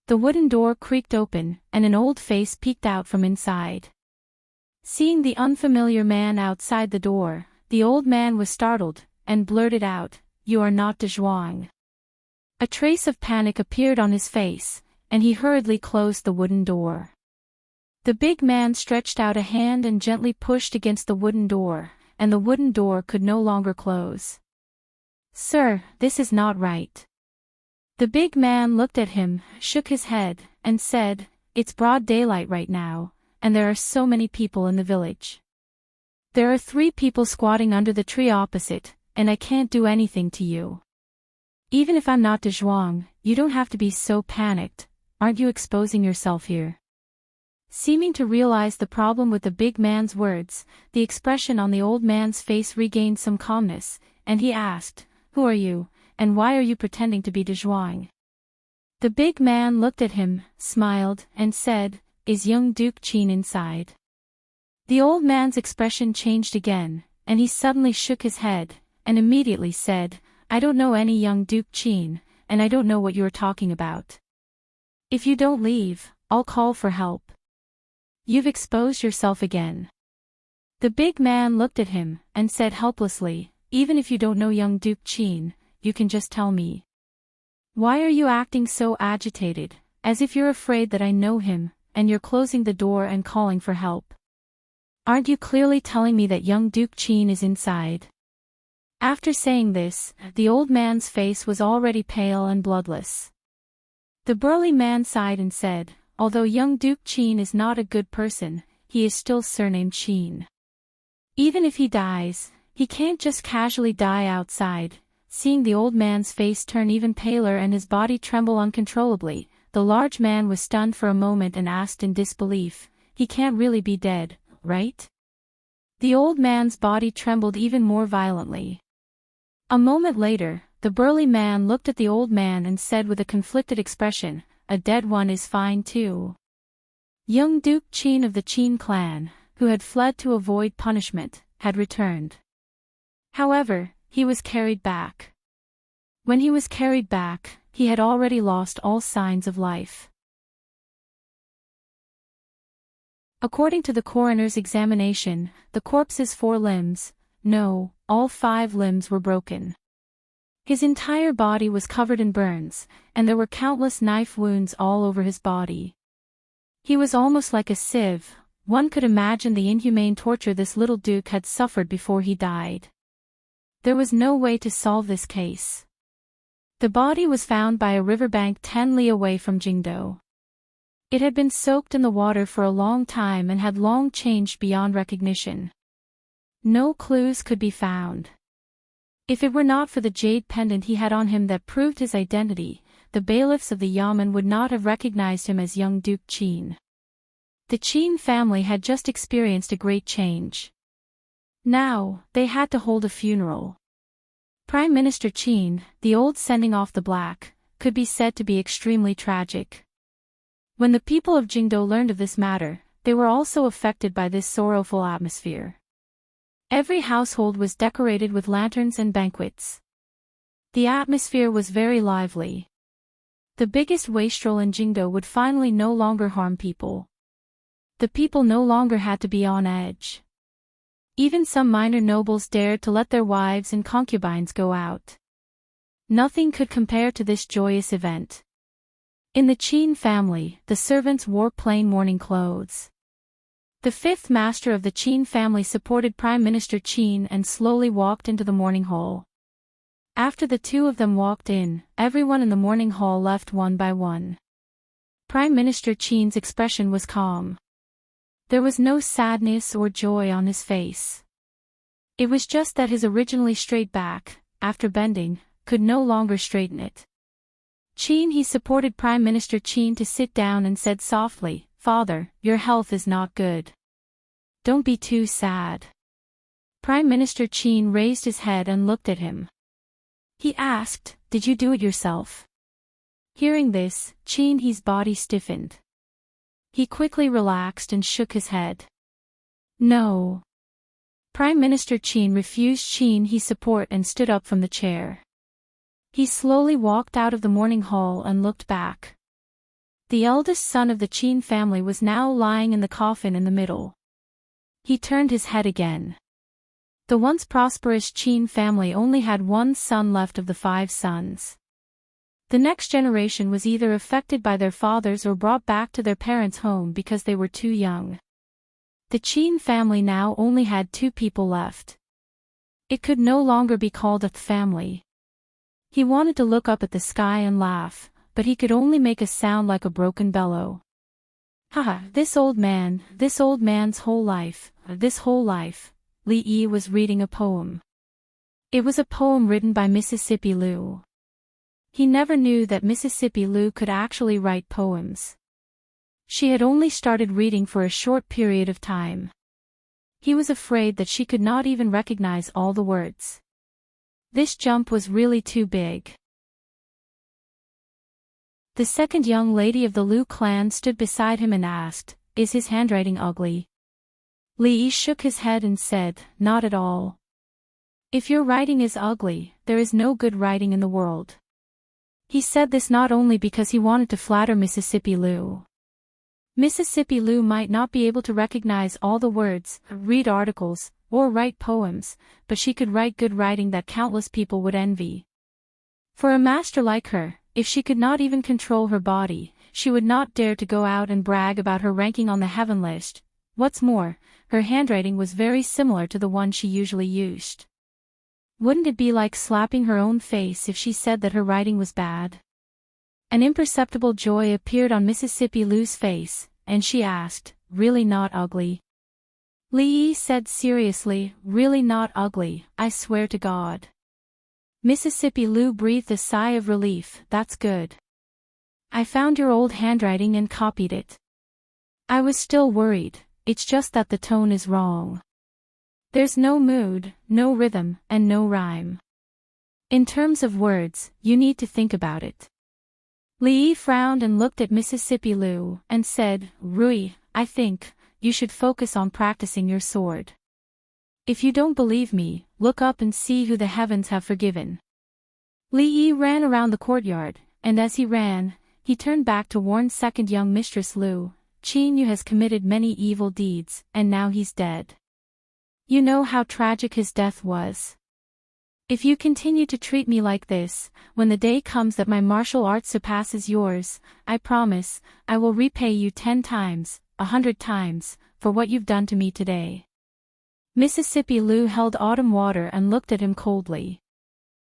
The wooden door creaked open, and an old face peeked out from inside. Seeing the unfamiliar man outside the door, the old man was startled, and blurted out, "You are not De Zhuang." A trace of panic appeared on his face, and he hurriedly closed the wooden door. The big man stretched out a hand and gently pushed against the wooden door, and the wooden door could no longer close. "Sir, this is not right." The big man looked at him, shook his head, and said, "It's broad daylight right now, and there are so many people in the village. There are 3 people squatting under the tree opposite, and I can't do anything to you. Even if I'm not de Zhuang, you don't have to be so panicked. Aren't you exposing yourself here?" Seeming to realize the problem with the big man's words, the expression on the old man's face regained some calmness, and he asked, "Who are you, and why are you pretending to be de Zhuang?" The big man looked at him, smiled, and said, "Is young Duke Qin inside?" The old man's expression changed again, and he suddenly shook his head, and immediately said, "I don't know any young Duke Qin, and I don't know what you are talking about. If you don't leave, I'll call for help. You've exposed yourself again." The big man looked at him, and said helplessly, "Even if you don't know young Duke Qin, you can just tell me. Why are you acting so agitated, as if you're afraid that I know him, and you're closing the door and calling for help? Aren't you clearly telling me that young Duke Qin is inside?" After saying this, the old man's face was already pale and bloodless. The burly man sighed and said, "Although young Duke Qin is not a good person, he is still surnamed Qin. Even if he dies, he can't just casually die outside." Seeing the old man's face turn even paler and his body tremble uncontrollably, the large man was stunned for a moment and asked in disbelief, "He can't really be dead, right?" The old man's body trembled even more violently. A moment later, the burly man looked at the old man and said with a conflicted expression, "A dead one is fine too." Young Duke Qin of the Qin clan, who had fled to avoid punishment, had returned. However, he was carried back. When he was carried back, he had already lost all signs of life. According to the coroner's examination, the corpse's 4 limbs, no, all 5 limbs were broken. His entire body was covered in burns, and there were countless knife wounds all over his body. He was almost like a sieve. One could imagine the inhumane torture this little duke had suffered before he died. There was no way to solve this case. The body was found by a riverbank 10 li away from Jingdo. It had been soaked in the water for a long time and had long changed beyond recognition. No clues could be found. If it were not for the jade pendant he had on him that proved his identity, the bailiffs of the Yamen would not have recognized him as young Duke Qin. The Qin family had just experienced a great change. Now, they had to hold a funeral. Prime Minister Qin, the old sending off the black, could be said to be extremely tragic. When the people of Jingdo learned of this matter, they were also affected by this sorrowful atmosphere. Every household was decorated with lanterns and banquets. The atmosphere was very lively. The biggest wastrel in Jingdo would finally no longer harm people. The people no longer had to be on edge. Even some minor nobles dared to let their wives and concubines go out. Nothing could compare to this joyous event. In the Qin family, the servants wore plain mourning clothes. The 5th master of the Qin family supported Prime Minister Qin and slowly walked into the mourning hall. After the 2 of them walked in, everyone in the mourning hall left one by one. Prime Minister Qin's expression was calm. There was no sadness or joy on his face. It was just that his originally straight back, after bending, could no longer straighten it. He supported Prime Minister Qin to sit down and said softly, "Father, your health is not good. Don't be too sad." Prime Minister Qin raised his head and looked at him. He asked, "Did you do it yourself?" Hearing this, Qin's body stiffened. He quickly relaxed and shook his head. "No." Prime Minister Qin refused his support and stood up from the chair. He slowly walked out of the mourning hall and looked back. The eldest son of the Qin family was now lying in the coffin in the middle. He turned his head again. The once prosperous Qin family only had 1 son left of the 5 sons. The next generation was either affected by their fathers or brought back to their parents' home because they were too young. The Qin family now only had 2 people left. It could no longer be called a family. He wanted to look up at the sky and laugh, but he could only make a sound like a broken bellow. Haha, this old man's whole life, this whole life. Lee was reading a poem. It was a poem written by Mississippi Lou. He never knew that Mississippi Lou could actually write poems. She had only started reading for a short period of time. He was afraid that she could not even recognize all the words. This jump was really too big. The second young lady of the Lou clan stood beside him and asked, "Is his handwriting ugly?" Lee shook his head and said, "Not at all. If your writing is ugly, there is no good writing in the world." He said this not only because he wanted to flatter Mississippi Lou. Mississippi Lou might not be able to recognize all the words, read articles, or write poems, but she could write good writing that countless people would envy. For a master like her, if she could not even control her body, she would not dare to go out and brag about her ranking on the heaven list. What's more, her handwriting was very similar to the one she usually used. Wouldn't it be like slapping her own face if she said that her writing was bad? An imperceptible joy appeared on Mississippi Lou's face, and she asked, "Really not ugly?" Lee said seriously, "Really not ugly, I swear to God." Mississippi Lou breathed a sigh of relief. "That's good. I found your old handwriting and copied it. I was still worried, it's just that the tone is wrong. There's no mood, no rhythm, and no rhyme. In terms of words, you need to think about it." Lee frowned and looked at Mississippi Lou, and said, "Rui, I think you should focus on practicing your sword. If you don't believe me, look up and see who the heavens have forgiven." Lee ran around the courtyard, and as he ran, he turned back to warn second young mistress Lou, "Chin-yu has committed many evil deeds, and now he's dead. You know how tragic his death was. If you continue to treat me like this, when the day comes that my martial art surpasses yours, I promise, I will repay you 10 times, 100 times, for what you've done to me today." Mississippi Lou held autumn water and looked at him coldly.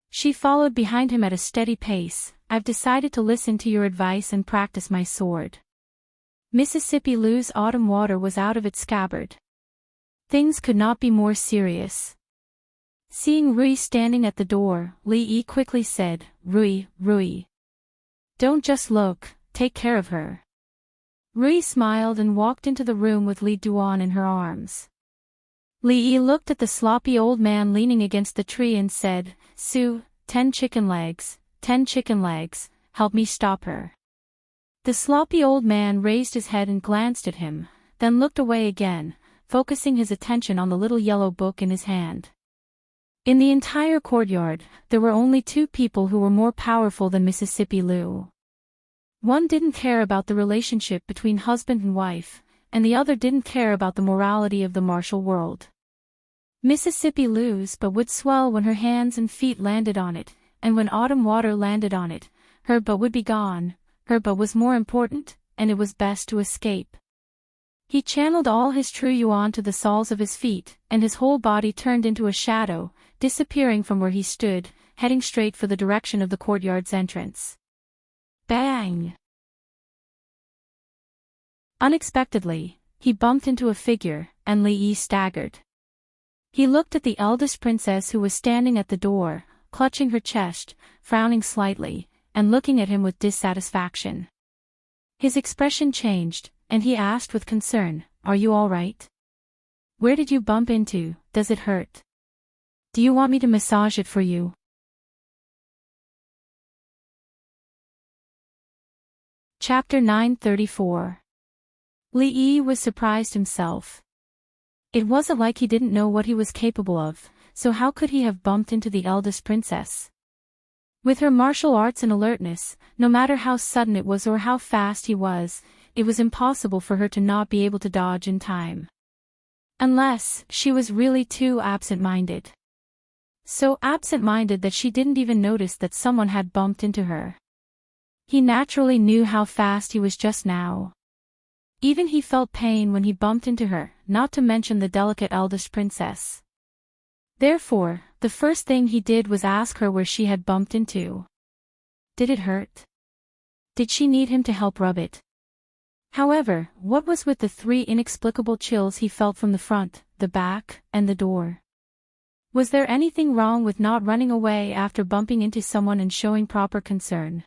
She followed behind him at a steady pace. "I've decided to listen to your advice and practice my sword." Mississippi Lou's autumn water was out of its scabbard. Things could not be more serious. Seeing Rui standing at the door, Lee quickly said, Rui. Don't just look, take care of her." Rui smiled and walked into the room with Li Duan in her arms. Lee looked at the sloppy old man leaning against the tree and said, "Sue, 10 chicken legs, 10 chicken legs, help me stop her." The sloppy old man raised his head and glanced at him, then looked away again, focusing his attention on the little yellow book in his hand. In the entire courtyard, there were only 2 people who were more powerful than Mississippi Lou. One didn't care about the relationship between husband and wife, and the other didn't care about the morality of the martial world. Mississippi Lou's butt would swell when her hands and feet landed on it, and when autumn water landed on it, her butt would be gone. Her butt was more important, and it was best to escape. He channeled all his true yuan to the soles of his feet, and his whole body turned into a shadow, disappearing from where he stood, heading straight for the direction of the courtyard's entrance. Bang! Unexpectedly, he bumped into a figure, and Li staggered. He looked at the eldest princess who was standing at the door, clutching her chest, frowning slightly, and looking at him with dissatisfaction. His expression changed, and he asked with concern, "Are you all right? Where did you bump into? Does it hurt? Do you want me to massage it for you?" Chapter 934. Li was surprised himself. It wasn't like he didn't know what he was capable of, so how could he have bumped into the eldest princess? With her martial arts and alertness, no matter how sudden it was or how fast he was, it was impossible for her to not be able to dodge in time. Unless she was really too absent-minded. So absent-minded that she didn't even notice that someone had bumped into her. He naturally knew how fast he was just now. Even he felt pain when he bumped into her, not to mention the delicate eldest princess. Therefore, the first thing he did was ask her where she had bumped into. Did it hurt? Did she need him to help rub it? However, what was with the 3 inexplicable chills he felt from the front, the back, and the door? Was there anything wrong with not running away after bumping into someone and showing proper concern?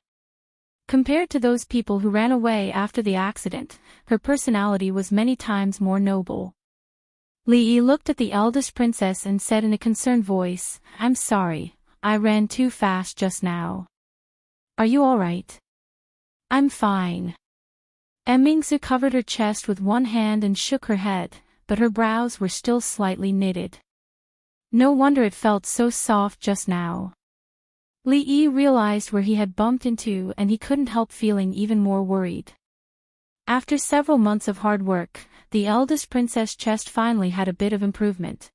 Compared to those people who ran away after the accident, her personality was many times more noble. Li looked at the eldest princess and said in a concerned voice, "I'm sorry, I ran too fast just now. Are you all right?" "I'm fine." Mingzu covered her chest with one hand and shook her head, but her brows were still slightly knitted. No wonder it felt so soft just now. Li realized where he had bumped into and he couldn't help feeling even more worried. After several months of hard work, the eldest princess' chest finally had a bit of improvement.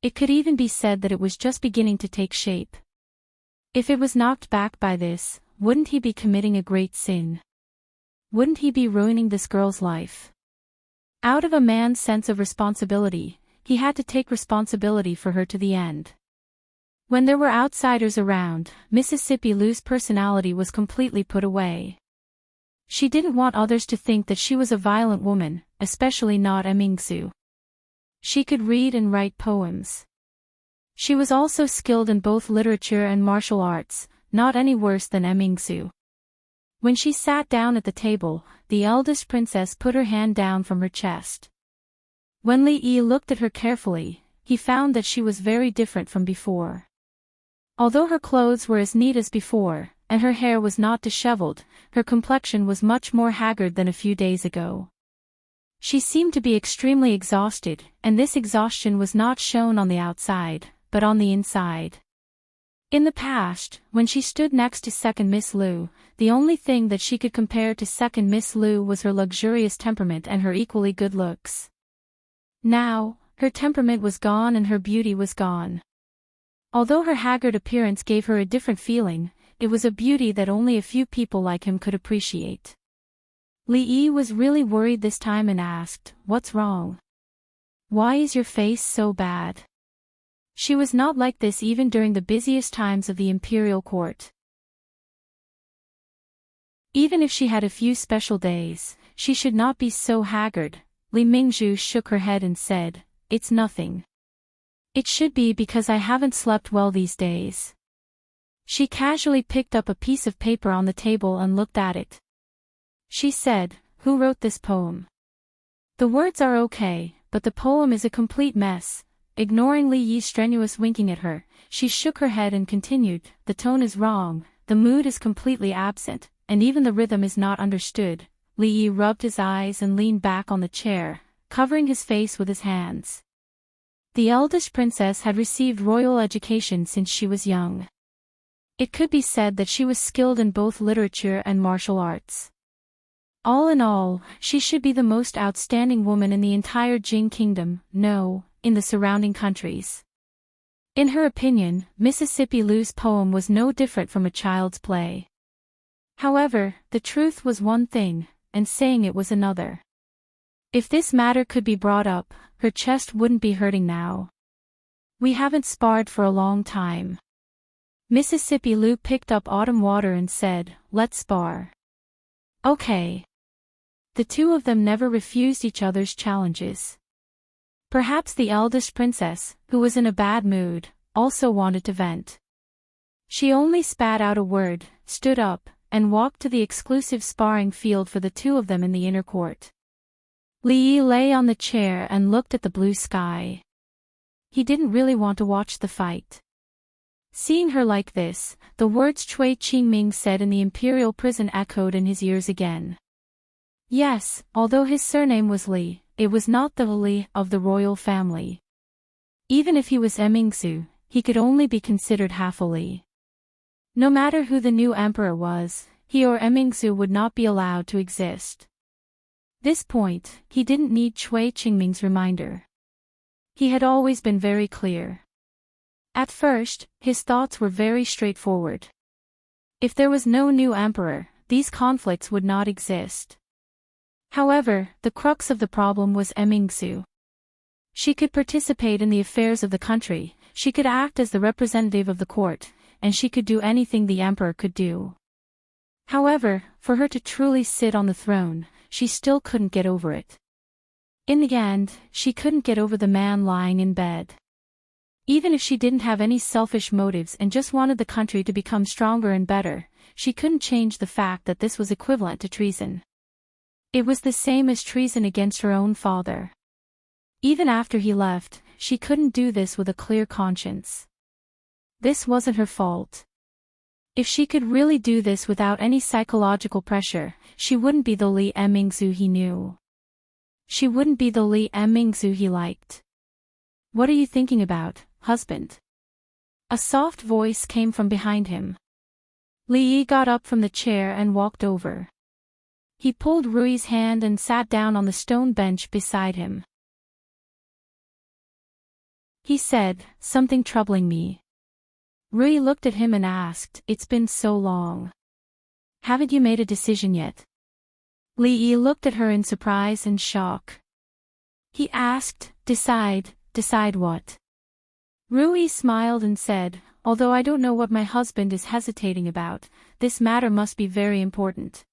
It could even be said that it was just beginning to take shape. If it was knocked back by this, wouldn't he be committing a great sin? Wouldn't he be ruining this girl's life? Out of a man's sense of responsibility, he had to take responsibility for her to the end. When there were outsiders around, Mississippi Lou's personality was completely put away. She didn't want others to think that she was a violent woman, especially not Mingzu. She could read and write poems. She was also skilled in both literature and martial arts, not any worse than Mingzu. When she sat down at the table, the eldest princess put her hand down from her chest. When Li looked at her carefully, he found that she was very different from before. Although her clothes were as neat as before, and her hair was not disheveled, her complexion was much more haggard than a few days ago. She seemed to be extremely exhausted, and this exhaustion was not shown on the outside, but on the inside. In the past, when she stood next to Second Miss Lu, the only thing that she could compare to Second Miss Lu was her luxurious temperament and her equally good looks. Now, her temperament was gone and her beauty was gone. Although her haggard appearance gave her a different feeling, it was a beauty that only a few people like him could appreciate. Li was really worried this time and asked, "What's wrong? Why is your face so bad?" She was not like this even during the busiest times of the imperial court. Even if she had a few special days, she should not be so haggard. Li Mingzhu shook her head and said, "It's nothing. It should be because I haven't slept well these days." She casually picked up a piece of paper on the table and looked at it. She said, "Who wrote this poem?" "The words are okay, but the poem is a complete mess." Ignoring Li Yi's strenuous winking at her, she shook her head and continued, "The tone is wrong, the mood is completely absent, and even the rhythm is not understood." Li Yi rubbed his eyes and leaned back on the chair, covering his face with his hands. The eldest princess had received royal education since she was young. It could be said that she was skilled in both literature and martial arts. All in all, she should be the most outstanding woman in the entire Jing kingdom, no, in the surrounding countries. In her opinion, Mississippi Lou's poem was no different from a child's play. However, the truth was one thing, and saying it was another. If this matter could be brought up, her chest wouldn't be hurting now. "We haven't sparred for a long time." Mississippi Lou picked up autumn water and said, "Let's spar." "Okay." The two of them never refused each other's challenges. Perhaps the eldest princess, who was in a bad mood, also wanted to vent. She only spat out a word, stood up, and walked to the exclusive sparring field for the two of them in the inner court. Li Yi lay on the chair and looked at the blue sky. He didn't really want to watch the fight. Seeing her like this, the words Cui Qingming said in the imperial prison echoed in his ears again. Yes, although his surname was Li, it was not the Li of the royal family. Even if he was Mingzu, he could only be considered half a Li. No matter who the new emperor was, he or Mingzu would not be allowed to exist. This point, he didn't need Cui Qingming's reminder. He had always been very clear. At first, his thoughts were very straightforward. If there was no new emperor, these conflicts would not exist. However, the crux of the problem was Mingzu. She could participate in the affairs of the country, She could act as the representative of the court, and she could do anything the emperor could do. However, for her to truly sit on the throne, she still couldn't get over it. In the end, she couldn't get over the man lying in bed. Even if she didn't have any selfish motives and just wanted the country to become stronger and better, she couldn't change the fact that this was equivalent to treason. It was the same as treason against her own father. Even after he left, she couldn't do this with a clear conscience. This wasn't her fault. If she could really do this without any psychological pressure, she wouldn't be the Li Emingzu he knew. She wouldn't be the Li Emingzu he liked. What are you thinking about, husband? A soft voice came from behind him. Li Yi got up from the chair and walked over. He pulled Rui's hand and sat down on the stone bench beside him. He said, "Something troubling me." Rui looked at him and asked, "It's been so long. Haven't you made a decision yet?" Li Yi looked at her in surprise and shock. He asked, Decide what?" Rui smiled and said, "Although I don't know what my husband is hesitating about, this matter must be very important.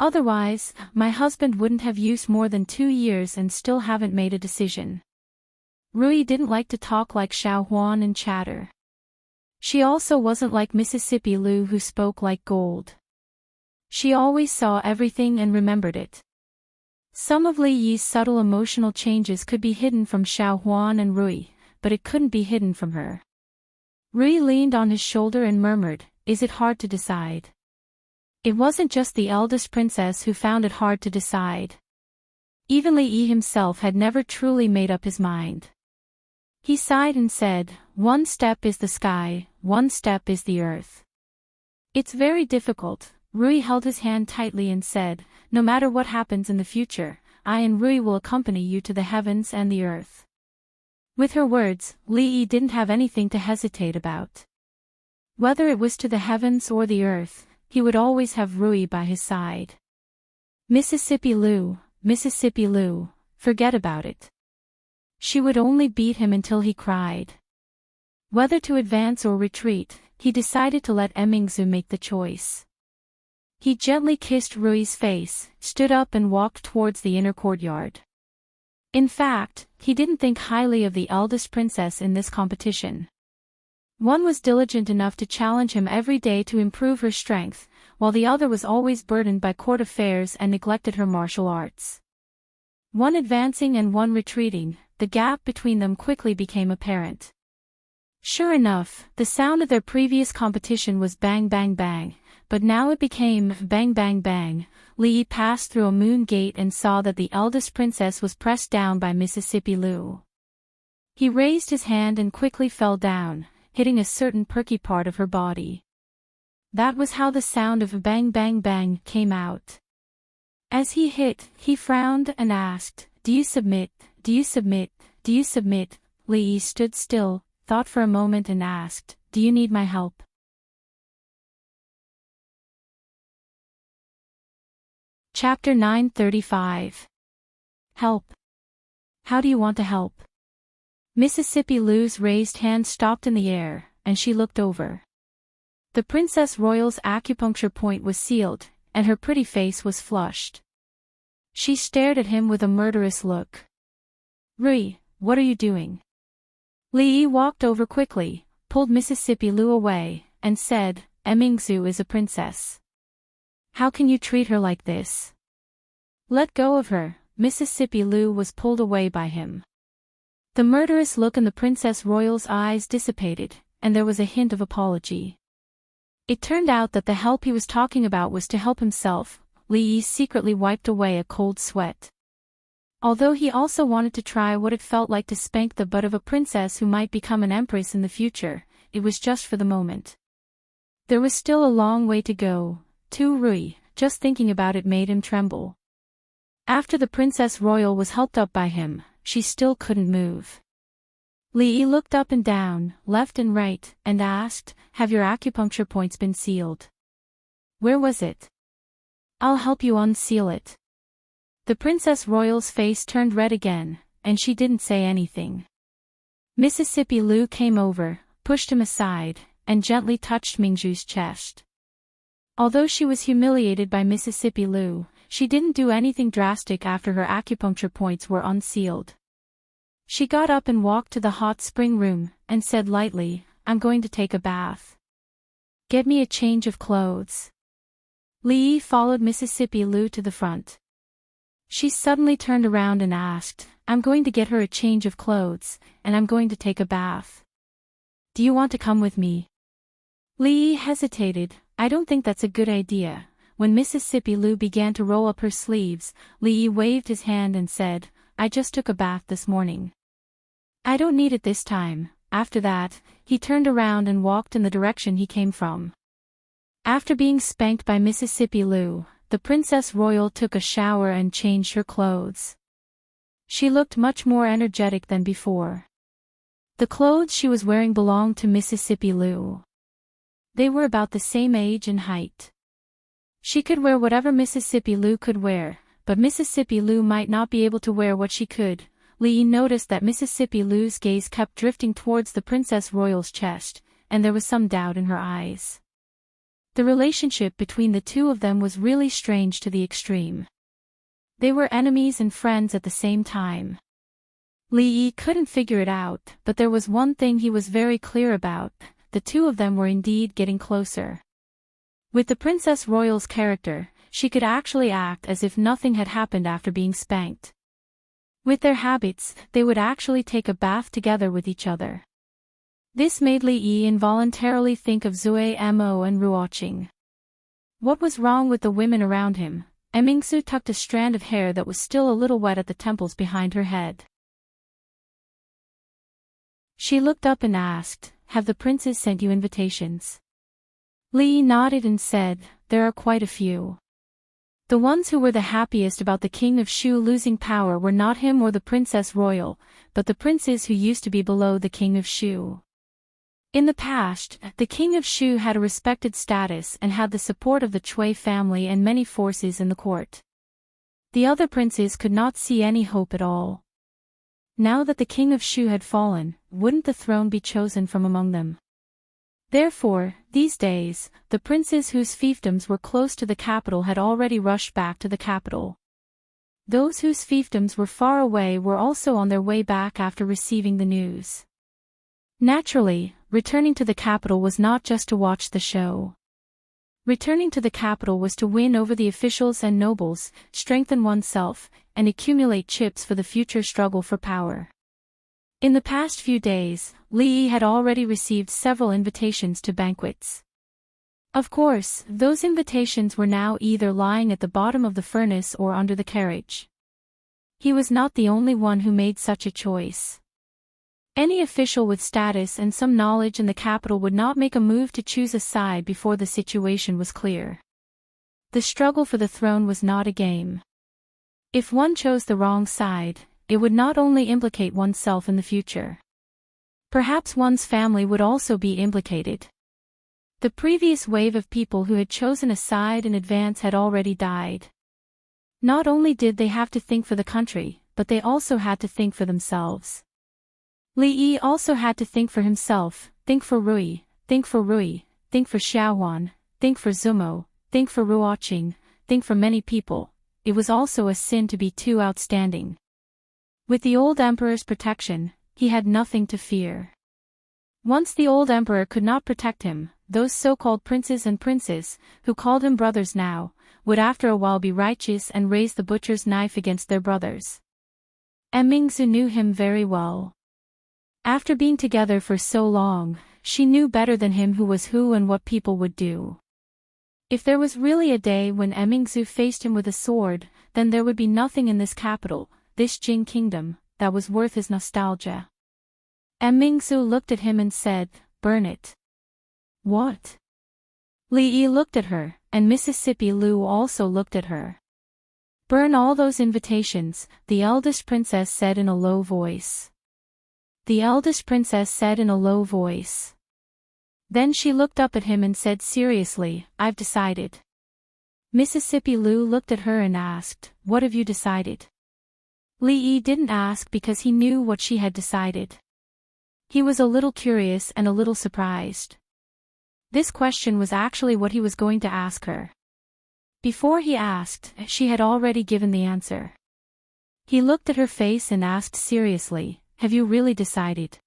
Otherwise, my husband wouldn't have used more than 2 years and still haven't made a decision." Rui didn't like to talk like Xiao Huan and chatter. She also wasn't like Mississippi Lu who spoke like gold. She always saw everything and remembered it. Some of Li Yi's subtle emotional changes could be hidden from Xiao Huan and Rui, but it couldn't be hidden from her. Rui leaned on his shoulder and murmured, "Is it hard to decide?" It wasn't just the eldest princess who found it hard to decide. Even Li Yi himself had never truly made up his mind. He sighed and said, "One step is the sky, one step is the earth." "It's very difficult." Rui held his hand tightly and said, "No matter what happens in the future, I and Rui will accompany you to the heavens and the earth." With her words, Li Yi didn't have anything to hesitate about. Whether it was to the heavens or the earth, he would always have Rui by his side. Mississippi Lu, forget about it. She would only beat him until he cried. Whether to advance or retreat, he decided to let Emingzu make the choice. He gently kissed Rui's face, stood up and walked towards the inner courtyard. In fact, he didn't think highly of the eldest princess in this competition. One was diligent enough to challenge him every day to improve her strength, while the other was always burdened by court affairs and neglected her martial arts. One advancing and one retreating, the gap between them quickly became apparent. Sure enough, the sound of their previous competition was bang bang bang, but now it became bang bang bang. Li Yi passed through a moon gate and saw that the eldest princess was pressed down by Mississippi Lu. He raised his hand and quickly fell down, hitting a certain perky part of her body. That was how the sound of bang bang bang came out. As he hit, he frowned and asked, "Do you submit? Do you submit? Do you submit?" Li Yi stood still, thought for a moment and asked, "Do you need my help?" Chapter 935. Help. How do you want to help? Mississippi Lu's raised hand stopped in the air, and she looked over. The Princess Royal's acupuncture point was sealed, and her pretty face was flushed. She stared at him with a murderous look. "Rui, what are you doing?" Li Yi walked over quickly, pulled Mississippi Lu away, and said, "Emingzu is a princess. How can you treat her like this?" "Let go of her." Mississippi Lu was pulled away by him. The murderous look in the Princess Royal's eyes dissipated, and there was a hint of apology. It turned out that the help he was talking about was to help himself. Li Yi secretly wiped away a cold sweat. Although he also wanted to try what it felt like to spank the butt of a princess who might become an empress in the future, it was just for the moment. There was still a long way to go, to Rui. Just thinking about it made him tremble. After the Princess Royal was helped up by him, she still couldn't move. Li Yi looked up and down, left and right, and asked, "Have your acupuncture points been sealed?" "Where was it?" "I'll help you unseal it." The Princess Royal's face turned red again, and she didn't say anything. Mississippi Lu came over, pushed him aside, and gently touched Mingzhu's chest. Although she was humiliated by Mississippi Lu, she didn't do anything drastic after her acupuncture points were unsealed. She got up and walked to the hot spring room, and said lightly, "I'm going to take a bath. Get me a change of clothes." Li Yi followed Mississippi Lu to the front. She suddenly turned around and asked, "I'm going to get her a change of clothes, and I'm going to take a bath. Do you want to come with me?" Li Yi hesitated. "I don't think that's a good idea." When Mississippi Lu began to roll up her sleeves, Li Yi waved his hand and said, "I just took a bath this morning. I don't need it this time." After that, he turned around and walked in the direction he came from. After being spanked by Mississippi Lu, the Princess Royal took a shower and changed her clothes. She looked much more energetic than before. The clothes she was wearing belonged to Mississippi Lu. They were about the same age and height. She could wear whatever Mississippi Lu could wear, but Mississippi Lu might not be able to wear what she could. Li Yi noticed that Mississippi Lu's gaze kept drifting towards the Princess Royal's chest, and there was some doubt in her eyes. The relationship between the two of them was really strange to the extreme. They were enemies and friends at the same time. Li Yi couldn't figure it out, but there was one thing he was very clear about: the two of them were indeed getting closer. With the Princess Royal's character, she could actually act as if nothing had happened after being spanked. With their habits, they would actually take a bath together with each other. This made Li Yi involuntarily think of Zui Mo and Ruoqing. What was wrong with the women around him? Mingzhu tucked a strand of hair that was still a little wet at the temples behind her head. She looked up and asked, "Have the princes sent you invitations?" Li Yi nodded and said, "There are quite a few." The ones who were the happiest about the King of Shu losing power were not him or the Princess Royal, but the princes who used to be below the King of Shu. In the past, the King of Shu had a respected status and had the support of the Cui family and many forces in the court. The other princes could not see any hope at all. Now that the King of Shu had fallen, wouldn't the throne be chosen from among them? Therefore, these days, the princes whose fiefdoms were close to the capital had already rushed back to the capital. Those whose fiefdoms were far away were also on their way back after receiving the news. Naturally, returning to the capital was not just to watch the show. Returning to the capital was to win over the officials and nobles, strengthen oneself, and accumulate chips for the future struggle for power. In the past few days, Li Yi had already received several invitations to banquets. Of course, those invitations were now either lying at the bottom of the furnace or under the carriage. He was not the only one who made such a choice. Any official with status and some knowledge in the capital would not make a move to choose a side before the situation was clear. The struggle for the throne was not a game. If one chose the wrong side, it would not only implicate oneself in the future. Perhaps one's family would also be implicated. The previous wave of people who had chosen a side in advance had already died. Not only did they have to think for the country, but they also had to think for themselves. Li Yi also had to think for himself, think for Rui, think for Xiaohuan, think for Zumo, think for Ruoqing, think for many people. It was also a sin to be too outstanding. With the old emperor's protection, he had nothing to fear. Once the old emperor could not protect him, those so-called princes and princes, who called him brothers now, would after a while be righteous and raise the butcher's knife against their brothers. Mingzhu knew him very well. After being together for so long, she knew better than him who was who and what people would do. If there was really a day when Mingzhu faced him with a sword, then there would be nothing in this capital, this Jing kingdom, that was worth his nostalgia. Mingzhu looked at him and said, "Burn it." "What?" Li Yi looked at her, and Mississippi Lu also looked at her. "Burn all those invitations," the eldest princess said in a low voice. The eldest princess said in a low voice. Then she looked up at him and said seriously, "I've decided." Mississippi Lu looked at her and asked, "What have you decided?" Li Yi didn't ask because he knew what she had decided. He was a little curious and a little surprised. This question was actually what he was going to ask her. Before he asked, she had already given the answer. He looked at her face and asked seriously, "Have you really decided?"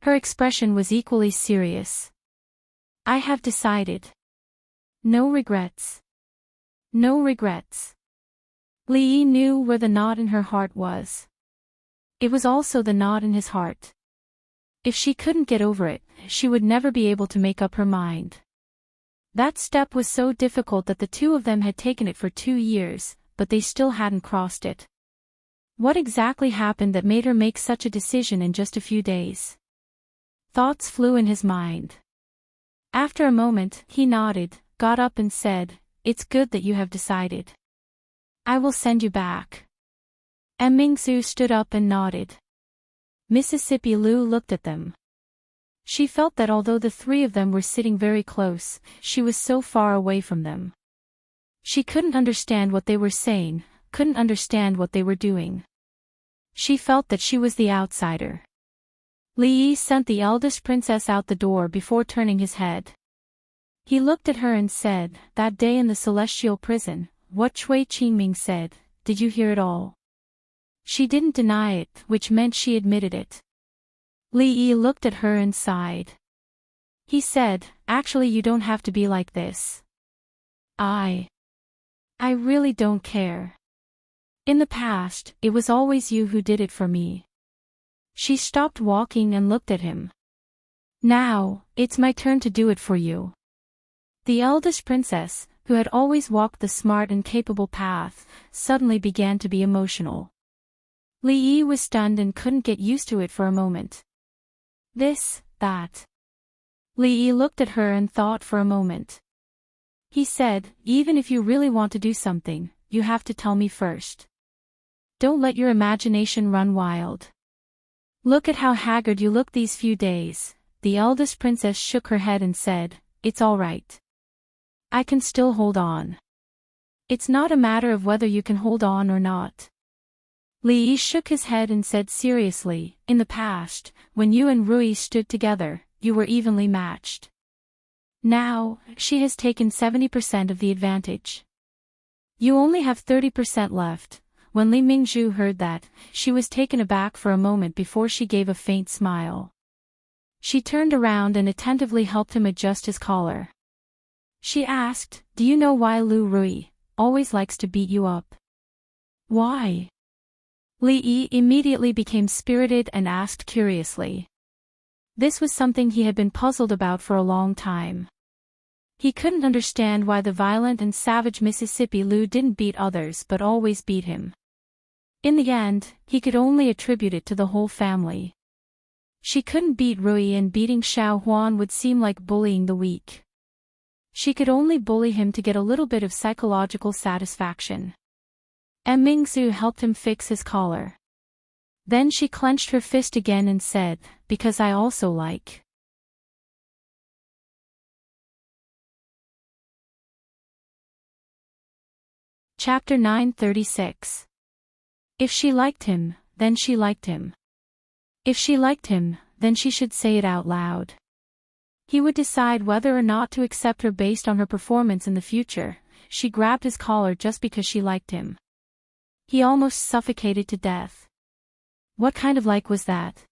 Her expression was equally serious. "I have decided. No regrets. No regrets." Li Yi knew where the knot in her heart was. It was also the knot in his heart. If she couldn't get over it, she would never be able to make up her mind. That step was so difficult that the two of them had taken it for 2 years, but they still hadn't crossed it. What exactly happened that made her make such a decision in just a few days? Thoughts flew in his mind. After a moment, he nodded, got up and said, "It's good that you have decided. I will send you back." Mingzu stood up and nodded. Mississippi Lu looked at them. She felt that although the three of them were sitting very close, she was so far away from them. She couldn't understand what they were saying, couldn't understand what they were doing. She felt that she was the outsider. Li Yi sent the eldest princess out the door before turning his head. He looked at her and said, "That day in the celestial prison, what Cui Qingming said, did you hear it all?" She didn't deny it, which meant she admitted it. Li Yi looked at her and sighed. He said, "Actually, you don't have to be like this. I really don't care. In the past, it was always you who did it for me." She stopped walking and looked at him. "Now, it's my turn to do it for you." The eldest princess, who had always walked the smart and capable path, suddenly began to be emotional. Li Yi was stunned and couldn't get used to it for a moment. This, that. Li Yi looked at her and thought for a moment. He said, "Even if you really want to do something, you have to tell me first. Don't let your imagination run wild. Look at how haggard you look these few days." The eldest princess shook her head and said, "It's all right. I can still hold on. It's not a matter of whether you can hold on or not." Li Yi shook his head and said seriously, "In the past, when you and Rui stood together, you were evenly matched. Now, she has taken 70% of the advantage. You only have 30% left." When Li Mingzhu heard that, she was taken aback for a moment before she gave a faint smile. She turned around and attentively helped him adjust his collar. She asked, "Do you know why Lu Rui always likes to beat you up?" "Why?" Li Yi immediately became spirited and asked curiously. This was something he had been puzzled about for a long time. He couldn't understand why the violent and savage Mississippi Lu didn't beat others but always beat him. In the end, he could only attribute it to the whole family. She couldn't beat Rui, and beating Xiao Huan would seem like bullying the weak. She could only bully him to get a little bit of psychological satisfaction. Mingzu helped him fix his collar. Then she clenched her fist again and said, "Because I also like." Chapter 936. If she liked him, then she liked him. If she liked him, then she should say it out loud. He would decide whether or not to accept her based on her performance in the future. She grabbed his collar just because she liked him. He almost suffocated to death. What kind of like was that?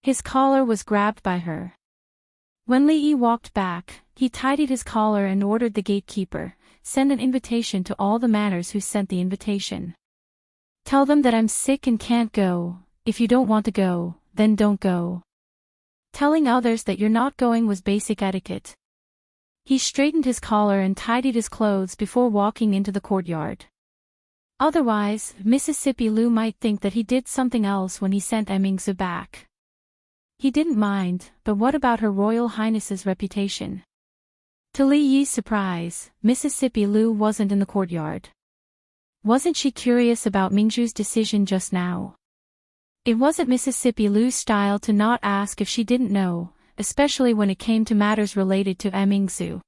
His collar was grabbed by her. When Li Yi walked back, he tidied his collar and ordered the gatekeeper, "Send an invitation to all the manners who sent the invitation. Tell them that I'm sick and can't go. If you don't want to go, then don't go." Telling others that you're not going was basic etiquette. He straightened his collar and tidied his clothes before walking into the courtyard. Otherwise, Mississippi Lu might think that he did something else when he sent Mingzu back. He didn't mind, but what about Her Royal Highness's reputation? To Li Yi's surprise, Mississippi Lu wasn't in the courtyard. Wasn't she curious about Mingzhu's decision just now? It wasn't Mississippi Lu's style to not ask if she didn't know, especially when it came to matters related to Mingzhu.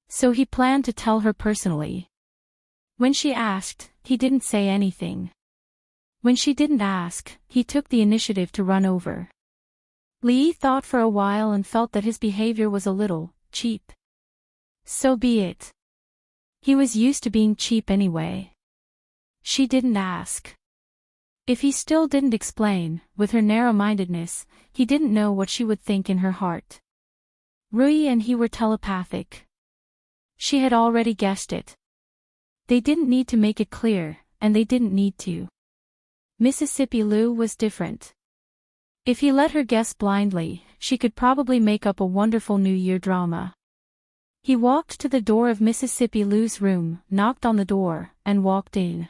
So he planned to tell her personally. When she asked, he didn't say anything. When she didn't ask, he took the initiative to run over. Li thought for a while and felt that his behavior was a little cheap. So be it. He was used to being cheap anyway. She didn't ask. If he still didn't explain, with her narrow-mindedness, he didn't know what she would think in her heart. Rui and he were telepathic. She had already guessed it. They didn't need to make it clear, and they didn't need to. Mississippi Lou was different. If he let her guess blindly, she could probably make up a wonderful New Year drama. He walked to the door of Mississippi Lou's room, knocked on the door, and walked in.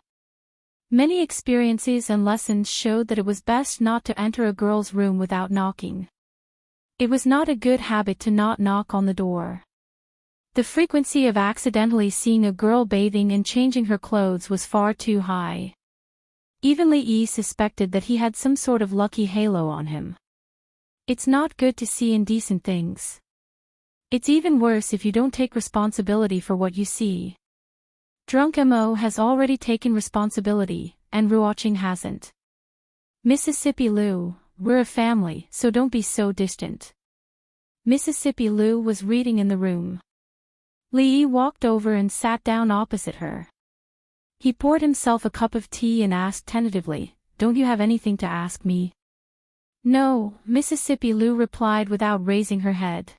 Many experiences and lessons showed that it was best not to enter a girl's room without knocking. It was not a good habit to not knock on the door. The frequency of accidentally seeing a girl bathing and changing her clothes was far too high. Even Li suspected that he had some sort of lucky halo on him. It's not good to see indecent things. It's even worse if you don't take responsibility for what you see. Drunk Mo has already taken responsibility, and Ruoching hasn't. Mississippi Lou, we're a family, so don't be so distant. Mississippi Lou was reading in the room. Li walked over and sat down opposite her. He poured himself a cup of tea and asked tentatively, "Don't you have anything to ask me?" "No," Mississippi Lou replied without raising her head.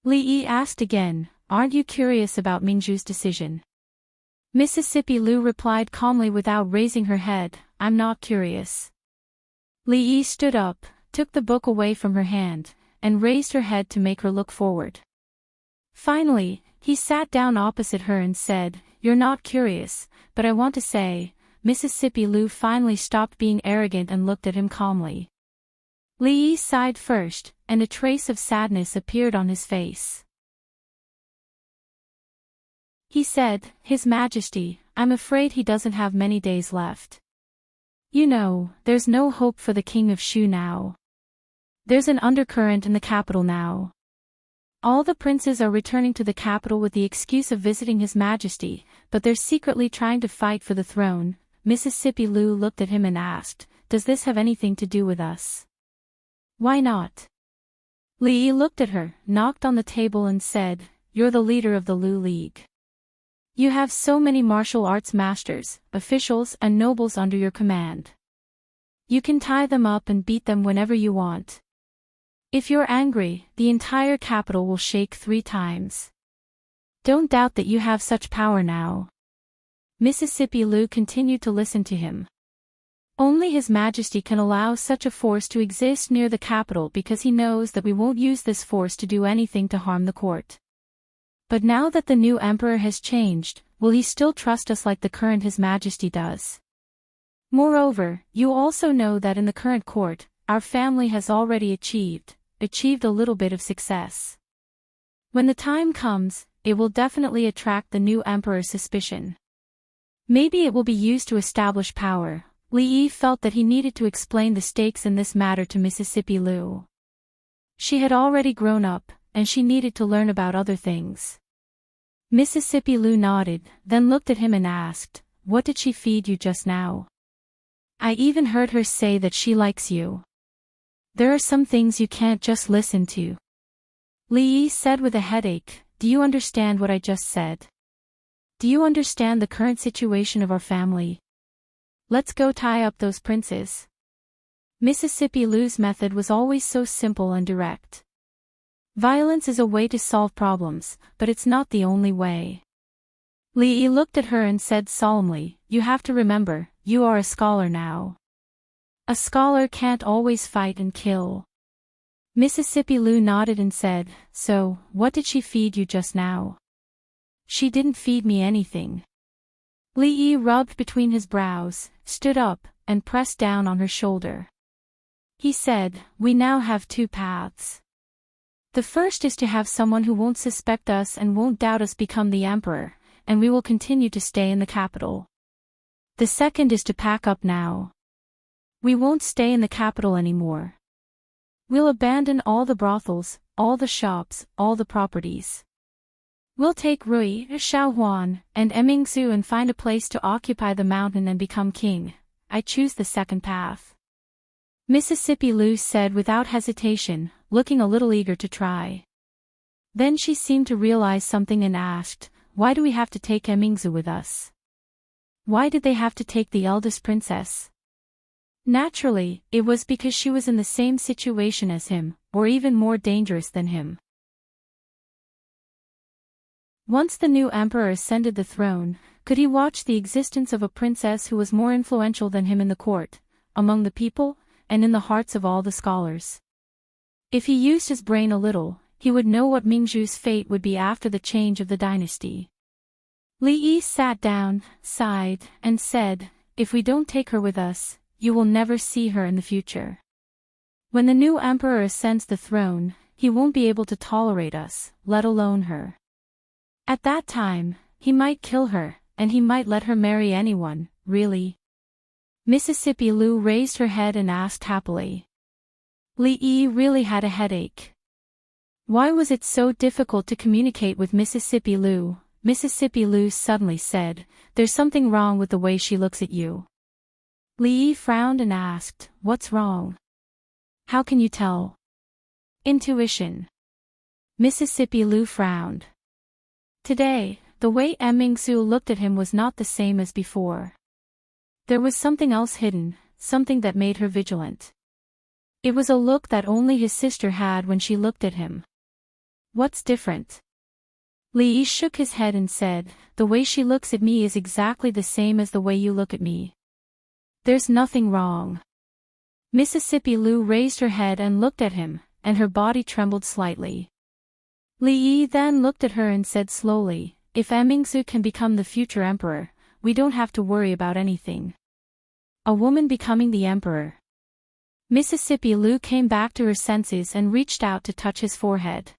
Li asked again, "Aren't you curious about Mingju's decision?" Mississippi Lou replied calmly without raising her head, "I'm not curious." Li stood up, took the book away from her hand, and raised her head to make her look forward. Finally, he sat down opposite her and said, "You're not curious, but I want to say," Mississippi Lou finally stopped being arrogant and looked at him calmly. Li sighed first, and a trace of sadness appeared on his face. He said, "His Majesty, I'm afraid he doesn't have many days left. You know, there's no hope for the King of Shu now. There's an undercurrent in the capital now. All the princes are returning to the capital with the excuse of visiting His Majesty, but they're secretly trying to fight for the throne." Mississippi Lou looked at him and asked, "Does this have anything to do with us?" "Why not?" Li looked at her, knocked on the table and said, "You're the leader of the Lu League. You have so many martial arts masters, officials and nobles under your command. You can tie them up and beat them whenever you want. If you're angry, the entire capital will shake 3 times. Don't doubt that you have such power now." Mississippi Lou continued to listen to him. "Only His Majesty can allow such a force to exist near the capital because he knows that we won't use this force to do anything to harm the court. But now that the new emperor has changed, will he still trust us like the current His Majesty does? Moreover, you also know that in the current court, our family has already achieved a little bit of success. When the time comes, it will definitely attract the new emperor's suspicion. Maybe it will be used to establish power." Li felt that he needed to explain the stakes in this matter to Mississippi Lou. She had already grown up, and she needed to learn about other things. Mississippi Lou nodded, then looked at him and asked, "What did she feed you just now? I even heard her say that she likes you. There are some things you can't just listen to." Li said with a headache, "Do you understand what I just said? Do you understand the current situation of our family? Let's go tie up those princes." Mississippi Lou's method was always so simple and direct. Violence is a way to solve problems, but it's not the only way. Li looked at her and said solemnly, "You have to remember, you are a scholar now. A scholar can't always fight and kill." Mississippi Lou nodded and said, "So, what did she feed you just now?" "She didn't feed me anything." Li rubbed between his brows, stood up, and pressed down on her shoulder. He said, "We now have 2 paths. The first is to have someone who won't suspect us and won't doubt us become the emperor, and we will continue to stay in the capital. The second is to pack up now. We won't stay in the capital anymore. We'll abandon all the brothels, all the shops, all the properties. We'll take Rui, Xiaohuan, and Emingzu and find a place to occupy the mountain and become king." I choose the second path. Mississippi Lou said without hesitation, looking a little eager to try. Then she seemed to realize something and asked, why do we have to take Emingzu with us? Why did they have to take the eldest princess? Naturally, it was because she was in the same situation as him, or even more dangerous than him. Once the new emperor ascended the throne, could he watch the existence of a princess who was more influential than him in the court, among the people, and in the hearts of all the scholars? If he used his brain a little, he would know what Mingzhu's fate would be after the change of the dynasty. Li Yi sat down, sighed, and said, if we don't take her with us, you will never see her in the future. When the new emperor ascends the throne, he won't be able to tolerate us, let alone her. At that time, he might kill her, and he might let her marry anyone, really. Mississippi Lou raised her head and asked happily. Li Yi really had a headache. Why was it so difficult to communicate with Mississippi Lou? Mississippi Lou suddenly said, there's something wrong with the way she looks at you. Li Yi frowned and asked, what's wrong? How can you tell? Intuition. Mississippi Lou frowned. Today, the way Mingzhu looked at him was not the same as before. There was something else hidden, something that made her vigilant. It was a look that only his sister had when she looked at him. What's different? Li Yi shook his head and said, the way she looks at me is exactly the same as the way you look at me. There's nothing wrong. Mississippi Lou raised her head and looked at him, and her body trembled slightly. Li Yi then looked at her and said slowly, if Mingzhu can become the future emperor, we don't have to worry about anything. A woman becoming the emperor. Mississippi Lou came back to her senses and reached out to touch his forehead.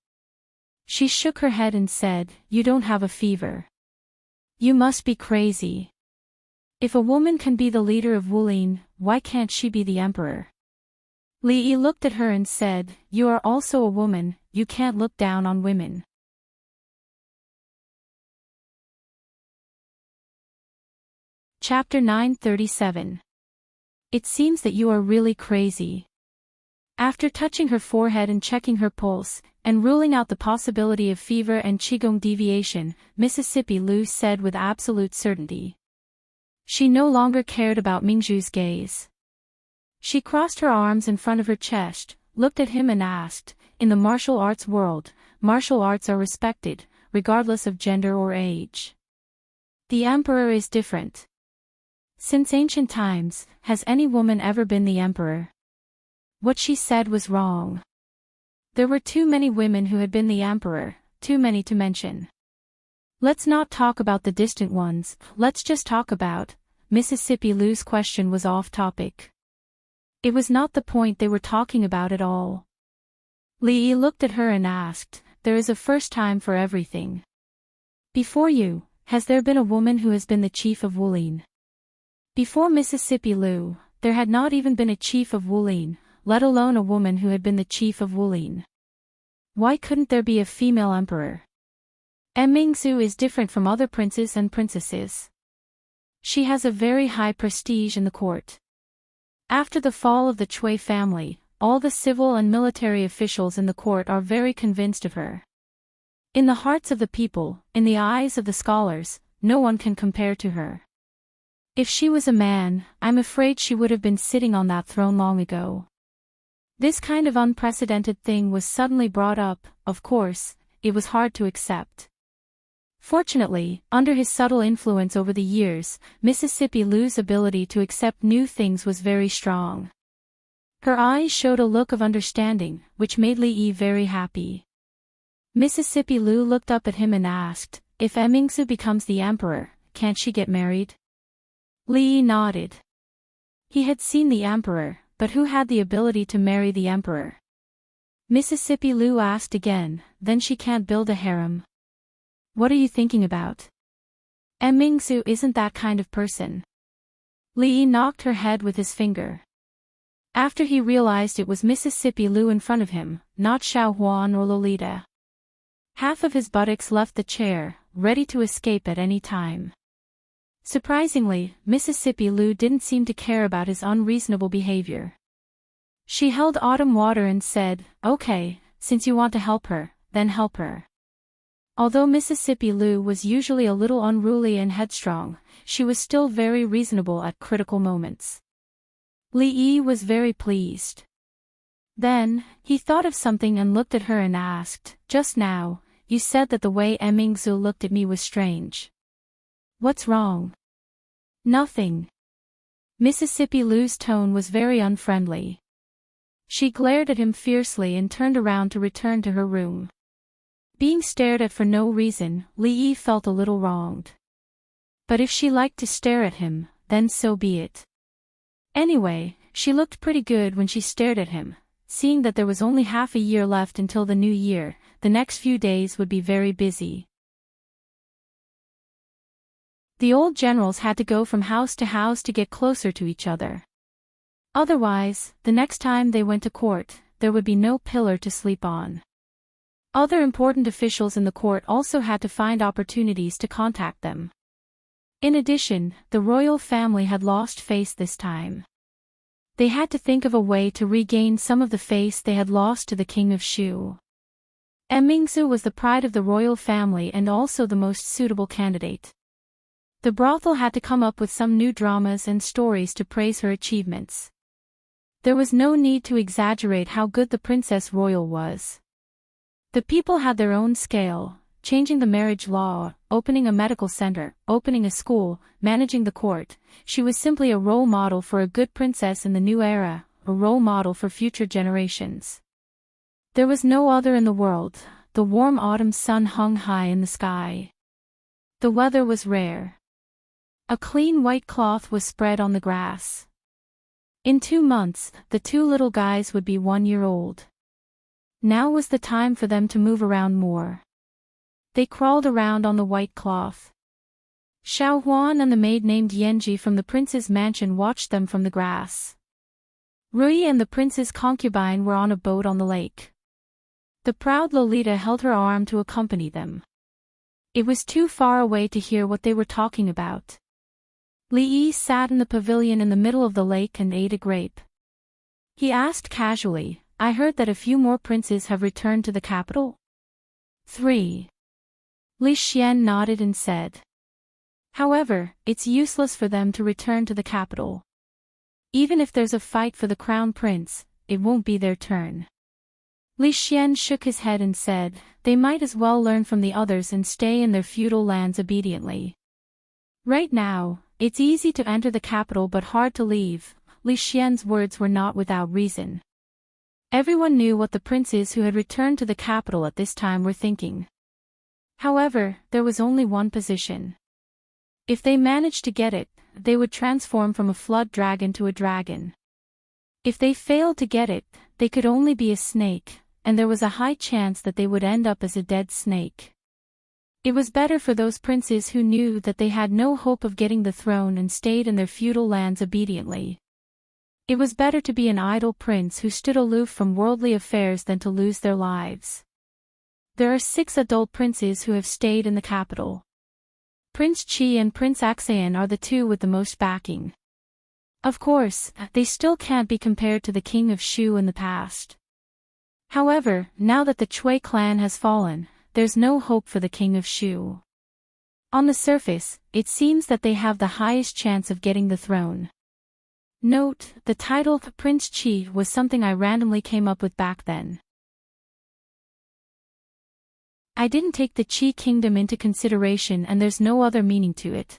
She shook her head and said, you don't have a fever. You must be crazy. If a woman can be the leader of Wulin, why can't she be the emperor? Li Yi looked at her and said, you are also a woman, you can't look down on women. Chapter 937. It seems that you are really crazy. After touching her forehead and checking her pulse, and ruling out the possibility of fever and qigong deviation, Mississippi Lou said with absolute certainty. She no longer cared about Mingzhu's gaze. She crossed her arms in front of her chest, looked at him and asked, in the martial arts world, martial arts are respected, regardless of gender or age. The emperor is different. Since ancient times, has any woman ever been the emperor? What she said was wrong. There were too many women who had been the emperor, too many to mention. Let's not talk about the distant ones, let's just talk about. Mississippi Lou's question was off topic. It was not the point they were talking about at all. Li Yi looked at her and asked, there is a first time for everything. Before you, has there been a woman who has been the chief of Wulin? Before Mississippi Lou, there had not even been a chief of Wulin, let alone a woman who had been the chief of Wulin. Why couldn't there be a female emperor? Mingzhu is different from other princes and princesses. She has a very high prestige in the court. After the fall of the Cui family, all the civil and military officials in the court are very convinced of her. In the hearts of the people, in the eyes of the scholars, no one can compare to her. If she was a man, I'm afraid she would have been sitting on that throne long ago. This kind of unprecedented thing was suddenly brought up, of course, it was hard to accept. Fortunately, under his subtle influence over the years, Mississippi Lou's ability to accept new things was very strong. Her eyes showed a look of understanding, which made Li Yi very happy. Mississippi Lou looked up at him and asked, if Mingzhu becomes the emperor, can't she get married? Li Yi nodded. He had seen the emperor, but who had the ability to marry the emperor? Mississippi Lou asked again, then she can't build a harem. What are you thinking about? Mingzhu isn't that kind of person. Li Yi knocked her head with his finger. After he realized it was Mississippi Lou in front of him, not Xiao Huan or Lolita. Half of his buttocks left the chair, ready to escape at any time. Surprisingly, Mississippi Lou didn't seem to care about his unreasonable behavior. She held Autumn water and said, "Okay, since you want to help her, then help her." Although Mississippi Lou was usually a little unruly and headstrong, she was still very reasonable at critical moments. Lee was very pleased. Then, he thought of something and looked at her and asked, "Just now, you said that the way Emingzu looked at me was strange. What's wrong?" "Nothing." Mississippi Lou's tone was very unfriendly. She glared at him fiercely and turned around to return to her room. Being stared at for no reason, Lee felt a little wronged. But if she liked to stare at him, then so be it. Anyway, she looked pretty good when she stared at him. Seeing that there was only half a year left until the new year, the next few days would be very busy. The old generals had to go from house to house to get closer to each other. Otherwise, the next time they went to court, there would be no pillow to sleep on. Other important officials in the court also had to find opportunities to contact them. In addition, the royal family had lost face this time. They had to think of a way to regain some of the face they had lost to the king of Shu. Emingzu was the pride of the royal family and also the most suitable candidate. The brothel had to come up with some new dramas and stories to praise her achievements. There was no need to exaggerate how good the Princess Royal was. The people had their own scale, changing the marriage law, opening a medical center, opening a school, managing the court. She was simply a role model for a good princess in the new era, a role model for future generations. There was no other in the world. The warm autumn sun hung high in the sky. The weather was rare. A clean white cloth was spread on the grass. In 2 months, the two little guys would be 1 year old. Now was the time for them to move around more. They crawled around on the white cloth. Xiao Huan and the maid named Yanji from the prince's mansion watched them from the grass. Rui and the prince's concubine were on a boat on the lake. The proud Lolita held her arm to accompany them. It was too far away to hear what they were talking about. Li sat in the pavilion in the middle of the lake and ate a grape. He asked casually, "I heard that a few more princes have returned to the capital?" 3. Li Xian nodded and said. "However, it's useless for them to return to the capital. Even if there's a fight for the crown prince, it won't be their turn." Li Xian shook his head and said, "They might as well learn from the others and stay in their feudal lands obediently. Right now, it's easy to enter the capital but hard to leave." Li Xian's words were not without reason. Everyone knew what the princes who had returned to the capital at this time were thinking. However, there was only one position. If they managed to get it, they would transform from a flood dragon to a dragon. If they failed to get it, they could only be a snake, and there was a high chance that they would end up as a dead snake. It was better for those princes who knew that they had no hope of getting the throne and stayed in their feudal lands obediently. It was better to be an idle prince who stood aloof from worldly affairs than to lose their lives. There are 6 adult princes who have stayed in the capital. Prince Qi and Prince Axayan are the two with the most backing. Of course, they still can't be compared to the king of Shu in the past. However, now that the Chui clan has fallen, there's no hope for the king of Shu. On the surface, it seems that they have the highest chance of getting the throne. Note, the title Prince Qi was something I randomly came up with back then. I didn't take the Qi kingdom into consideration and there's no other meaning to it.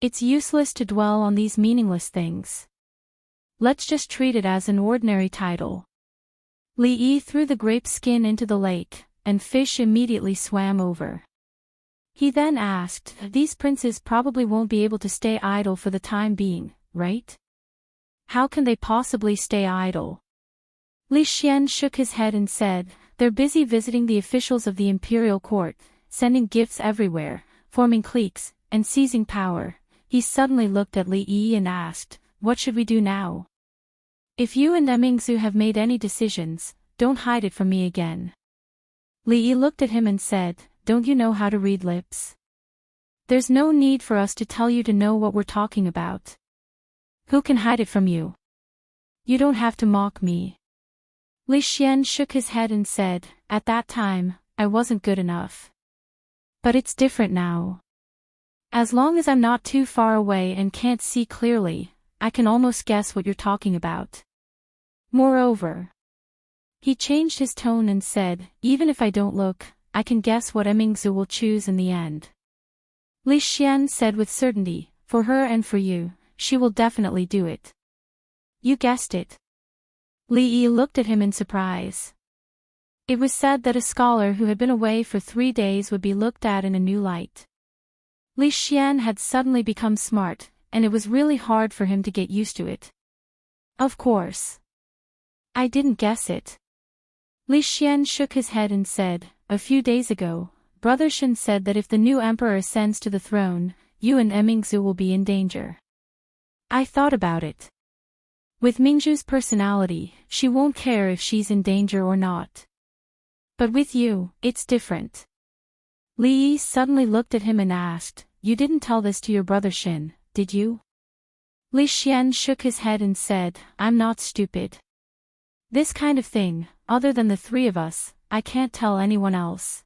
It's useless to dwell on these meaningless things. Let's just treat it as an ordinary title. Li Yi threw the grape skin into the lake, and fish immediately swam over. He then asked, "These princes probably won't be able to stay idle for the time being, right? How can they possibly stay idle?" Li Xian shook his head and said, "They're busy visiting the officials of the imperial court, sending gifts everywhere, forming cliques, and seizing power." He suddenly looked at Li Yi and asked, "What should we do now? If you and Emingzu have made any decisions, don't hide it from me again." Li Yi looked at him and said, "Don't you know how to read lips? There's no need for us to tell you to know what we're talking about. Who can hide it from you? You don't have to mock me. Li Xian shook his head and said, at that time, I wasn't good enough. But it's different now. As long as I'm not too far away and can't see clearly, I can almost guess what you're talking about. Moreover, he changed his tone and said, even if I don't look, I can guess what Emingzu will choose in the end. Li Xian said with certainty, for her and for you, she will definitely do it. You guessed it. Li Yi looked at him in surprise. It was said that a scholar who had been away for 3 days would be looked at in a new light. Li Xian had suddenly become smart, and it was really hard for him to get used to it. Of course. I didn't guess it. Li Xian shook his head and said, a few days ago, Brother Shen said that if the new emperor ascends to the throne, you and Emingzu will be in danger. I thought about it. With Mingzhu's personality, she won't care if she's in danger or not. But with you, it's different. Li Yi suddenly looked at him and asked, you didn't tell this to your brother Shen, did you? Li Xian shook his head and said, I'm not stupid. This kind of thing, other than the 3 of us, I can't tell anyone else.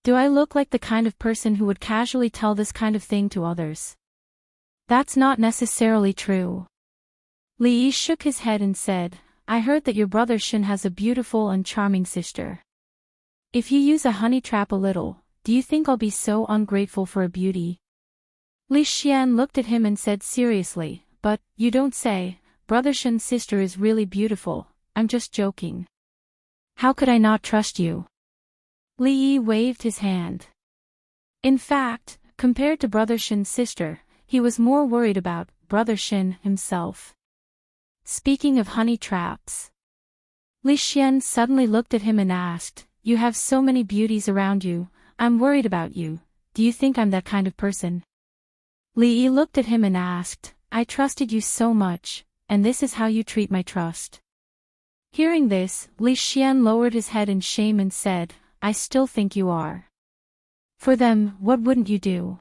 Do I look like the kind of person who would casually tell this kind of thing to others? That's not necessarily true. Li Yi shook his head and said, I heard that your brother Shen has a beautiful and charming sister. If you use a honey trap a little, do you think I'll be so ungrateful for a beauty? Li Xian looked at him and said seriously, but, you don't say, brother Shen's sister is really beautiful, I'm just joking. How could I not trust you? Li Yi waved his hand. In fact, compared to brother Shen's sister, he was more worried about brother Shen himself. Speaking of honey traps. Li Xian suddenly looked at him and asked, you have so many beauties around you, I'm worried about you, do you think I'm that kind of person? Li Yi looked at him and asked, I trusted you so much, and this is how you treat my trust. Hearing this, Li Xian lowered his head in shame and said, I still think you are. For them, what wouldn't you do?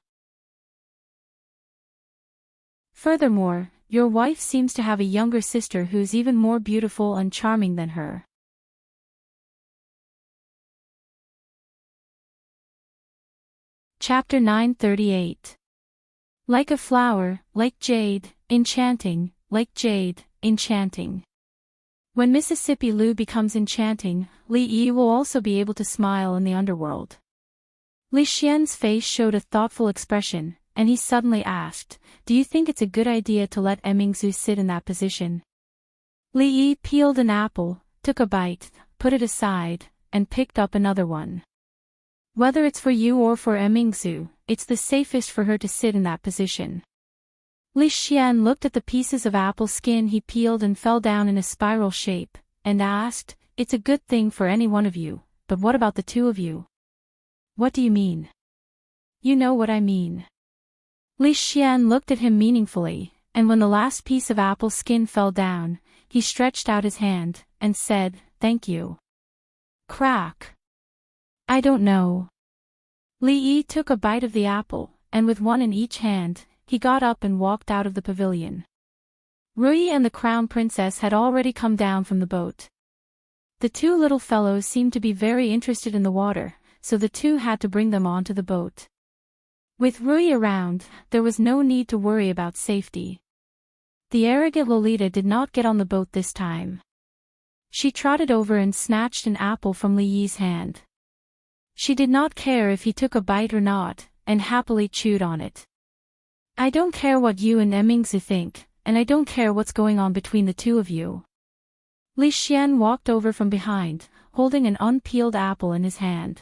Furthermore, your wife seems to have a younger sister who's even more beautiful and charming than her. Chapter 938. Like a flower, like jade, enchanting, like jade, enchanting. When Mississippi Lu becomes enchanting, Li Yi will also be able to smile in the underworld. Li Xian's face showed a thoughtful expression, and he suddenly asked, do you think it's a good idea to let Emingzu sit in that position? Li Yi peeled an apple, took a bite, put it aside, and picked up another one. Whether it's for you or for Emingzu, it's the safest for her to sit in that position. Li Xian looked at the pieces of apple skin he peeled and fell down in a spiral shape, and asked, it's a good thing for any one of you, but what about the 2 of you? What do you mean? You know what I mean. Li Xian looked at him meaningfully, and when the last piece of apple skin fell down, he stretched out his hand, and said, thank you. Crack. I don't know. Li Yi took a bite of the apple, and with one in each hand, he got up and walked out of the pavilion. Rui and the crown princess had already come down from the boat. The 2 little fellows seemed to be very interested in the water, so the 2 had to bring them onto the boat. With Rui around, there was no need to worry about safety. The arrogant Lolita did not get on the boat this time. She trotted over and snatched an apple from Li Yi's hand. She did not care if he took a bite or not, and happily chewed on it. I don't care what you and Emingzu think, and I don't care what's going on between the 2 of you. Li Xian walked over from behind, holding an unpeeled apple in his hand.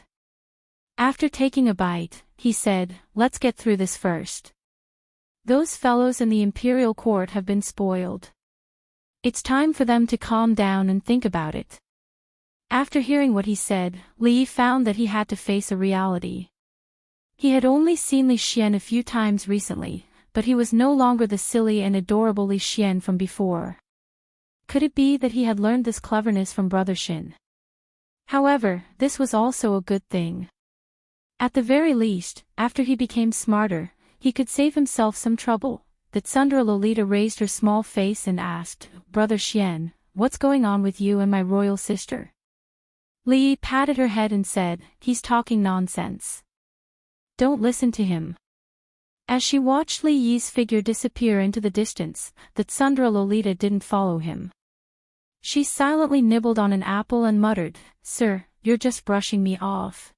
After taking a bite, he said, let's get through this first. Those fellows in the imperial court have been spoiled. It's time for them to calm down and think about it. After hearing what he said, Li Yi found that he had to face a reality. He had only seen Li Xian a few times recently, but he was no longer the silly and adorable Li Xian from before. Could it be that he had learned this cleverness from Brother Shen? However, this was also a good thing. At the very least, after he became smarter, he could save himself some trouble. The Tsundere Lolita raised her small face and asked, "Brother Xian, what's going on with you and my royal sister?" Li Yi patted her head and said, "He's talking nonsense. Don't listen to him." As she watched Li Yi's figure disappear into the distance, the Tsundere Lolita didn't follow him. She silently nibbled on an apple and muttered, "Sir, you're just brushing me off."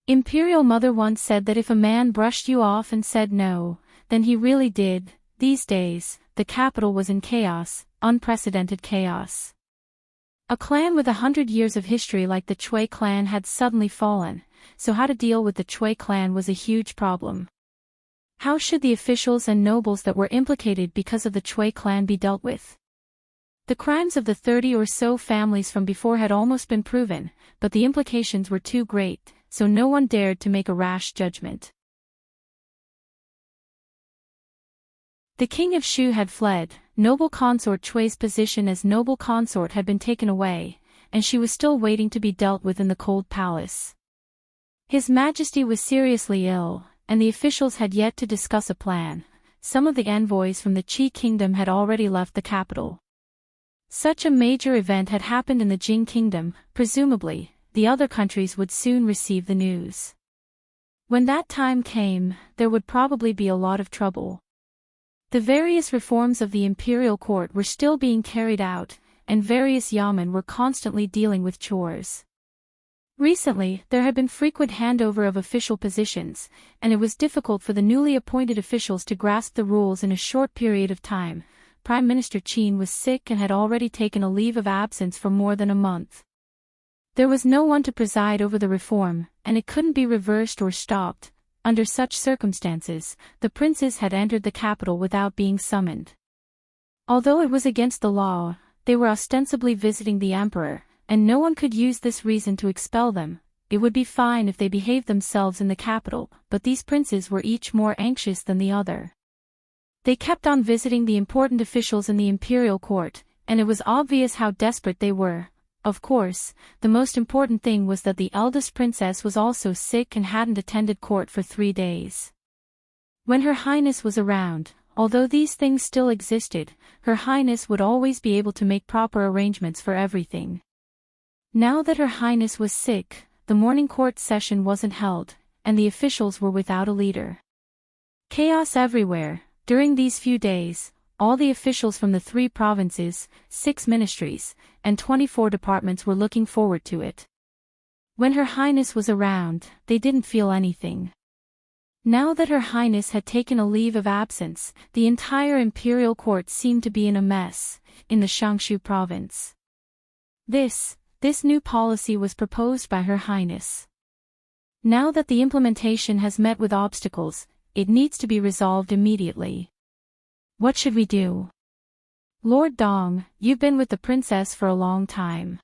Imperial Mother once said that if a man brushed you off and said no, then he really did. These days, the capital was in chaos, unprecedented chaos. A clan with 100 years of history like the Chui clan had suddenly fallen, so how to deal with the Chui clan was a huge problem. How should the officials and nobles that were implicated because of the Chui clan be dealt with? The crimes of the 30 or so families from before had almost been proven, but the implications were too great, so no one dared to make a rash judgment. The king of Shu had fled, noble consort Chui's position as noble consort had been taken away, and she was still waiting to be dealt with in the cold palace. His Majesty was seriously ill, and the officials had yet to discuss a plan. Some of the envoys from the Qi kingdom had already left the capital. Such a major event had happened in the Jing kingdom, presumably, the other countries would soon receive the news. When that time came, there would probably be a lot of trouble. The various reforms of the imperial court were still being carried out, and various yamen were constantly dealing with chores. Recently, there had been frequent handover of official positions, and it was difficult for the newly appointed officials to grasp the rules in a short period of time. Prime Minister Qin was sick and had already taken a leave of absence for more than a month. There was no one to preside over the reform, and it couldn't be reversed or stopped. Under such circumstances, the princes had entered the capital without being summoned. Although it was against the law, they were ostensibly visiting the emperor, and no one could use this reason to expel them. It would be fine if they behaved themselves in the capital, but these princes were each more anxious than the other. They kept on visiting the important officials in the imperial court, and it was obvious how desperate they were. Of course, the most important thing was that the eldest princess was also sick and hadn't attended court for 3 days. When Her Highness was around, although these things still existed, Her Highness would always be able to make proper arrangements for everything. Now that Her Highness was sick, the morning court session wasn't held, and the officials were without a leader. Chaos everywhere. During these few days, all the officials from the 3 provinces, 6 ministries, and 24 departments were looking forward to it. When Her Highness was around, they didn't feel anything. Now that Her Highness had taken a leave of absence, the entire imperial court seemed to be in a mess, in the Shangshu province. This new policy was proposed by Her Highness. Now that the implementation has met with obstacles, it needs to be resolved immediately. What should we do? Lord Dong, you've been with the princess for a long time.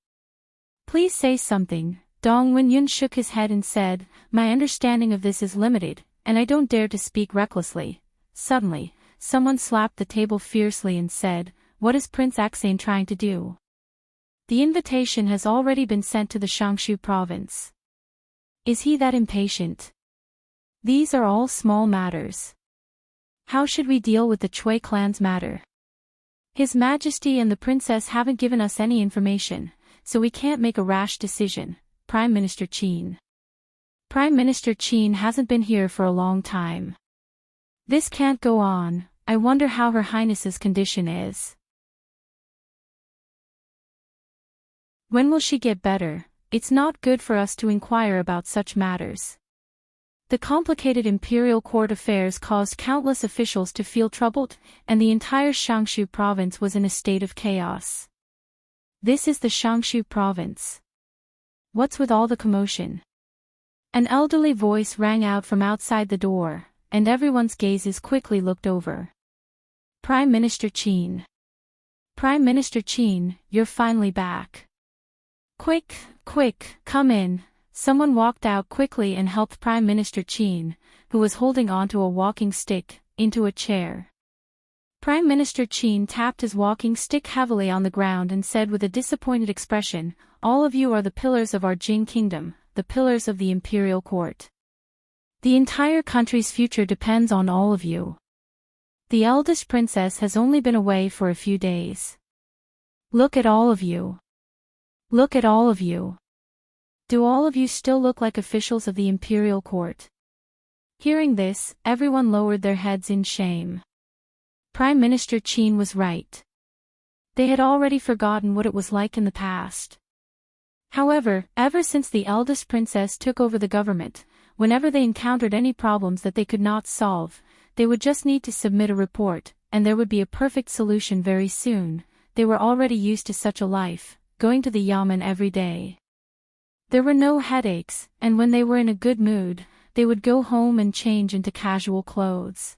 Please say something. Dong Wenyun shook his head and said, "My understanding of this is limited, and I don't dare to speak recklessly." Suddenly, someone slapped the table fiercely and said, "What is Prince Axane trying to do?" The invitation has already been sent to the Shangshu province. Is he that impatient? These are all small matters. How should we deal with the Chui clan's matter? His Majesty and the princess haven't given us any information, so we can't make a rash decision. Prime Minister Qin. Prime Minister Qin hasn't been here for a long time. This can't go on. I wonder how Her Highness's condition is. When will she get better? It's not good for us to inquire about such matters. The complicated imperial court affairs caused countless officials to feel troubled, and the entire Shangshu province was in a state of chaos. This is the Shangshu province. What's with all the commotion? An elderly voice rang out from outside the door, and everyone's gazes quickly looked over. Prime Minister Qin. Prime Minister Qin, you're finally back. Quick, come in. Someone walked out quickly and helped Prime Minister Qin, who was holding onto a walking stick, into a chair. Prime Minister Qin tapped his walking stick heavily on the ground and said with a disappointed expression, "All of you are the pillars of our Jing kingdom, the pillars of the imperial court. The entire country's future depends on all of you. The eldest princess has only been away for a few days. Look at all of you. Look at all of you. Do all of you still look like officials of the imperial court? Hearing this, everyone lowered their heads in shame. Prime Minister Qin was right. They had already forgotten what it was like in the past. However, ever since the eldest princess took over the government, whenever they encountered any problems that they could not solve, they would just need to submit a report, and there would be a perfect solution very soon. They were already used to such a life, going to the yamen every day. There were no headaches, and when they were in a good mood, they would go home and change into casual clothes.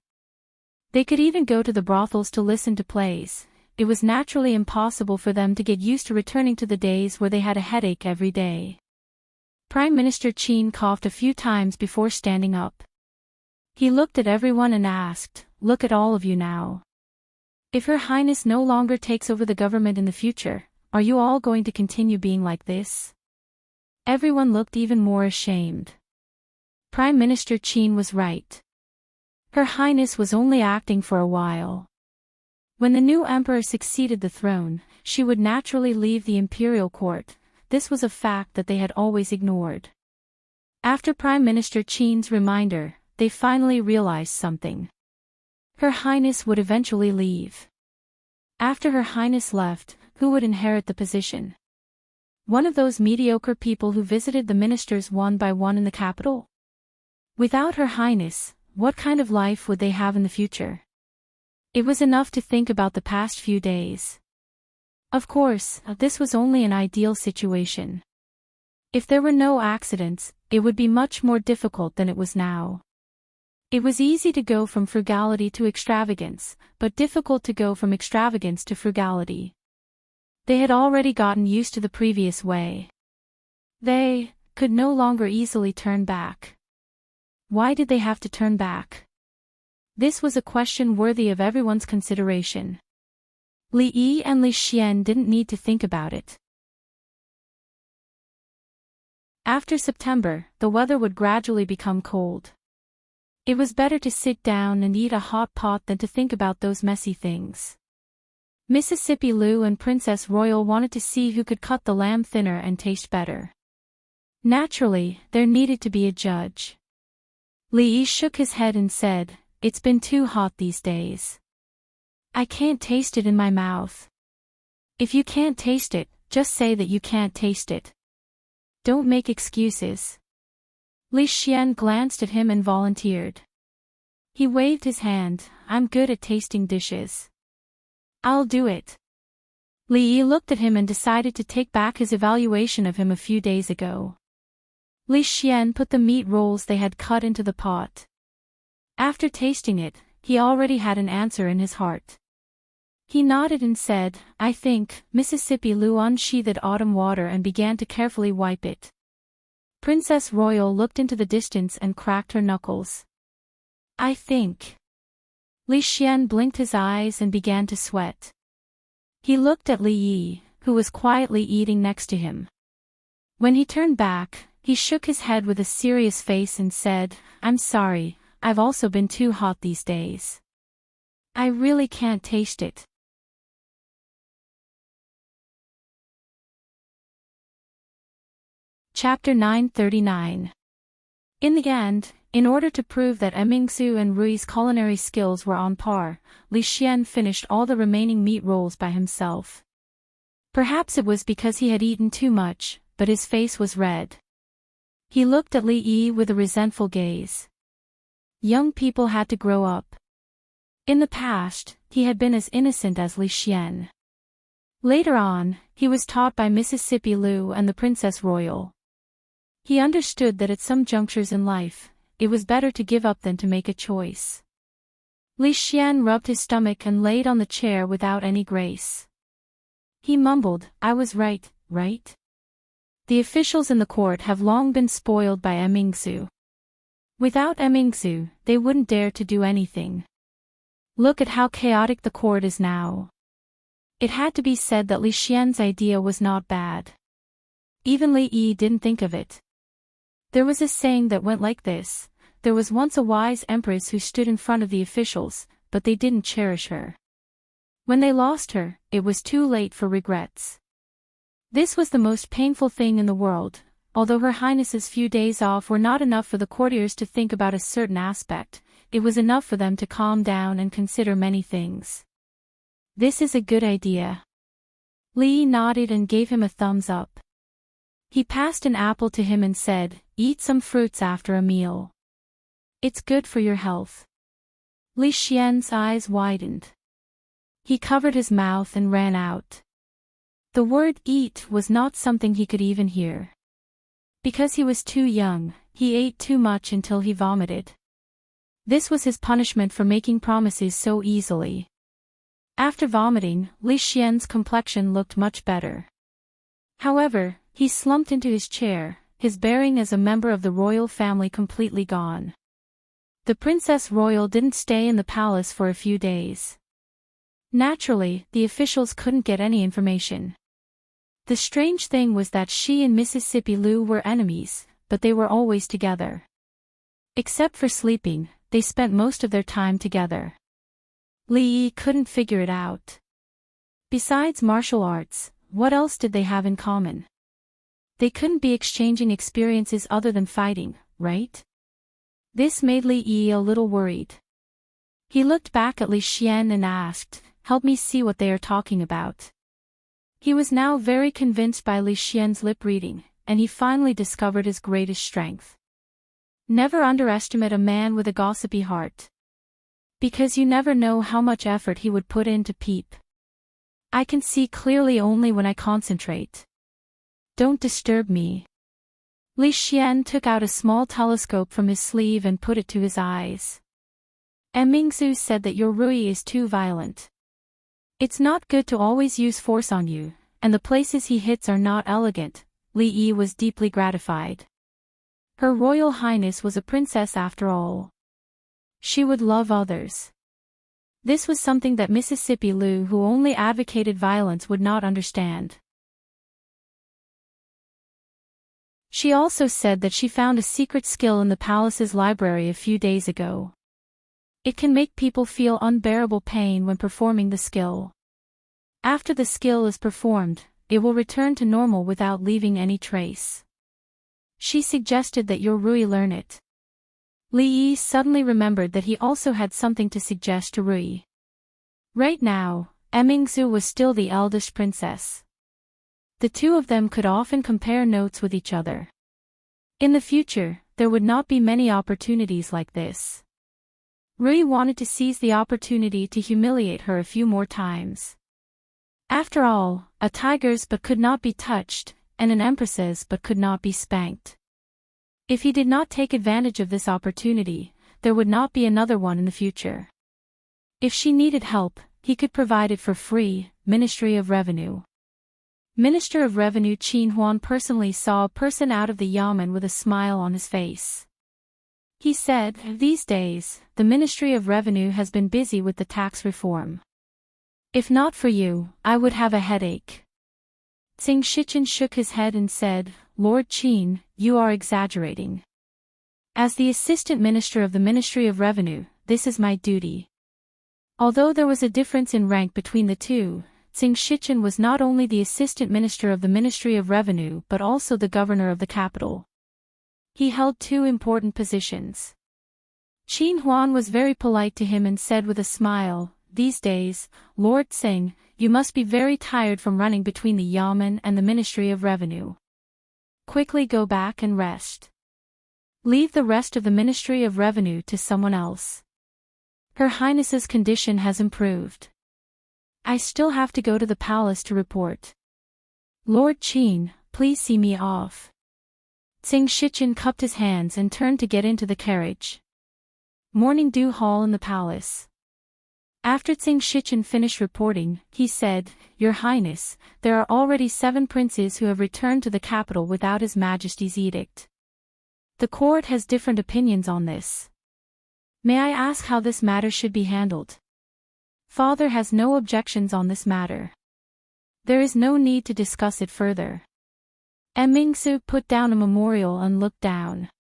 They could even go to the brothels to listen to plays. It was naturally impossible for them to get used to returning to the days where they had a headache every day. Prime Minister Qin coughed a few times before standing up. He looked at everyone and asked, "Look at all of you now. If Her Highness no longer takes over the government in the future, are you all going to continue being like this?" Everyone looked even more ashamed. Prime Minister Qin was right. Her Highness was only acting for a while. When the new emperor succeeded the throne, she would naturally leave the imperial court. This was a fact that they had always ignored. After Prime Minister Qin's reminder, they finally realized something. Her Highness would eventually leave. After Her Highness left, who would inherit the position? One of those mediocre people who visited the ministers one by one in the capital? Without Her Highness, what kind of life would they have in the future? It was enough to think about the past few days. Of course, this was only an ideal situation. If there were no accidents, it would be much more difficult than it was now. It was easy to go from frugality to extravagance, but difficult to go from extravagance to frugality. They had already gotten used to the previous way. They could no longer easily turn back. Why did they have to turn back? This was a question worthy of everyone's consideration. Li Yi and Li Xian didn't need to think about it. After September, the weather would gradually become cold. It was better to sit down and eat a hot pot than to think about those messy things. Mississippi Lou and Princess Royal wanted to see who could cut the lamb thinner and taste better. Naturally, there needed to be a judge. Li Yi shook his head and said, "It's been too hot these days. I can't taste it in my mouth." If you can't taste it, just say that you can't taste it. Don't make excuses. Li Xian glanced at him and volunteered. He waved his hand, "I'm good at tasting dishes. I'll do it." Li Yi looked at him and decided to take back his evaluation of him a few days ago. Li Xian put the meat rolls they had cut into the pot. After tasting it, he already had an answer in his heart. He nodded and said, "I think." Mississippi Lou unsheathed autumn water and began to carefully wipe it. Princess Royal looked into the distance and cracked her knuckles. "I think." Li Xian blinked his eyes and began to sweat. He looked at Li Yi, who was quietly eating next to him. When he turned back, he shook his head with a serious face and said, "I'm sorry, I've also been too hot these days. I really can't taste it." Chapter 939. In the end, in order to prove that Emingsu and Rui's culinary skills were on par, Li Xian finished all the remaining meat rolls by himself. Perhaps it was because he had eaten too much, but his face was red. He looked at Li Yi with a resentful gaze. Young people had to grow up. In the past, he had been as innocent as Li Xian. Later on, he was taught by Mississippi Lou and the Princess Royal. He understood that at some junctures in life, it was better to give up than to make a choice. Li Xian rubbed his stomach and laid on the chair without any grace. He mumbled, "I was right, right? The officials in the court have long been spoiled by Emingsu. Without Emingsu, they wouldn't dare to do anything. Look at how chaotic the court is now." It had to be said that Li Xian's idea was not bad. Even Li Yi didn't think of it. There was a saying that went like this: there was once a wise empress who stood in front of the officials, but they didn't cherish her. When they lost her, it was too late for regrets. This was the most painful thing in the world. Although Her Highness's few days off were not enough for the courtiers to think about a certain aspect, it was enough for them to calm down and consider many things. This is a good idea. Li nodded and gave him a thumbs up. He passed an apple to him and said, "Eat some fruits after a meal. It's good for your health." Li Xian's eyes widened. He covered his mouth and ran out. The word eat was not something he could even hear. Because he was too young, he ate too much until he vomited. This was his punishment for making promises so easily. After vomiting, Li Xian's complexion looked much better. However, he slumped into his chair, his bearing as a member of the royal family completely gone. The Princess Royal didn't stay in the palace for a few days. Naturally, the officials couldn't get any information. The strange thing was that she and Mississippi Lu were enemies, but they were always together. Except for sleeping, they spent most of their time together. Li Yi couldn't figure it out. Besides martial arts, what else did they have in common? They couldn't be exchanging experiences other than fighting, right? This made Li Yi a little worried. He looked back at Li Xian and asked, "Help me see what they are talking about." He was now very convinced by Li Xian's lip reading, and he finally discovered his greatest strength. Never underestimate a man with a gossipy heart. Because you never know how much effort he would put in to peep. I can see clearly only when I concentrate. Don't disturb me. Li Xian took out a small telescope from his sleeve and put it to his eyes. Mingzu said that your Rui is too violent. It's not good to always use force on you, and the places he hits are not elegant. Li Yi was deeply gratified. Her Royal Highness was a princess after all. She would love others. This was something that Mississippi Lu, who only advocated violence, would not understand. She also said that she found a secret skill in the palace's library a few days ago. It can make people feel unbearable pain when performing the skill. After the skill is performed, it will return to normal without leaving any trace. She suggested that your Rui learn it. Li Yi suddenly remembered that he also had something to suggest to Rui. Right now, Mingzu was still the eldest princess. The two of them could often compare notes with each other. In the future, there would not be many opportunities like this. Rui wanted to seize the opportunity to humiliate her a few more times. After all, a tiger's but could not be touched, and an empress's but could not be spanked. If he did not take advantage of this opportunity, there would not be another one in the future. If she needed help, he could provide it for free. Ministry of Revenue. Minister of Revenue Qin Huan personally saw a person out of the yamen with a smile on his face. He said, "These days, the Ministry of Revenue has been busy with the tax reform. If not for you, I would have a headache." Tsing Shichen shook his head and said, "Lord Qin, you are exaggerating. As the Assistant Minister of the Ministry of Revenue, this is my duty." Although there was a difference in rank between the two, Tsing Shichen was not only the Assistant Minister of the Ministry of Revenue but also the Governor of the capital. He held two important positions. Qin Huan was very polite to him and said with a smile, "These days, Lord Tsing, you must be very tired from running between the yamen and the Ministry of Revenue. Quickly go back and rest. Leave the rest of the Ministry of Revenue to someone else. Her Highness's condition has improved. I still have to go to the palace to report. Lord Qin, please see me off." Tsing Shichen cupped his hands and turned to get into the carriage. Morning Dew Hall in the palace. After Tsing Shichen finished reporting, he said, "Your Highness, there are already 7 princes who have returned to the capital without His Majesty's edict. The court has different opinions on this. May I ask how this matter should be handled?" Father has no objections on this matter. There is no need to discuss it further. Mingzu put down a memorial and looked down.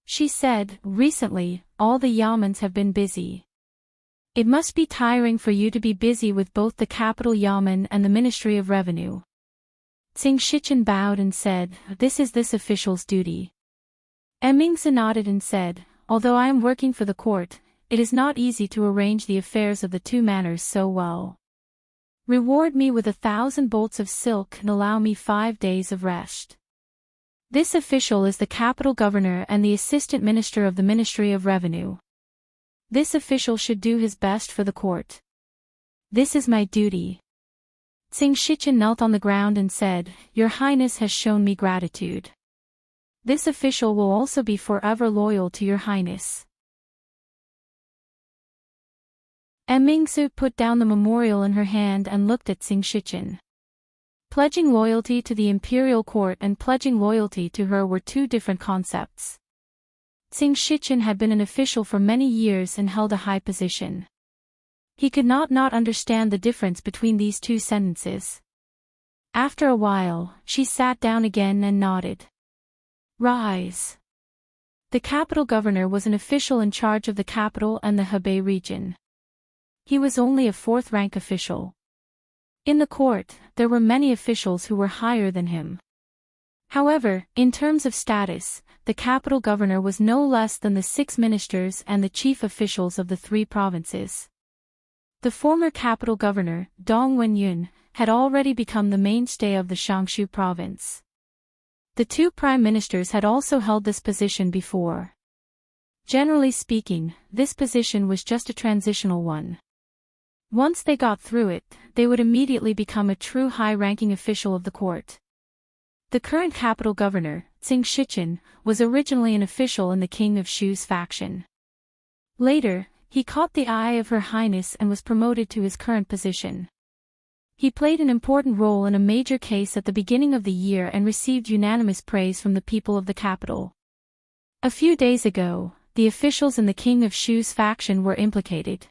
She said, recently, all the yamens have been busy. It must be tiring for you to be busy with both the capital yamen and the Ministry of Revenue. Tsing Shichen bowed and said, this is this official's duty. Mingzi nodded and said, although I am working for the court, it is not easy to arrange the affairs of the two manors so well. Reward me with 1,000 bolts of silk and allow me 5 days of rest. This official is the capital governor and the assistant minister of the Ministry of Revenue. This official should do his best for the court. This is my duty. Tsing Shichen knelt on the ground and said, Your Highness has shown me gratitude. This official will also be forever loyal to Your Highness. Mingzi put down the memorial in her hand and looked at Tsing Shichen. Pledging loyalty to the imperial court and pledging loyalty to her were two different concepts. Tsing Shichen had been an official for many years and held a high position. He could not understand the difference between these two sentences. After a while, she sat down again and nodded. Rise. The capital governor was an official in charge of the capital and the Hebei region. He was only a fourth-rank official. In the court, there were many officials who were higher than him. However, in terms of status, the capital governor was no less than the 6 ministers and the chief officials of the 3 provinces. The former capital governor, Dong Wenyun, had already become the mainstay of the Shangshu province. The 2 prime ministers had also held this position before. Generally speaking, this position was just a transitional one. Once they got through it, they would immediately become a true high-ranking official of the court. The current capital governor, Tsing Shichen, was originally an official in the King of Shu's faction. Later, he caught the eye of Her Highness and was promoted to his current position. He played an important role in a major case at the beginning of the year and received unanimous praise from the people of the capital. A few days ago, the officials in the King of Shu's faction were implicated.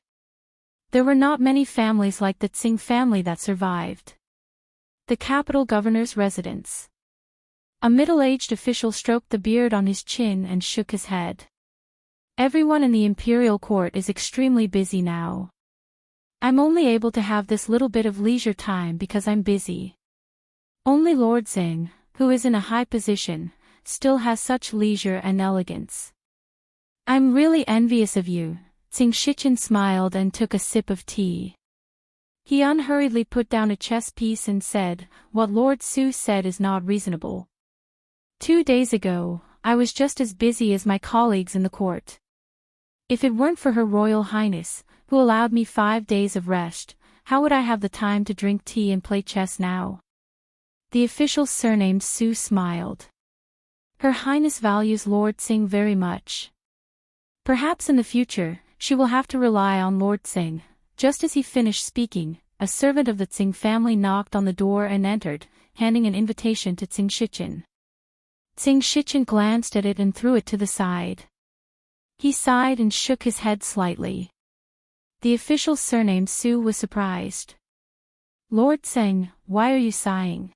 There were not many families like the Tsing family that survived. The capital governor's residence. A middle-aged official stroked the beard on his chin and shook his head. Everyone in the imperial court is extremely busy now. I'm only able to have this little bit of leisure time because I'm busy. Only Lord Tsing, who is in a high position, still has such leisure and elegance. I'm really envious of you. Tsing Shichen smiled and took a sip of tea. He unhurriedly put down a chess piece and said, What Lord Su said is not reasonable. 2 days ago, I was just as busy as my colleagues in the court. If it weren't for Her Royal Highness, who allowed me 5 days of rest, how would I have the time to drink tea and play chess now? The official surnamed Su smiled. Her Highness values Lord Tsing very much. Perhaps in the future, she will have to rely on Lord Tsing. Just as he finished speaking, a servant of the Tsing family knocked on the door and entered, handing an invitation to Tsing Shichen. Tsing Shichen glanced at it and threw it to the side. He sighed and shook his head slightly. The official surnamed Su was surprised. Lord Tsing, why are you sighing?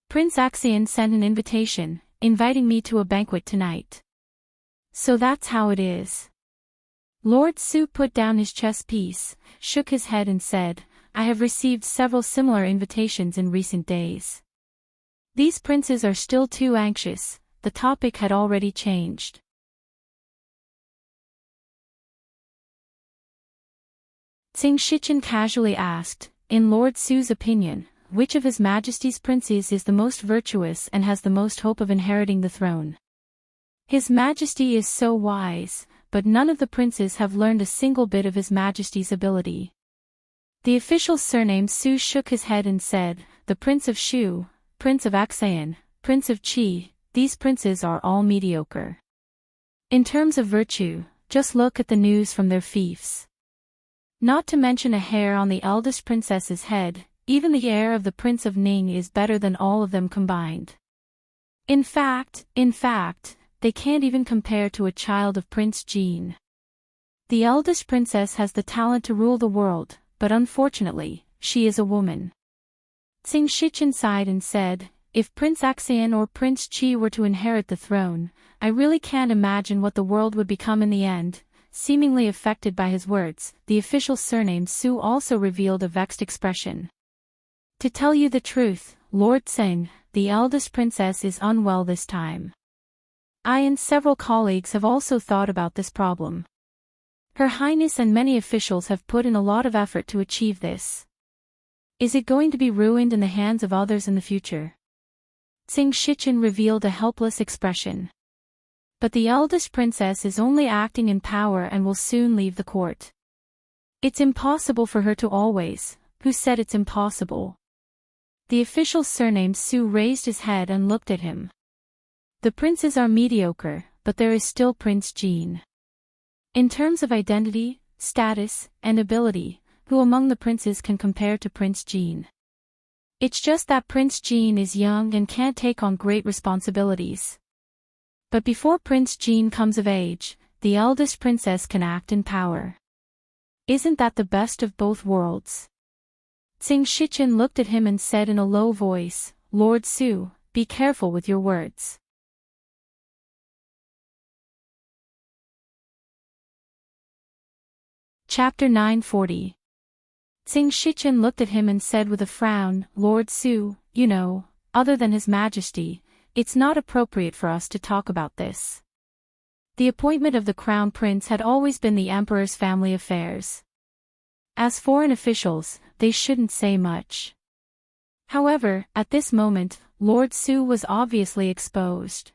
Prince Axian sent an invitation, inviting me to a banquet tonight. So that's how it is. Lord Su put down his chess piece, shook his head and said, I have received several similar invitations in recent days. These princes are still too anxious. The topic had already changed. Tsing Shichen casually asked, in Lord Su's opinion, which of His Majesty's princes is the most virtuous and has the most hope of inheriting the throne? His Majesty is so wise, but none of the princes have learned a single bit of His Majesty's ability. The official surnamed Su shook his head and said, the Prince of Shu, Prince of Axian, Prince of Qi, these princes are all mediocre. In terms of virtue, just look at the news from their fiefs. Not to mention a hair on the eldest princess's head, even the heir of the Prince of Ning is better than all of them combined. In fact, they can't even compare to a child of Prince Jean. The eldest princess has the talent to rule the world, but unfortunately, she is a woman. Tsing Shichen sighed and said, if Prince Axian or Prince Chi were to inherit the throne, I really can't imagine what the world would become in the end." Seemingly affected by his words, the official surname Su also revealed a vexed expression. "To tell you the truth, Lord Tseng, the eldest princess is unwell this time. I and several colleagues have also thought about this problem. Her Highness and many officials have put in a lot of effort to achieve this. Is it going to be ruined in the hands of others in the future?" Tsing Shichen revealed a helpless expression. "But the eldest princess is only acting in power and will soon leave the court. It's impossible for her to always." "Who said it's impossible?" The official surname Su raised his head and looked at him. "The princes are mediocre, but there is still Prince Jean. In terms of identity, status, and ability, who among the princes can compare to Prince Jean? It's just that Prince Jean is young and can't take on great responsibilities. But before Prince Jean comes of age, the eldest princess can act in power. Isn't that the best of both worlds?" Tsing Shichen looked at him and said in a low voice, "Lord Su, be careful with your words." Chapter 940. Tsing Shichen looked at him and said with a frown, "Lord Su, you know, other than His Majesty, it's not appropriate for us to talk about this. The appointment of the crown prince had always been the emperor's family affairs. As foreign officials, they shouldn't say much." However, at this moment, Lord Su was obviously exposed.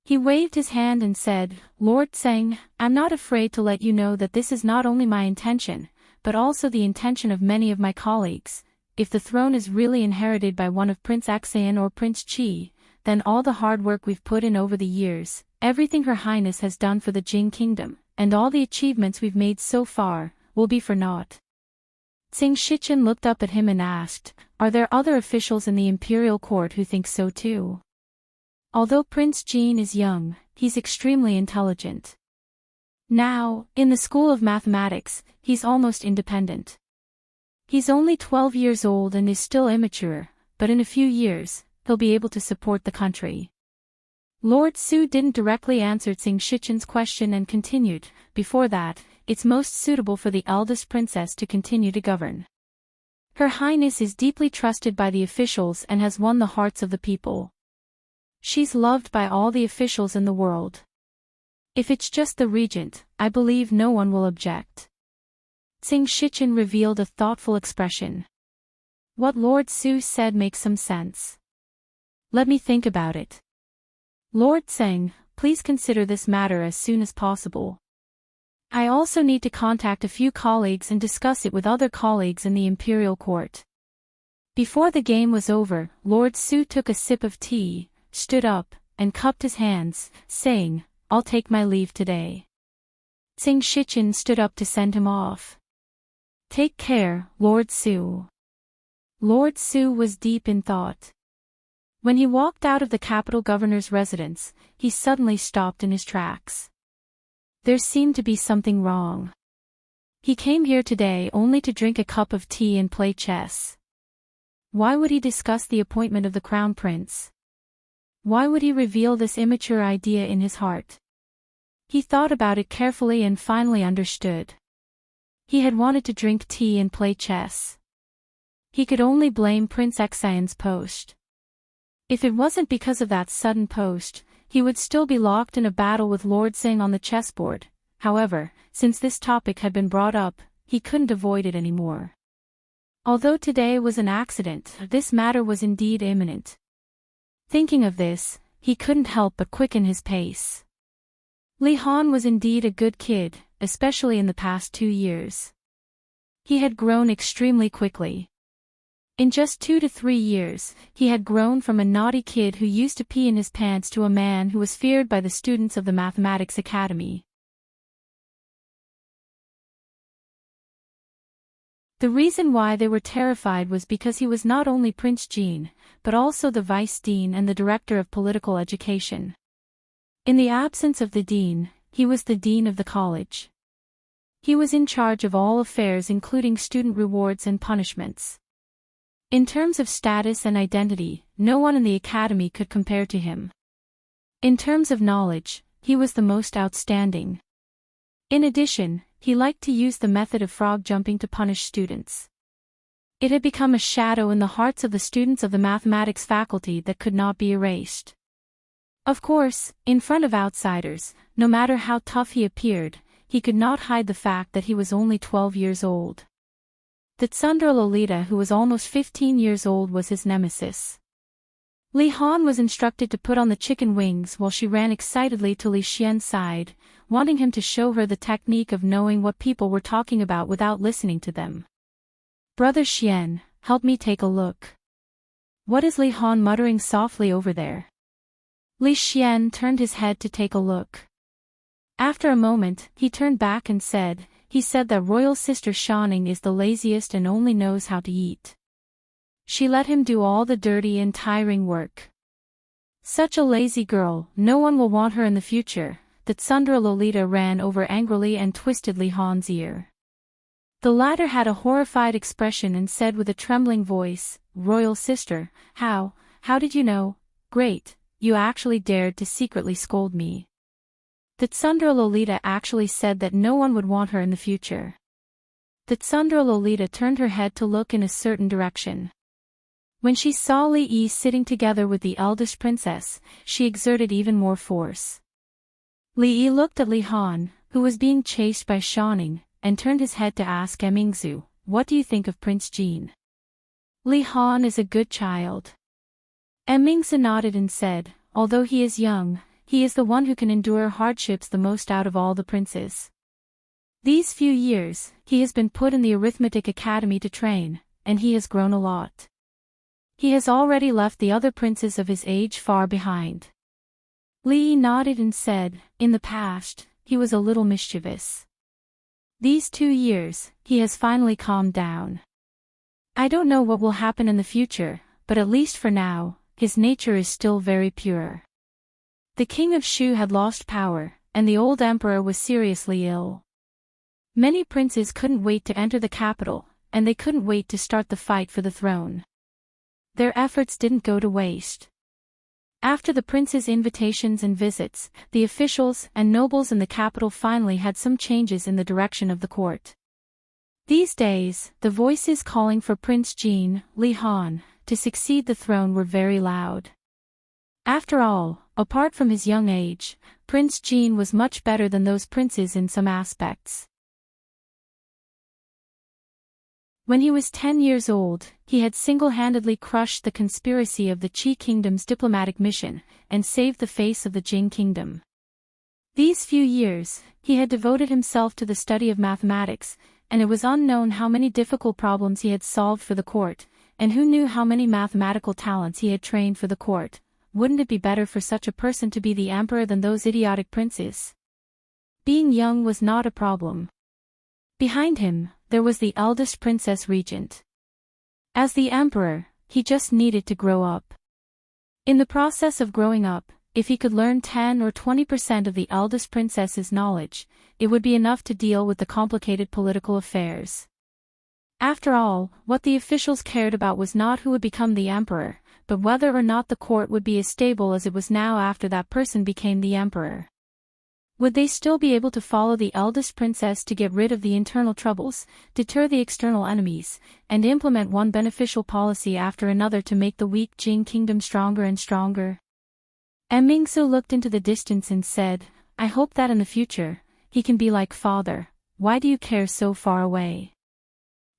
He waved his hand and said, "Lord Tseng, I'm not afraid to let you know that this is not only my intention, but also the intention of many of my colleagues. If the throne is really inherited by one of Prince Axian or Prince Chi, then all the hard work we've put in over the years, everything Her Highness has done for the Jing Kingdom, and all the achievements we've made so far, will be for naught." Tsing Shichen looked up at him and asked, "Are there other officials in the imperial court who think so too? Although Prince Jean is young, he's extremely intelligent. Now, in the School of Mathematics, he's almost independent. He's only 12 years old and is still immature, but in a few years, he'll be able to support the country." Lord Su didn't directly answer Tsing Shichen's question and continued, "Before that, it's most suitable for the eldest princess to continue to govern. Her Highness is deeply trusted by the officials and has won the hearts of the people. She's loved by all the officials in the world. If it's just the regent, I believe no one will object." Tsing Shichen revealed a thoughtful expression. "What Lord Su said makes some sense. Let me think about it. Lord Tseng, please consider this matter as soon as possible. I also need to contact a few colleagues and discuss it with other colleagues in the imperial court." Before the game was over, Lord Su took a sip of tea, stood up, and cupped his hands, saying, "I'll take my leave today." Tsing Shichen stood up to send him off. "Take care, Lord Su." Lord Su was deep in thought. When he walked out of the capital governor's residence, he suddenly stopped in his tracks. There seemed to be something wrong. He came here today only to drink a cup of tea and play chess. Why would he discuss the appointment of the crown prince? Why would he reveal this immature idea in his heart? He thought about it carefully and finally understood. He had wanted to drink tea and play chess. He could only blame Prince Xian's post. If it wasn't because of that sudden post, he would still be locked in a battle with Lord Tseng on the chessboard. However, since this topic had been brought up, he couldn't avoid it anymore. Although today was an accident, this matter was indeed imminent. Thinking of this, he couldn't help but quicken his pace. Li Han was indeed a good kid, especially in the past 2 years. He had grown extremely quickly. In just 2 to 3 years, he had grown from a naughty kid who used to pee in his pants to a man who was feared by the students of the Mathematics Academy. The reason why they were terrified was because he was not only Prince Jean, but also the Vice Dean and the Director of Political Education. In the absence of the Dean, he was the Dean of the college. He was in charge of all affairs including student rewards and punishments. In terms of status and identity, no one in the academy could compare to him. In terms of knowledge, he was the most outstanding. In addition, he liked to use the method of frog jumping to punish students. It had become a shadow in the hearts of the students of the mathematics faculty that could not be erased. Of course, in front of outsiders, no matter how tough he appeared, he could not hide the fact that he was only 12 years old. The tsundere Lolita, who was almost 15 years old, was his nemesis. Li Han was instructed to put on the chicken wings while she ran excitedly to Li Xian's side, wanting him to show her the technique of knowing what people were talking about without listening to them. "Brother Xian, help me take a look. What is Li Han muttering softly over there?" Li Xian turned his head to take a look. After a moment, he turned back and said, "He said that royal sister Shanning is the laziest and only knows how to eat. She let him do all the dirty and tiring work. Such a lazy girl, no one will want her in the future." The tsundere Lolita ran over angrily and twisted Li Han's ear. The latter had a horrified expression and said with a trembling voice, "Royal sister, how did you know? Great, you actually dared to secretly scold me." The tsundere Lolita actually said that no one would want her in the future. The tsundere Lolita turned her head to look in a certain direction. When she saw Li Yi sitting together with the eldest princess, she exerted even more force. Li Yi looked at Li Han, who was being chased by Shanning, and turned his head to ask Emingzu, "What do you think of Prince Jean?" "Li Han is a good child." Emingzu nodded and said, "Although he is young, he is the one who can endure hardships the most out of all the princes. These few years, he has been put in the arithmetic academy to train, and he has grown a lot. He has already left the other princes of his age far behind." Li Yi nodded and said, "In the past, he was a little mischievous. These 2 years, he has finally calmed down. I don't know what will happen in the future, but at least for now, his nature is still very pure." The king of Shu had lost power, and the old emperor was seriously ill. Many princes couldn't wait to enter the capital, and they couldn't wait to start the fight for the throne. Their efforts didn't go to waste. After the prince's invitations and visits, the officials and nobles in the capital finally had some changes in the direction of the court. These days, the voices calling for Prince Jean, Li Han, to succeed the throne were very loud. After all, apart from his young age, Prince Jean was much better than those princes in some aspects. When he was 10 years old, he had single-handedly crushed the conspiracy of the Qi Kingdom's diplomatic mission, and saved the face of the Jing Kingdom. These few years, he had devoted himself to the study of mathematics, and it was unknown how many difficult problems he had solved for the court, and who knew how many mathematical talents he had trained for the court. Wouldn't it be better for such a person to be the emperor than those idiotic princes? Being young was not a problem. Behind him, there was the eldest princess regent. As the emperor, he just needed to grow up. In the process of growing up, if he could learn 10 or 20% of the eldest princess's knowledge, it would be enough to deal with the complicated political affairs. After all, what the officials cared about was not who would become the emperor, but whether or not the court would be as stable as it was now after that person became the emperor. Would they still be able to follow the eldest princess to get rid of the internal troubles, deter the external enemies, and implement one beneficial policy after another to make the weak Jing Kingdom stronger and stronger? Emingsu looked into the distance and said, "I hope that in the future, he can be like father. Why do you care so far away?"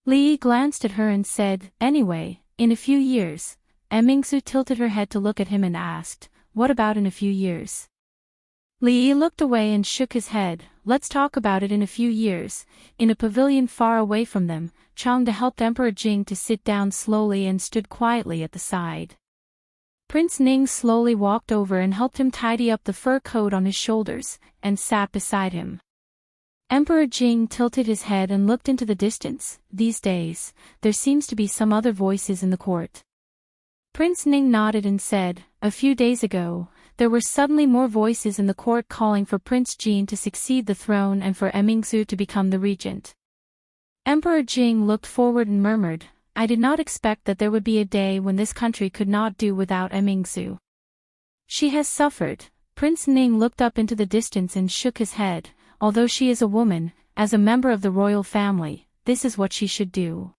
Li Yi glanced at her and said, "Anyway, in a few years." Emingsu tilted her head to look at him and asked, "What about in a few years?" Li Yi looked away and shook his head. "Let's talk about it in a few years." In a pavilion far away from them, Changde helped Emperor Jing to sit down slowly and stood quietly at the side. Prince Ning slowly walked over and helped him tidy up the fur coat on his shoulders, and sat beside him. Emperor Jing tilted his head and looked into the distance. "These days, there seems to be some other voices in the court." Prince Ning nodded and said, "A few days ago, there were suddenly more voices in the court calling for Prince Jean to succeed the throne and for Emingsu to become the regent." Emperor Jing looked forward and murmured, I did not expect that there would be a day when this country could not do without Emingsu. She has suffered." Prince Ning looked up into the distance and shook his head. "Although she is a woman, as a member of the royal family, this is what she should do."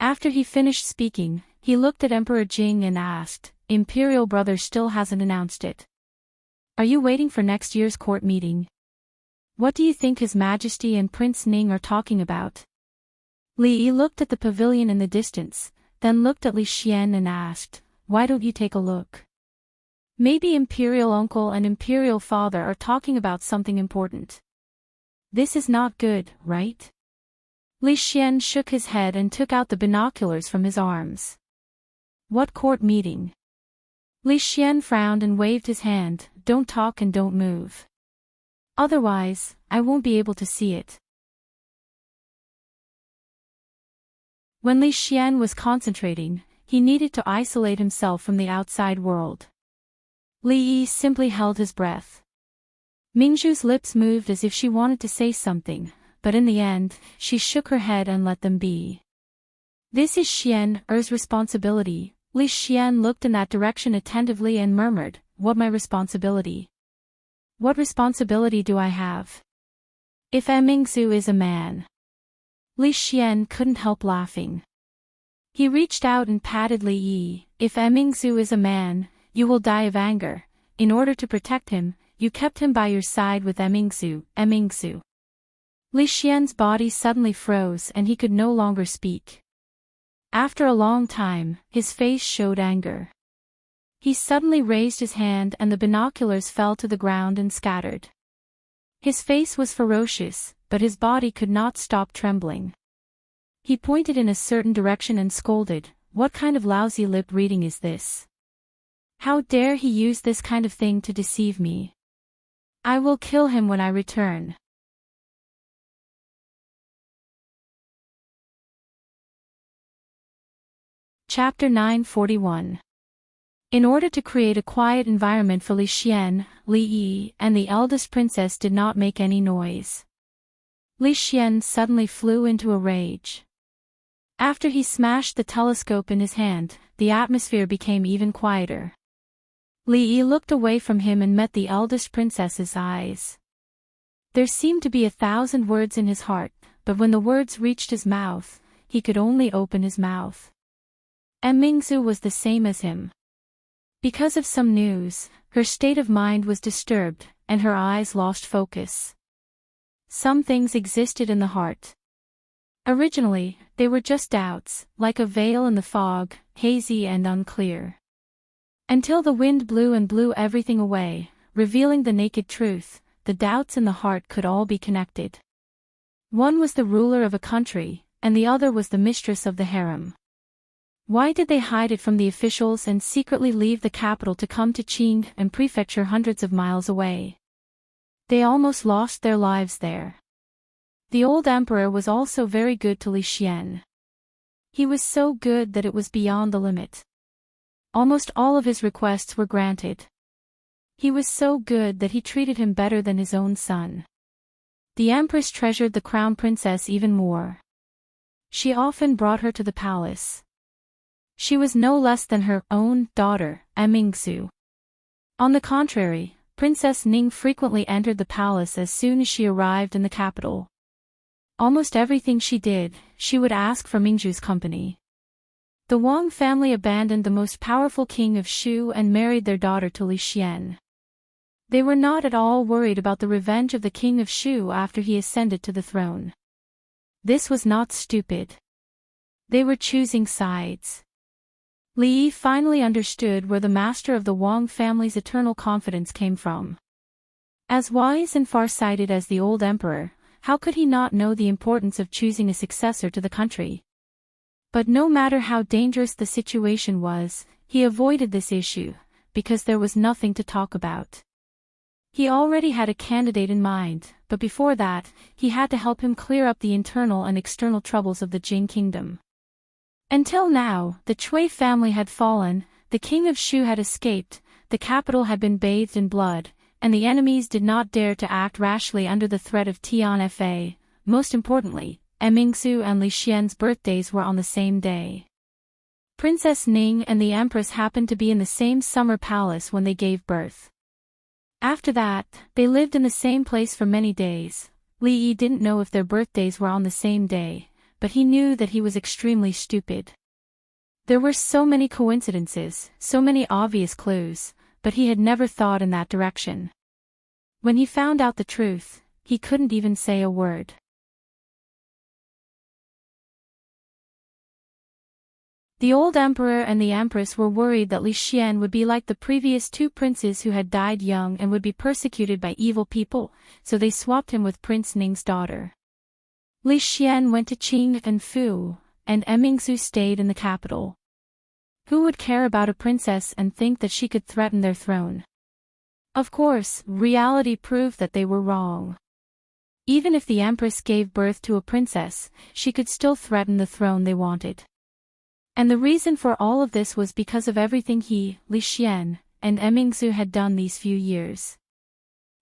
After he finished speaking, he looked at Emperor Jing and asked, "Imperial brother still hasn't announced it. Are you waiting for next year's court meeting? What do you think His Majesty and Prince Ning are talking about?" Li Yi looked at the pavilion in the distance, then looked at Li Xian and asked, "Why don't you take a look? Maybe Imperial Uncle and Imperial Father are talking about something important. This is not good, right?" Li Xian shook his head and took out the binoculars from his arms. "What court meeting?" Li Xian frowned and waved his hand. "Don't talk and don't move. Otherwise, I won't be able to see it." When Li Xian was concentrating, he needed to isolate himself from the outside world. Li Yi simply held his breath. Mingzhu's lips moved as if she wanted to say something, but in the end, she shook her head and let them be. "This is Xian's responsibility." Li Xian looked in that direction attentively and murmured, "What my responsibility? What responsibility do I have? If Mingzhu is a man." Li Xian couldn't help laughing. He reached out and patted Li Yi. "If Mingzhu is a man, you will die of anger. In order to protect him, you kept him by your side with Mingzhu. Mingzhu." Li Xian's body suddenly froze and he could no longer speak. After a long time, his face showed anger. He suddenly raised his hand and the binoculars fell to the ground and scattered. His face was ferocious, but his body could not stop trembling. He pointed in a certain direction and scolded, "What kind of lousy lip reading is this? How dare he use this kind of thing to deceive me? I will kill him when I return." Chapter 941. In order to create a quiet environment for Li Xian, Li Yi and the eldest princess did not make any noise. Li Xian suddenly flew into a rage. After he smashed the telescope in his hand, the atmosphere became even quieter. Li Yi looked away from him and met the eldest princess's eyes. There seemed to be 1,000 words in his heart, but when the words reached his mouth, he could only open his mouth. Mingzhu was the same as him. Because of some news, her state of mind was disturbed, and her eyes lost focus. Some things existed in the heart. Originally, they were just doubts, like a veil in the fog, hazy and unclear. Until the wind blew and blew everything away, revealing the naked truth, the doubts in the heart could all be connected. One was the ruler of a country, and the other was the mistress of the harem. Why did they hide it from the officials and secretly leave the capital to come to Qing and prefecture hundreds of miles away? They almost lost their lives there. The old emperor was also very good to Li Xian. He was so good that it was beyond the limit. Almost all of his requests were granted. He was so good that he treated him better than his own son. The empress treasured the crown princess even more. She often brought her to the palace. She was no less than her own daughter, Mingzhu. On the contrary, Princess Ning frequently entered the palace as soon as she arrived in the capital. Almost everything she did, she would ask for Mingzhu's company. The Wang family abandoned the most powerful king of Shu and married their daughter to Li Xian. They were not at all worried about the revenge of the king of Shu after he ascended to the throne. This was not stupid. They were choosing sides. Li Yi finally understood where the master of the Wang family's eternal confidence came from. As wise and far-sighted as the old emperor, how could he not know the importance of choosing a successor to the country? But no matter how dangerous the situation was, he avoided this issue, because there was nothing to talk about. He already had a candidate in mind, but before that, he had to help him clear up the internal and external troubles of the Jing kingdom. Until now, the Cui family had fallen, the king of Shu had escaped, the capital had been bathed in blood, and the enemies did not dare to act rashly under the threat of Tianfa. Most importantly, Emingsu and Li Xian's birthdays were on the same day. Princess Ning and the Empress happened to be in the same summer palace when they gave birth. After that, they lived in the same place for many days. Li Yi didn't know if their birthdays were on the same day, but he knew that he was extremely stupid. There were so many coincidences, so many obvious clues, but he had never thought in that direction. When he found out the truth, he couldn't even say a word. The old emperor and the empress were worried that Li Xian would be like the previous two princes who had died young and would be persecuted by evil people, so they swapped him with Prince Ning's daughter. Li Xian went to Qing and Fu, and Emingsu stayed in the capital. Who would care about a princess and think that she could threaten their throne? Of course, reality proved that they were wrong. Even if the empress gave birth to a princess, she could still threaten the throne they wanted. And the reason for all of this was because of everything he, Li Xian, and Emingsu had done these few years.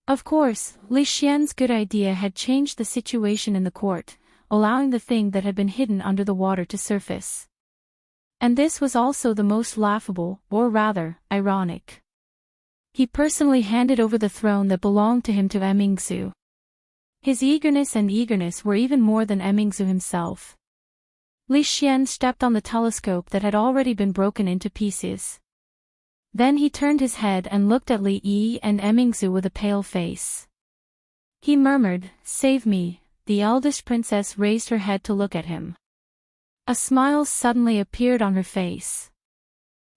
Of course, Li Xian's good idea had changed the situation in the court, allowing the thing that had been hidden under the water to surface. And this was also the most laughable, or rather, ironic. He personally handed over the throne that belonged to him to Emingsu. His eagerness were even more than Emingsu himself. Li Xian stepped on the telescope that had already been broken into pieces. Then he turned his head and looked at Li Yi and Emingsu with a pale face. He murmured, "Save me." The eldest princess raised her head to look at him. A smile suddenly appeared on her face.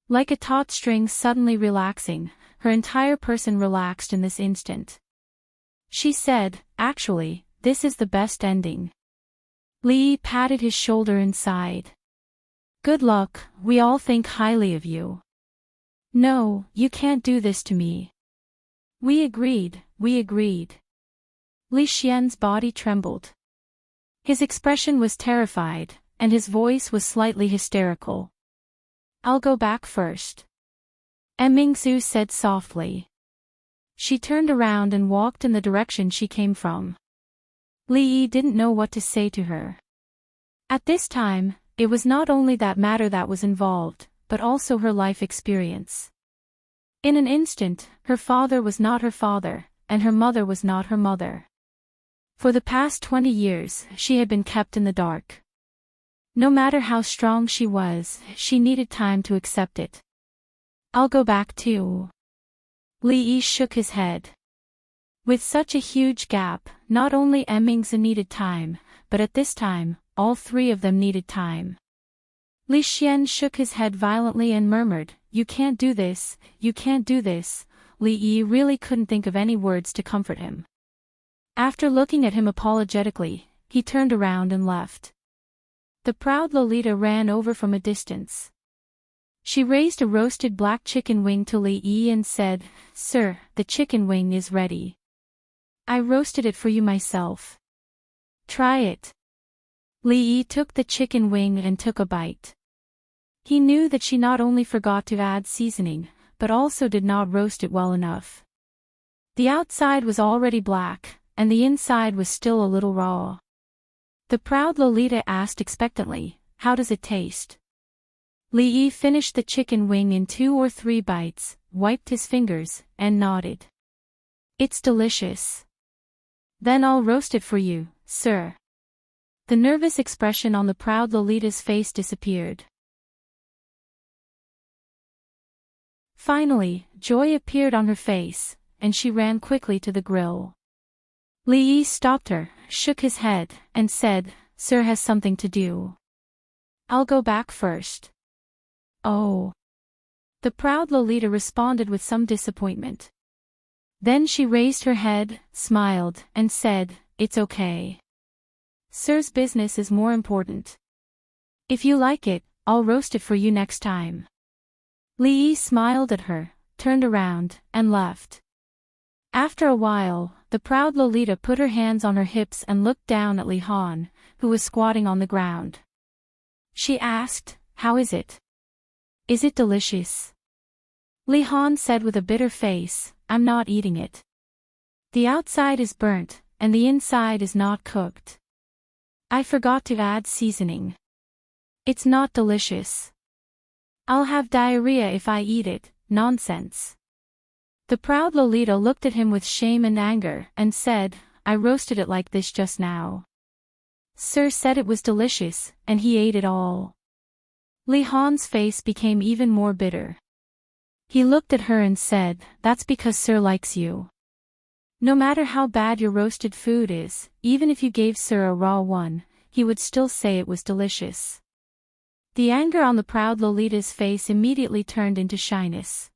Like a taut string suddenly relaxing, her entire person relaxed in this instant. She said, "Actually, this is the best ending." Li patted his shoulder and sighed. "Good luck, we all think highly of you." "No, you can't do this to me." We agreed. Li Xian's body trembled. His expression was terrified, and his voice was slightly hysterical. "I'll go back first," Emingsu said softly. She turned around and walked in the direction she came from. Li Yi didn't know what to say to her. At this time, it was not only that matter that was involved, but also her life experience. In an instant, her father was not her father, and her mother was not her mother. For the past 20 years, she had been kept in the dark. No matter how strong she was, she needed time to accept it. "I'll go back too." Li Yi shook his head. With such a huge gap, not only Emingsu needed time, but at this time, all three of them needed time. Li Xian shook his head violently and murmured, "You can't do this, you can't do this." Li Yi really couldn't think of any words to comfort him. After looking at him apologetically, he turned around and left. The proud Lolita ran over from a distance. She raised a roasted black chicken wing to Li Yi and said, "Sir, the chicken wing is ready. I roasted it for you myself. Try it." Li Yi took the chicken wing and took a bite. He knew that she not only forgot to add seasoning, but also did not roast it well enough. The outside was already black, and the inside was still a little raw. The proud Lolita asked expectantly, "How does it taste?" Li Yi finished the chicken wing in 2 or 3 bites, wiped his fingers, and nodded. "It's delicious." "Then I'll roast it for you, sir." The nervous expression on the proud Lolita's face disappeared. Finally, joy appeared on her face, and she ran quickly to the grill. Li Yi stopped her, shook his head, and said, "Sir has something to do. I'll go back first." "Oh." The proud Lolita responded with some disappointment. Then she raised her head, smiled, and said, "It's okay. Sir's business is more important. If you like it, I'll roast it for you next time." Li Yi smiled at her, turned around, and left. After a while, the proud Lolita put her hands on her hips and looked down at Li Han, who was squatting on the ground. She asked, "How is it? Is it delicious?" Li Han said with a bitter face, "I'm not eating it. The outside is burnt, and the inside is not cooked." I forgot to add seasoning. It's not delicious. I'll have diarrhea if I eat it. Nonsense. The proud Lolita looked at him with shame and anger, and said, I roasted it like this just now. Sir said it was delicious, and he ate it all. Li Han's face became even more bitter. He looked at her and said, that's because Sir likes you. No matter how bad your roasted food is, even if you gave Sir a raw one, he would still say it was delicious. The anger on the proud Lolita's face immediately turned into shyness.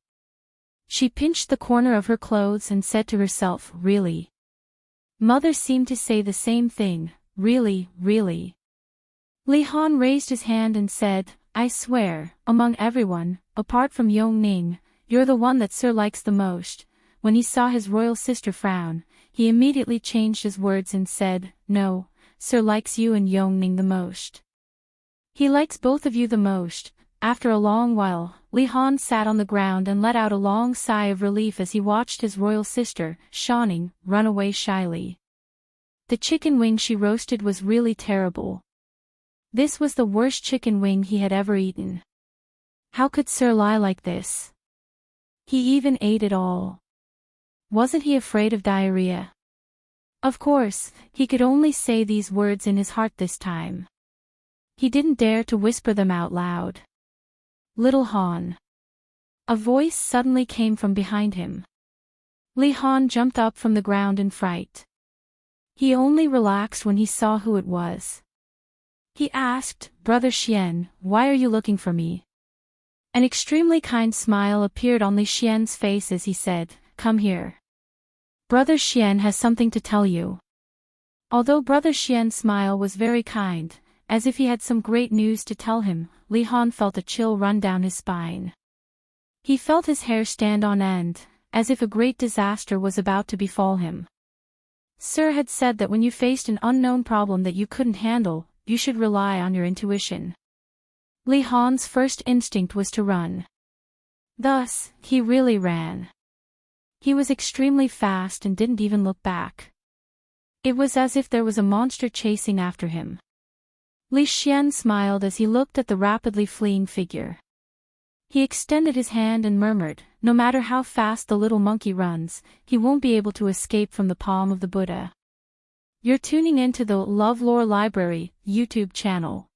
She pinched the corner of her clothes and said to herself, really? Mother seemed to say the same thing, really, really. Li Han raised his hand and said, I swear, among everyone, apart from Yongning, you're the one that Sir likes the most. When he saw his royal sister frown, he immediately changed his words and said, no, Sir likes you and Yongning the most. He likes both of you the most. After a long while, Li Han sat on the ground and let out a long sigh of relief as he watched his royal sister, Shanning, run away shyly. The chicken wing she roasted was really terrible. This was the worst chicken wing he had ever eaten. How could Sir lie like this? He even ate it all. Wasn't he afraid of diarrhea? Of course, he could only say these words in his heart this time. He didn't dare to whisper them out loud. Little Han. A voice suddenly came from behind him. Li Han jumped up from the ground in fright. He only relaxed when he saw who it was. He asked, Brother Xian, why are you looking for me? An extremely kind smile appeared on Li Xian's face as he said, come here. Brother Xian has something to tell you. Although Brother Xian's smile was very kind, as if he had some great news to tell him, Li Han felt a chill run down his spine. He felt his hair stand on end, as if a great disaster was about to befall him. Sir had said that when you faced an unknown problem that you couldn't handle, you should rely on your intuition. Li Han's first instinct was to run. Thus, he really ran. He was extremely fast and didn't even look back. It was as if there was a monster chasing after him. Li Xian smiled as he looked at the rapidly fleeing figure. He extended his hand and murmured, no matter how fast the little monkey runs, he won't be able to escape from the palm of the Buddha. You're tuning into the LoveLore Library YouTube channel.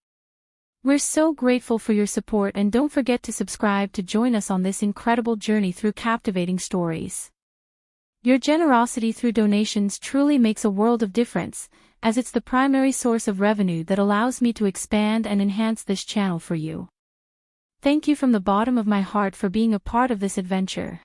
We're so grateful for your support, and don't forget to subscribe to join us on this incredible journey through captivating stories. Your generosity through donations truly makes a world of difference, as it's the primary source of revenue that allows me to expand and enhance this channel for you. Thank you from the bottom of my heart for being a part of this adventure.